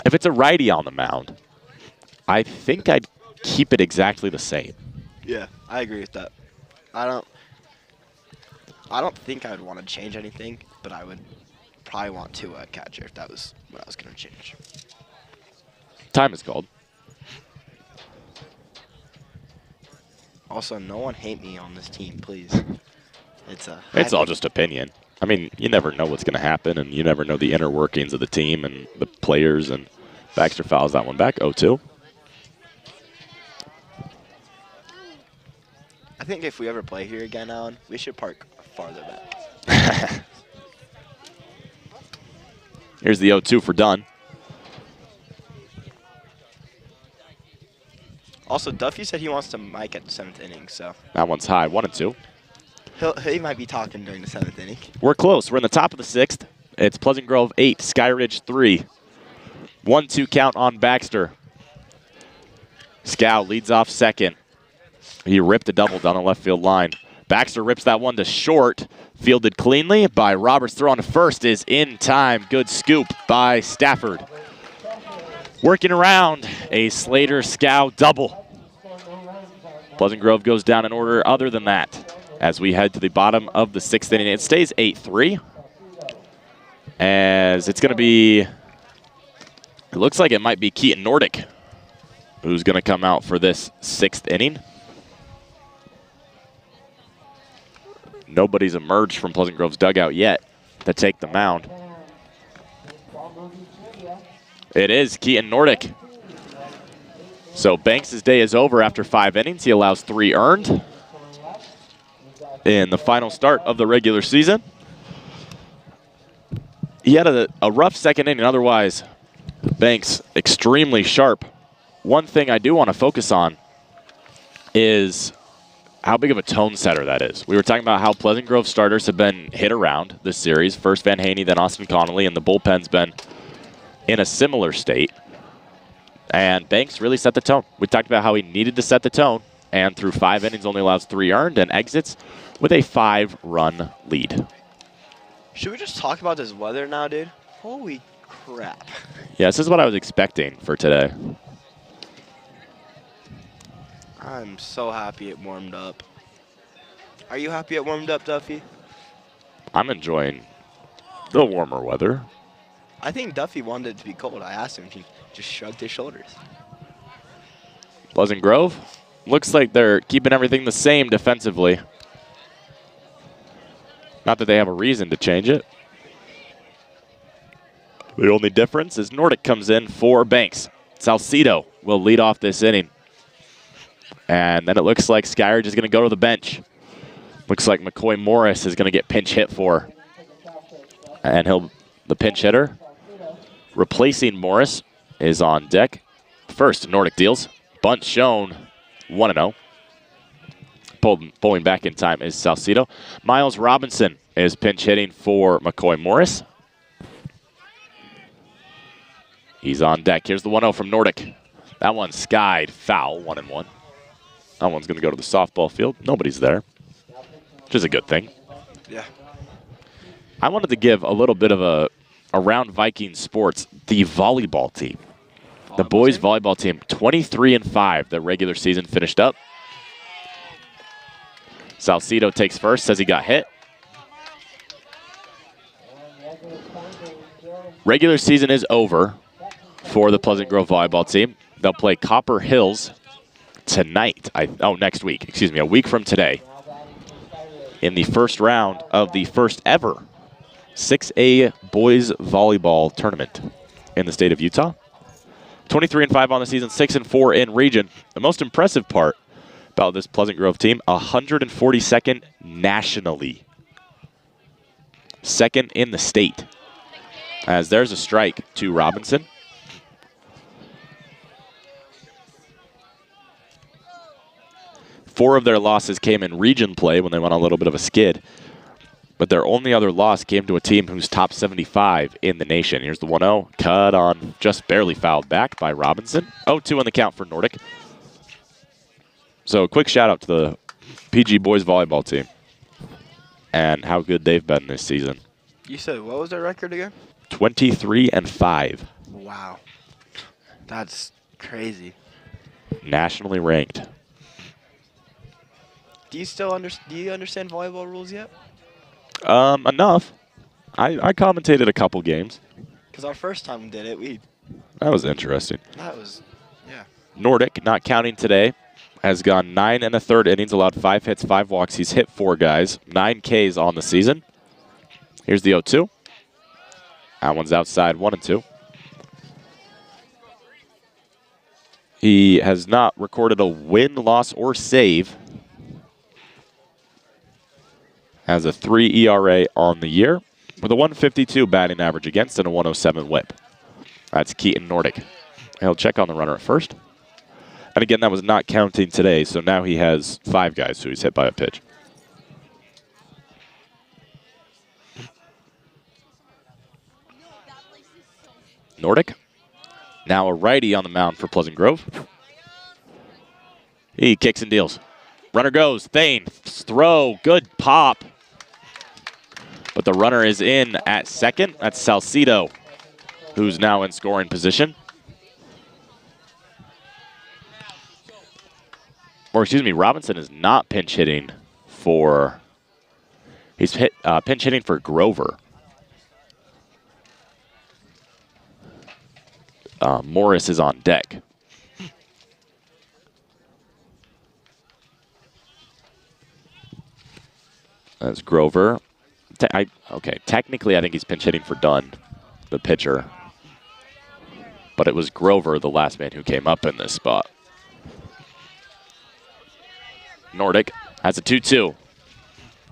If it's a righty on the mound, I think I'd keep it exactly the same. Yeah, I agree with that. I don't think I would want to change anything, but I would probably want Tua at catcher if that was what I was going to change. Time is called. Also, no one hate me on this team, please. It's all just opinion. I mean, you never know what's going to happen, and you never know the inner workings of the team and the players, and Baxter fouls that one back, 0-2. I think if we ever play here again, Alan, we should park farther back. Here's the 0-2 for Dunn. Also, Duffy said he wants to mic at the 7th inning, so. That one's high, 1-2. He might be talking during the 7th inning. We're close. We're in the top of the 6th. It's Pleasant Grove 8, Skyridge 3. 1-2 count on Baxter. Scow leads off second. He ripped a double down the left field line. Baxter rips that one to short. Fielded cleanly by Roberts. Throw on to first is in time. Good scoop by Stafford. Working around a Slater Scow double. Pleasant Grove goes down in order other than that as we head to the bottom of the 6th inning. It stays 8-3 as it's going to be, it looks like it might be Keaton Nordic who's going to come out for this 6th inning. Nobody's emerged from Pleasant Grove's dugout yet to take the mound. It is Keaton Nordic. So Banks' day is over after 5 innings. He allows 3 earned in the final start of the regular season. He had a rough second inning. Otherwise, Banks extremely sharp. One thing I do want to focus on is how big of a tone setter that is. We were talking about how Pleasant Grove starters have been hit around this series. First Van Haney, then Austin Connolly, and the bullpen's been in a similar state. And Banks really set the tone. We talked about how he needed to set the tone, and through 5 innings only allows 3 earned and exits with a 5-run lead. Should we just talk about this weather now, dude? Holy crap. Yeah, this is what I was expecting for today. I'm so happy it warmed up. Are you happy it warmed up, Duffy? I'm enjoying the warmer weather. I think Duffy wanted it to be cold. I asked him. He just shrugged his shoulders. Pleasant Grove looks like they're keeping everything the same defensively. Not that they have a reason to change it. The only difference is Nordic comes in for Banks. Salcido will lead off this inning. And then it looks like Skyridge is going to go to the bench. Looks like McCoy Morris is going to get pinch hit for. And the pinch hitter replacing Morris is on deck. First, Nordic deals. Bunt shown, 1-0. Pulling back in time is Salcido. Miles Robinson is pinch hitting for McCoy Morris. He's on deck. Here's the 1-0 from Nordic. That one skied foul, 1-1. That one's going to go to the softball field. Nobody's there, which is a good thing. Yeah. I wanted to give a little bit of a around Viking sports, the volleyball team. The boys volleyball team, 23-5. The regular season finished up. Salcido takes first, says he got hit. Regular season is over for the Pleasant Grove volleyball team. They'll play Copper Hills tonight. Next week. Excuse me, a week from today. In the first round of the first ever 6A boys volleyball tournament in the state of Utah. 23-5 on the season, 6-4 in region. The most impressive part about this Pleasant Grove team, 142nd nationally. Second in the state. As there's a strike to Robinson. Four of their losses came in region play when they went on a little bit of a skid. But their only other loss came to a team who's top 75 in the nation. Here's the 1-0. Cut on, just barely fouled back by Robinson. 0-2 on the count for Nordic. So a quick shout out to the PG boys volleyball team and how good they've been this season. You said, what was their record again? 23-5. Wow. That's crazy. Nationally ranked. Do you understand volleyball rules yet? Enough. I commentated a couple games. Because our first time we did it, that was interesting. Yeah. Nordic, not counting today, has gone 9 1/3 innings, allowed 5 hits, 5 walks. He's hit 4 guys, 9 Ks on the season. Here's the 0-2. That one's outside, 1-2. He has not recorded a win, loss, or save. Has a 3 ERA on the year with a 152 batting average against and a 107 whip. That's Keaton Nordic. He'll check on the runner at first. And again, that was not counting today, so now he has 5 guys who he's hit by a pitch. Nordic, now a righty on the mound for Pleasant Grove. He kicks and deals. Runner goes, Thane, throw, good pop. But the runner is in at second. That's Salcido, who's now in scoring position. Or excuse me, Robinson is not pinch hitting for, he's pinch hitting for Grover. Morris is on deck. As Grover, okay, technically I think he's pinch hitting for Dunn, the pitcher. But it was Grover, the last man who came up in this spot. Nordic has a 2-2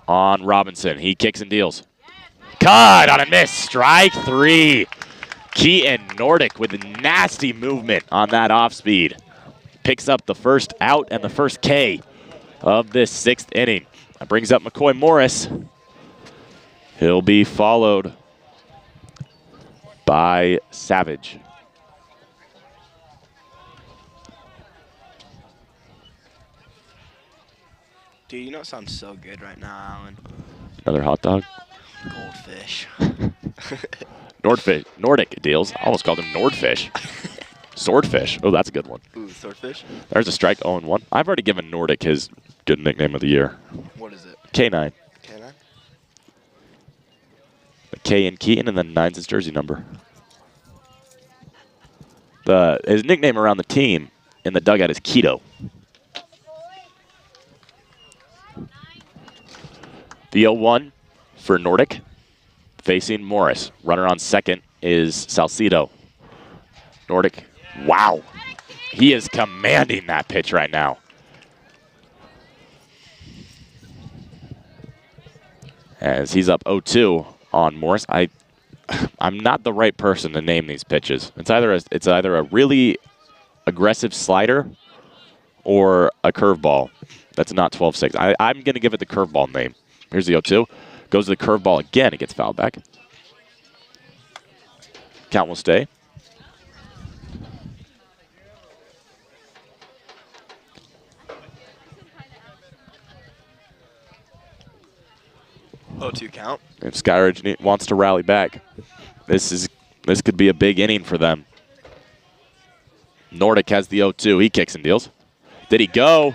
on Robinson. He kicks and deals. Cut on a miss. Strike 3. Keaton Nordic with a nasty movement on that off speed. Picks up the first out and the first K of this 6th inning. That brings up McCoy Morris. He'll be followed by Savage. Dude, you know it sounds so good right now, Alan. Another hot dog. Goldfish. Nordic deals. I almost called him Nordfish. Swordfish. Oh, that's a good one. Ooh, swordfish? There's a strike 0-1. I've already given Nordic his good nickname of the year. What is it? K9. K9? The K in Keaton and then 9's his jersey number. His nickname around the team in the dugout is Keto. The 0-1 for Nordic, facing Morris. Runner on second is Salcido. Nordic, wow. He is commanding that pitch right now. As he's up 0-2 on Morris. I'm not the right person to name these pitches. It's either a really aggressive slider or a curveball. That's not 12-6. I'm going to give it the curveball name. Here's the 0-2. Goes to the curveball again. It gets fouled back. Count will stay. Oh, 2 count. If Skyridge wants to rally back, this could be a big inning for them. Nordic has the 0-2. He kicks and deals. Did he go?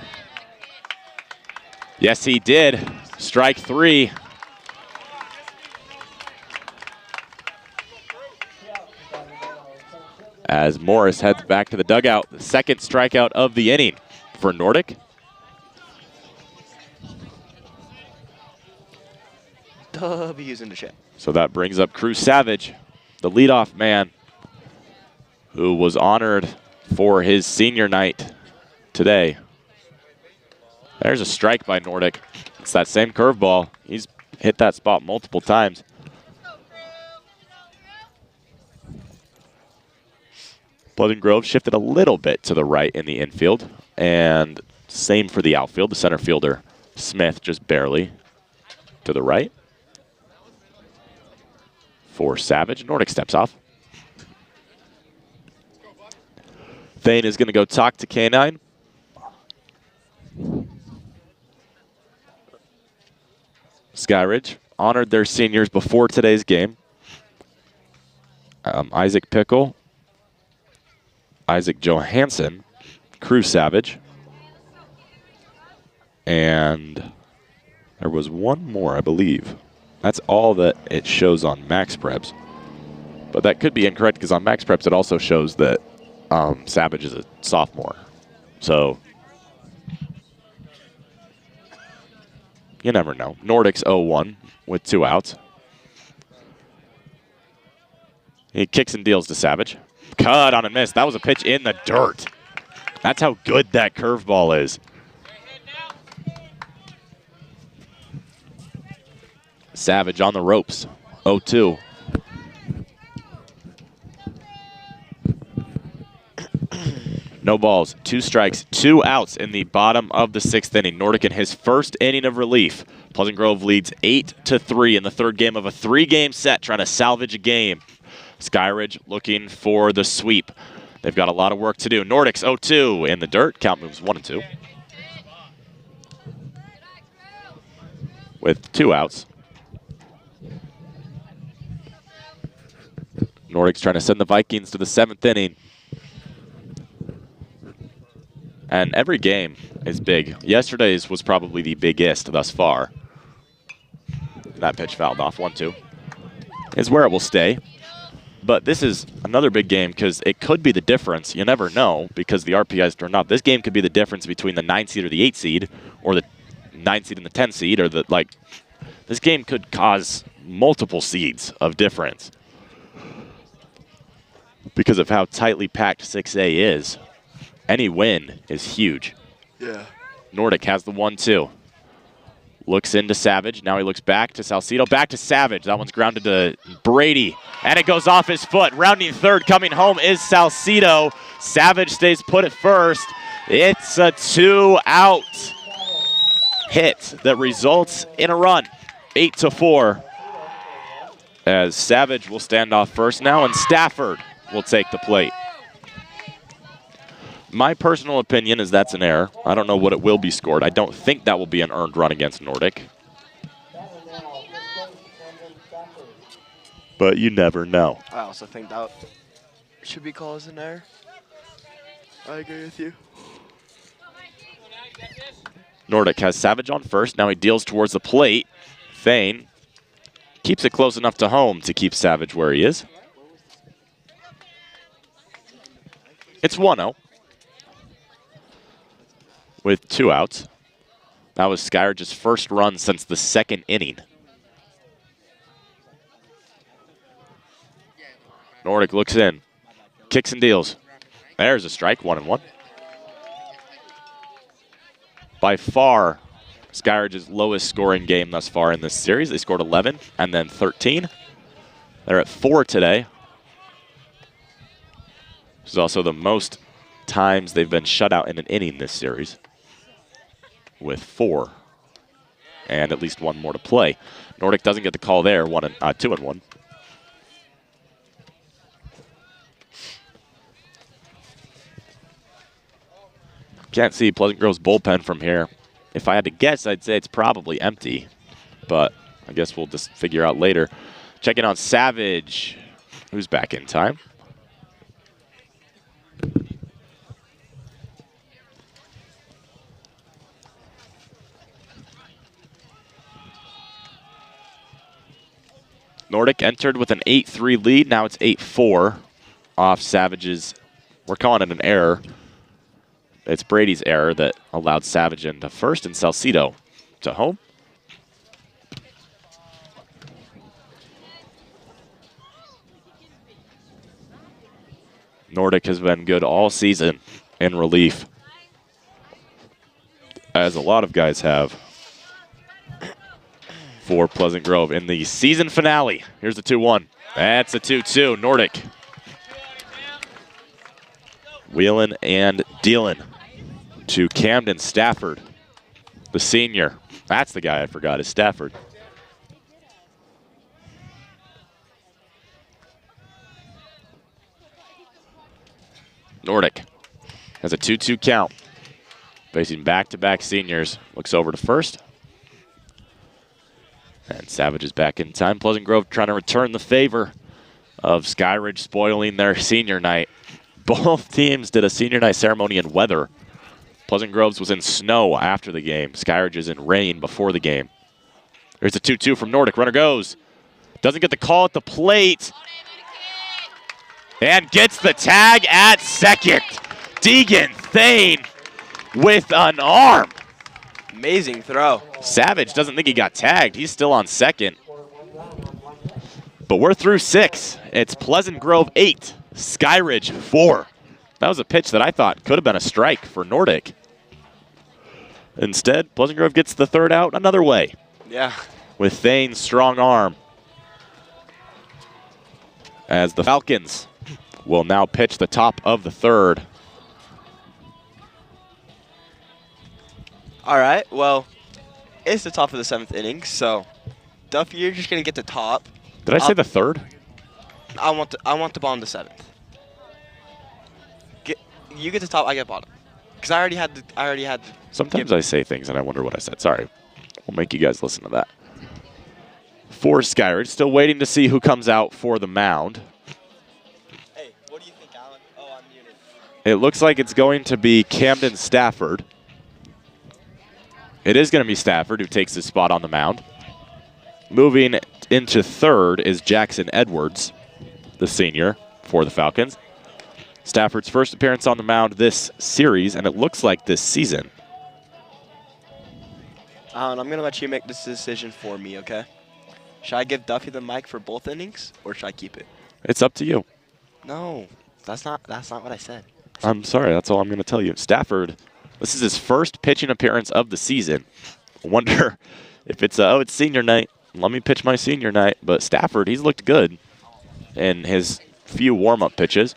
Yes, he did. Strike 3. As Morris heads back to the dugout, the second strikeout of the inning for Nordic. W's in the chat. So that brings up Cruz Savage, the leadoff man, who was honored for his senior night today. There's a strike by Nordic. It's that same curveball. He's hit that spot multiple times. Pleasant Grove shifted a little bit to the right in the infield, and same for the outfield. The center fielder, Smith, just barely to the right. For Savage, Nordic steps off. Thane is going to go talk to K9. Skyridge honored their seniors before today's game. Isaac Pickle, Isaac Johansson, Cruz Savage, and there was one more, I believe. That's all that it shows on Max Preps. But that could be incorrect because on Max Preps it also shows that Savage is a sophomore. So you never know. Nordic's 0-1 with 2 outs. He kicks and deals to Savage. Cut on a miss. That was a pitch in the dirt. That's how good that curveball is. Savage on the ropes. 0-2. No balls, 2 strikes, 2 outs in the bottom of the 6th inning. Nordic in his first inning of relief. Pleasant Grove leads 8-3 in the 3rd game of a 3-game set, trying to salvage a game. Skyridge looking for the sweep. They've got a lot of work to do. Nordic's 0-2 in the dirt. Count moves 1-2. With 2 outs. Nordic's trying to send the Vikings to the 7th inning. And every game is big. Yesterday's was probably the biggest thus far. That pitch fouled off, 1-2. Is where it will stay. But this is another big game because it could be the difference. You never know because the RPIs turned up. This game could be the difference between the 9 seed or the 8 seed, or the 9 seed and the 10 seed, or the This game could cause multiple seeds of difference because of how tightly packed 6A is. Any win is huge. Yeah. Nordic has the 1-2. Looks into Savage. Now he looks back to Salcido. Back to Savage. That one's grounded to Brady. And it goes off his foot. Rounding third, coming home is Salcido. Savage stays put at first. It's a 2-out hit that results in a run. 8-4. As Savage will stand off first now, and Stafford will take the plate. My personal opinion is that's an error. I don't know what it will be scored. I don't think that will be an earned run against Nordic. But you never know. I also think that should be called as an error. I agree with you. Nordic has Savage on first. Now he deals towards the plate. Thane keeps it close enough to home to keep Savage where he is. It's 1-0. With 2 outs. That was Skyridge's first run since the second inning. Nordic looks in. Kicks and deals. There's a strike, 1-1. By far, Skyridge's lowest scoring game thus far in this series. They scored 11 and then 13. They're at 4 today. This is also the most times they've been shut out in an inning this series, with 4 and at least 1 more to play. Nordic doesn't get the call there, 2-1. Can't see Pleasant Grove's bullpen from here. If I had to guess, I'd say it's probably empty, but I guess we'll just figure out later. Checking on Savage, who's back in time. Nordic entered with an 8-3 lead. Now it's 8-4 off Savage's. We're calling it an error. It's Brady's error that allowed Savage into first and Salcido to home. Nordic has been good all season in relief, as a lot of guys have, for Pleasant Grove in the season finale. Here's the 2-1. That's a 2-2. Nordic wheeling and dealing to Camden Stafford, the senior. That's the guy I forgot, is Stafford. Nordic has a 2-2 count. Facing back-to-back seniors. Looks over to first. And Savage is back in time. Pleasant Grove trying to return the favor of Skyridge spoiling their senior night. Both teams did a senior night ceremony in weather. Pleasant Grove's was in snow after the game. Skyridge is in rain before the game. Here's a 2-2 from Nordic. Runner goes. Doesn't get the call at the plate. And gets the tag at second. Deegan Thane with an arm. Amazing throw. Savage doesn't think he got tagged. He's still on second. But we're through 6. It's Pleasant Grove 8, Skyridge 4. That was a pitch that I thought could have been a strike for Nordic. Instead, Pleasant Grove gets the third out another way. Yeah. With Thane's strong arm. As the Falcons will now pitch the top of the third. All right, well, it's the top of the 7th inning, so Duffy, you're just going to get the top. Did I say the third? I want the bottom of the 7th. You get the top, I get bottom. Because I already had the Sometimes I say things and I wonder what I said. Sorry. We'll make you guys listen to that. For Skyridge, still waiting to see who comes out for the mound. Hey, what do you think, Alan? Oh, I'm muted. It looks like it's going to be Camden Stafford. It is going to be Stafford who takes his spot on the mound. Moving into third is Jackson Edwards, the senior for the Falcons. Stafford's first appearance on the mound this series, and it looks like this season. I'm going to let you make this decision for me, okay? Should I give Duffy the mic for both innings, or should I keep it? It's up to you. No, that's not what I said. I'm sorry, that's all I'm going to tell you. Stafford, this is his first pitching appearance of the season. I wonder if it's, it's senior night. Let me pitch my senior night. But Stafford, he's looked good in his few warm-up pitches.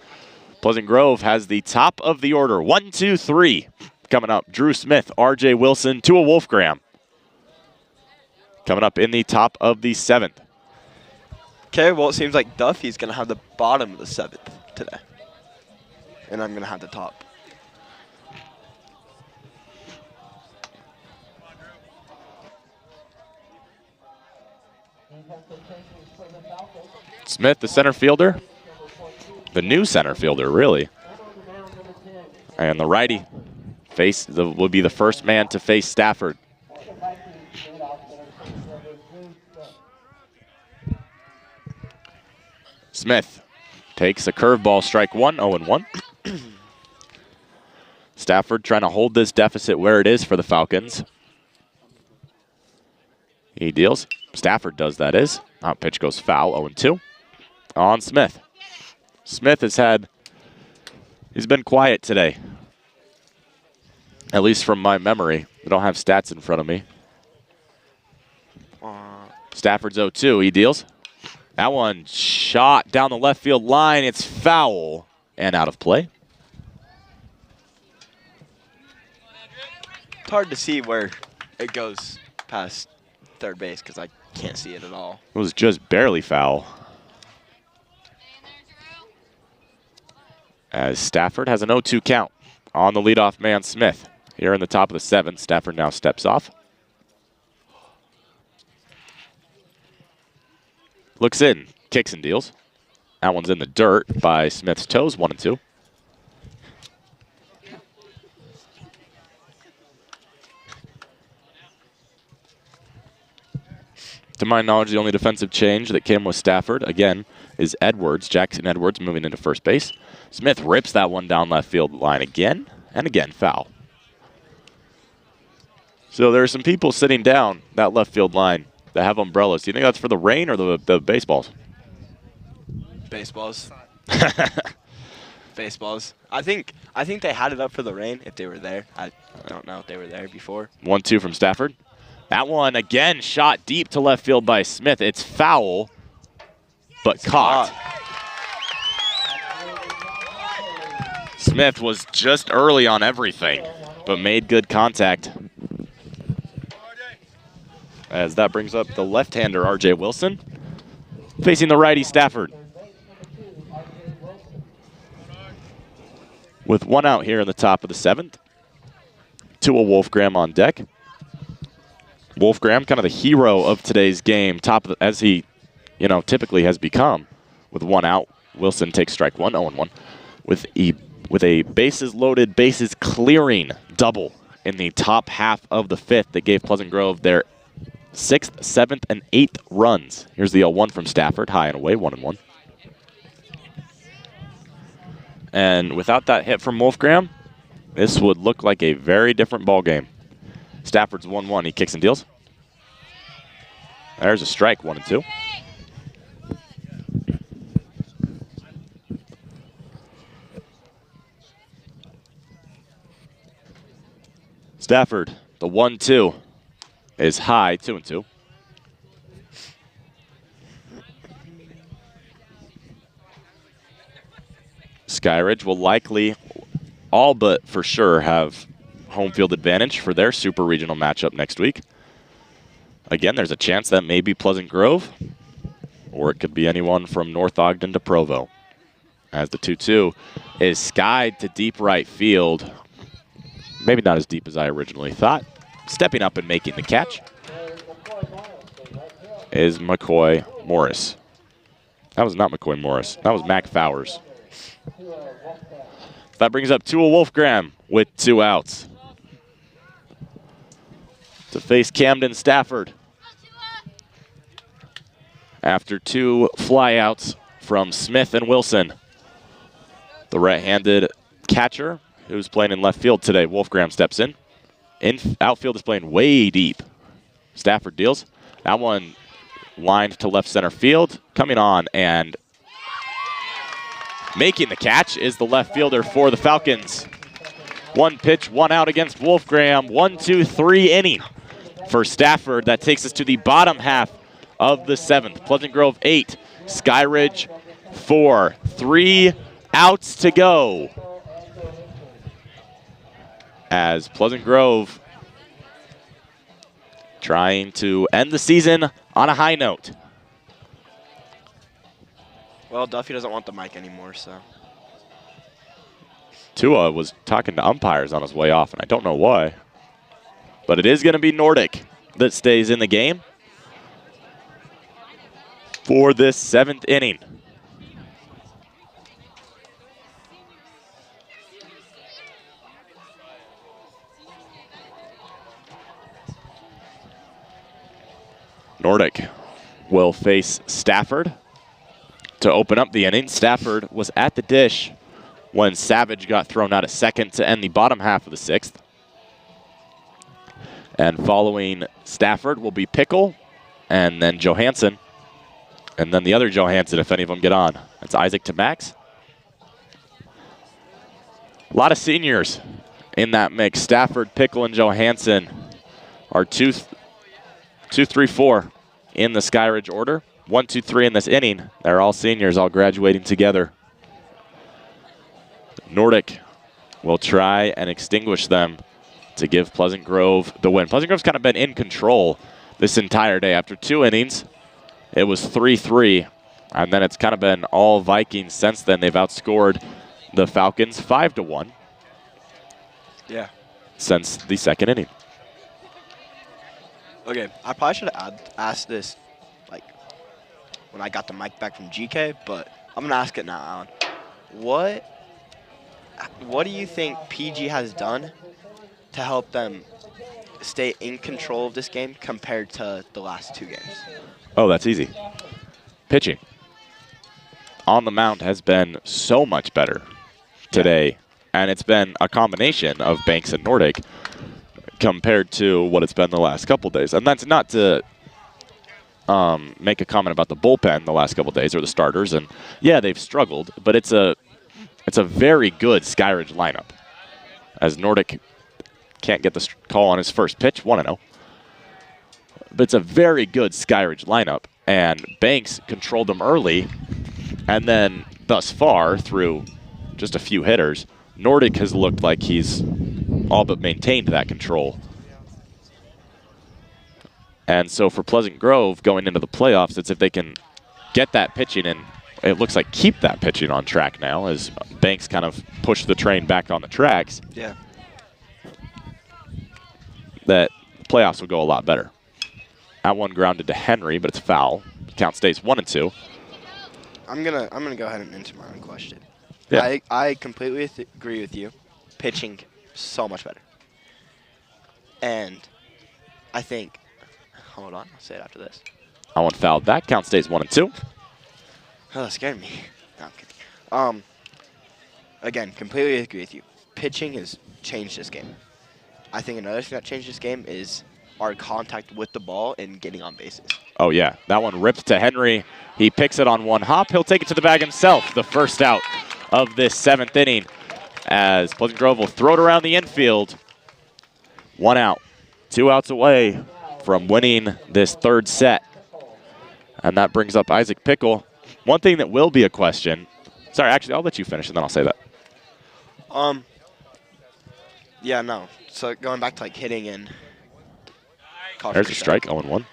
Pleasant Grove has the top of the order. 1, 2, 3 coming up. Drew Smith, R.J. Wilson, Tua Wolfgram. Coming up in the top of the 7th. Okay, well, it seems like Duffy's going to have the bottom of the 7th today. And I'm going to have the top. Smith, the center fielder. The new center fielder, really. And the righty will be the first man to face Stafford. Smith takes a curveball, strike 1, 0-1. Stafford trying to hold this deficit where it is for the Falcons. He deals. Stafford does, that is. Out pitch goes foul, 0-2. On Smith. Smith he's been quiet today. At least from my memory. I don't have stats in front of me. Stafford's 0-2, he deals. That one shot down the left field line. It's foul and out of play. It's hard to see where it goes past third base because I can't see it at all. It was just barely foul. As Stafford has an 0-2 count on the leadoff man, Smith. Here in the top of the 7th, Stafford now steps off. Looks in, kicks and deals. That one's in the dirt by Smith's toes, 1-2. To my knowledge, the only defensive change that came with Stafford, again, is Edwards. Jackson Edwards moving into first base. Smith rips that one down left field line again, and again, foul. So there are some people sitting down that left field line that have umbrellas. Do you think that's for the rain or the baseballs? Baseballs. Baseballs. I think they had it up for the rain if they were there. I don't know if they were there before. 1-2 from Stafford. That one, again, shot deep to left field by Smith. It's foul, but caught. Smith was just early on everything, but made good contact. As that brings up the left-hander, R.J. Wilson, facing the righty, Stafford. With one out here in the top of the 7th. Tua Wolfgram on deck. Wolfgram, kind of the hero of today's game, as he, typically has become. With one out, Wilson takes strike 1, 0-1, with a bases loaded, bases clearing double in the top half of the 5th that gave Pleasant Grove their 6th, 7th, and 8th runs. Here's the 0-1 from Stafford, high and away, 1-1. And without that hit from Wolfgram, this would look like a very different ball game. Stafford's 1-1. He kicks and deals. There's a strike, 1-2. Stafford, the 1-2 is high, 2-2. Skyridge will likely, all but for sure, have home field advantage for their super regional matchup next week. Again, there's a chance that may be Pleasant Grove, or it could be anyone from North Ogden to Provo. As the 2-2 is skied to deep right field. Maybe not as deep as I originally thought. Stepping up and making the catch is McCoy Morris. That was not McCoy Morris. That was Mac Fowers. That brings up Tua Wolfgram with 2 outs. To face Camden Stafford. After 2 flyouts from Smith and Wilson. The right-handed catcher who's playing in left field today, Wolfgram, steps in. Outfield is playing way deep. Stafford deals. That one lined to left center field. Coming on and making the catch is the left fielder for the Falcons. 1 pitch, 1 out against Wolfgram. 1-2-3 inning for Stafford. That takes us to the bottom half of the 7th. Pleasant Grove 8, Skyridge 4. 3 outs to go as Pleasant Grove trying to end the season on a high note. Well, Duffy doesn't want the mic anymore, so. Tua was talking to umpires on his way off, and I don't know why. But it is going to be Nordic that stays in the game for this 7th inning. Nordic will face Stafford to open up the inning. Stafford was at the dish when Savage got thrown out at second to end the bottom half of the 6th. And following Stafford will be Pickle and then Johansson. And then the other Johansson, if any of them get on. That's Isaac to Max. A lot of seniors in that mix. Stafford, Pickle, and Johansson are 2, 3, 4 in the Skyridge order. 1, 2, 3 in this inning. They're all seniors, all graduating together. Nordic will try and extinguish them to give Pleasant Grove the win. Pleasant Grove's kind of been in control this entire day. After 2 innings, it was 3-3, and then it's kind of been all Vikings since then. They've outscored the Falcons 5-1. Yeah. Since the 2nd inning. Okay, I probably should have asked this, like, when I got the mic back from GK, but I'm going to ask it now, Alan. What do you think PG has done to help them stay in control of this game compared to the last 2 games? Oh, that's easy. Pitching. On the mound has been so much better today, and it's been a combination of Banks and Nordic compared to what it's been the last couple days. And that's not to make a comment about the bullpen the last couple days or the starters. And yeah, they've struggled, but it's a very good Skyridge lineup. As Nordic can't get the call on his first pitch, 1-0. But it's a very good Skyridge lineup, and Banks controlled them early, and then thus far, through just a few hitters, Nordic has looked like he's all but maintained that control. And so for Pleasant Grove going into the playoffs, it's if they can get that pitching and it looks like keep that pitching on track now as Banks kind of pushed the train back on the tracks. Yeah. That playoffs will go a lot better. That one grounded to Henry, but it's foul. Count stays 1-2. I'm gonna go ahead and answer my own question. Yeah. I completely agree with you. Pitching so much better. And I think, hold on, I'll say it after this. That one fouled back. Count stays 1-2. Oh, that scared me. No, I'm kidding. Again, completely agree with you. Pitching has changed this game. I think another thing that changed this game is our contact with the ball and getting on bases. Oh, yeah. That one ripped to Henry. He picks it on one hop. He'll take it to the bag himself. The first out of this 7th inning as Pleasant Grove will throw it around the infield. 1 out. 2 outs away from winning this 3rd set. And that brings up Isaac Pickle. One thing that will be a question. Sorry, actually, I'll let you finish and then I'll say that. Yeah, no. So going back to like hitting and there's a strike, 0-1.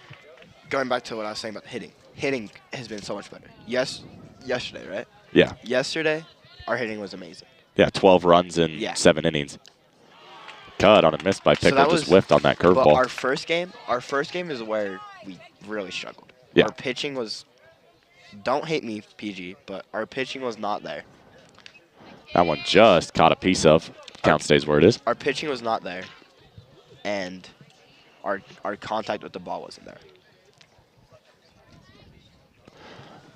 Going back to what I was saying about hitting. Hitting has been so much better. Yesterday, right? Yeah. Yesterday, our hitting was amazing. Yeah, 12 runs in 7 innings. Cut on a miss by Pickle, just whiffed on that curveball. But our first game is where we really struggled. Yeah. Our pitching was, don't hate me, PG, but our pitching was not there. That one just caught a piece of. Count stays where it is. Our pitching was not there, and our contact with the ball wasn't there.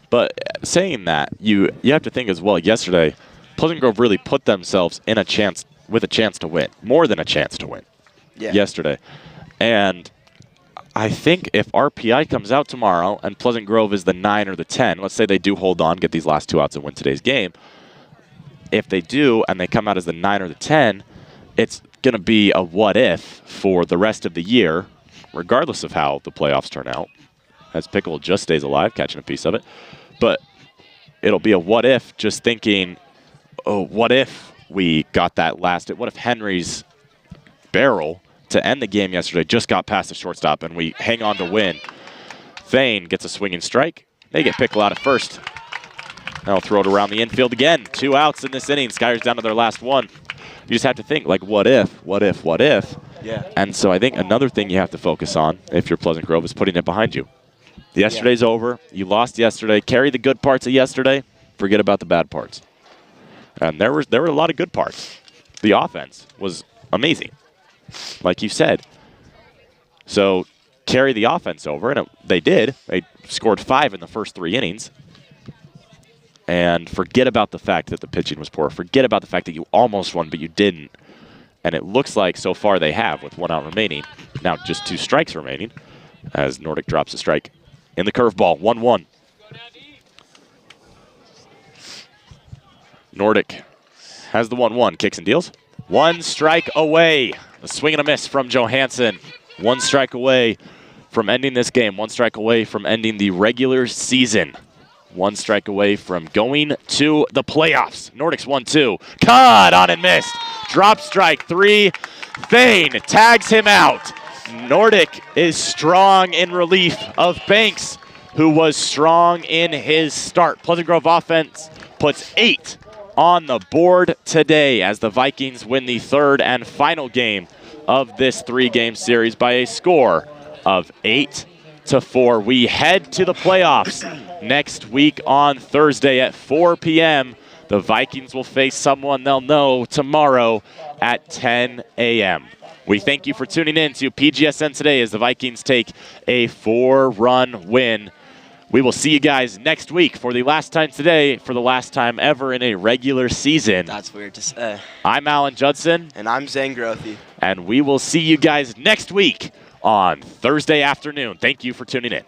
But saying that, you have to think as well, yesterday, Pleasant Grove really put themselves in a chance with a chance to win, more than a chance to win yesterday. And I think if RPI comes out tomorrow and Pleasant Grove is the 9 or the 10, let's say they do hold on, get these last 2 outs and win today's game. If they do and they come out as the 9 or the 10, it's going to be a what if for the rest of the year, regardless of how the playoffs turn out, as Pickle just stays alive, catching a piece of it. But it'll be a what if, just thinking, oh, what if we got that last, what if Henry's barrel to end the game yesterday just got past the shortstop and we hang on to win. Thane gets a swinging strike. They get Pickle out at first. They'll throw it around the infield again. 2 outs in this inning. Skyridge down to their last 1. You just have to think, like, what if, what if, what if? Yeah. And so I think another thing you have to focus on, if you're Pleasant Grove, is putting it behind you. Yesterday's over. You lost yesterday. Carry the good parts of yesterday. Forget about the bad parts. And there were a lot of good parts. The offense was amazing, like you said. So carry the offense over, and they did. They scored 5 in the first 3 innings. And forget about the fact that the pitching was poor. Forget about the fact that you almost won, but you didn't. And it looks like so far they have, with 1 out remaining. Now just 2 strikes remaining, as Nordic drops a strike in the curveball. 1-1. Nordic has the 1-1. Kicks and deals. 1 strike away. A swing and a miss from Johansson. 1 strike away from ending this game. 1 strike away from ending the regular season. 1 strike away from going to the playoffs. Nordic's 1-2. Caught on and missed. Drop strike 3. Thane tags him out. Nordic is strong in relief of Banks, who was strong in his start. Pleasant Grove offense puts 8 on the board today as the Vikings win the 3rd and final game of this 3-game series by a score of 8-4. We head to the playoffs next week on Thursday at 4 p.m. The Vikings will face someone they'll know tomorrow at 10 a.m. We thank you for tuning in to PGSN today as the Vikings take a 4-run win. We will see you guys next week for the last time today, for the last time ever in a regular season. That's weird to say. I'm Alan Judson. And I'm Zane Grothy. And we will see you guys next week on Thursday afternoon. Thank you for tuning in.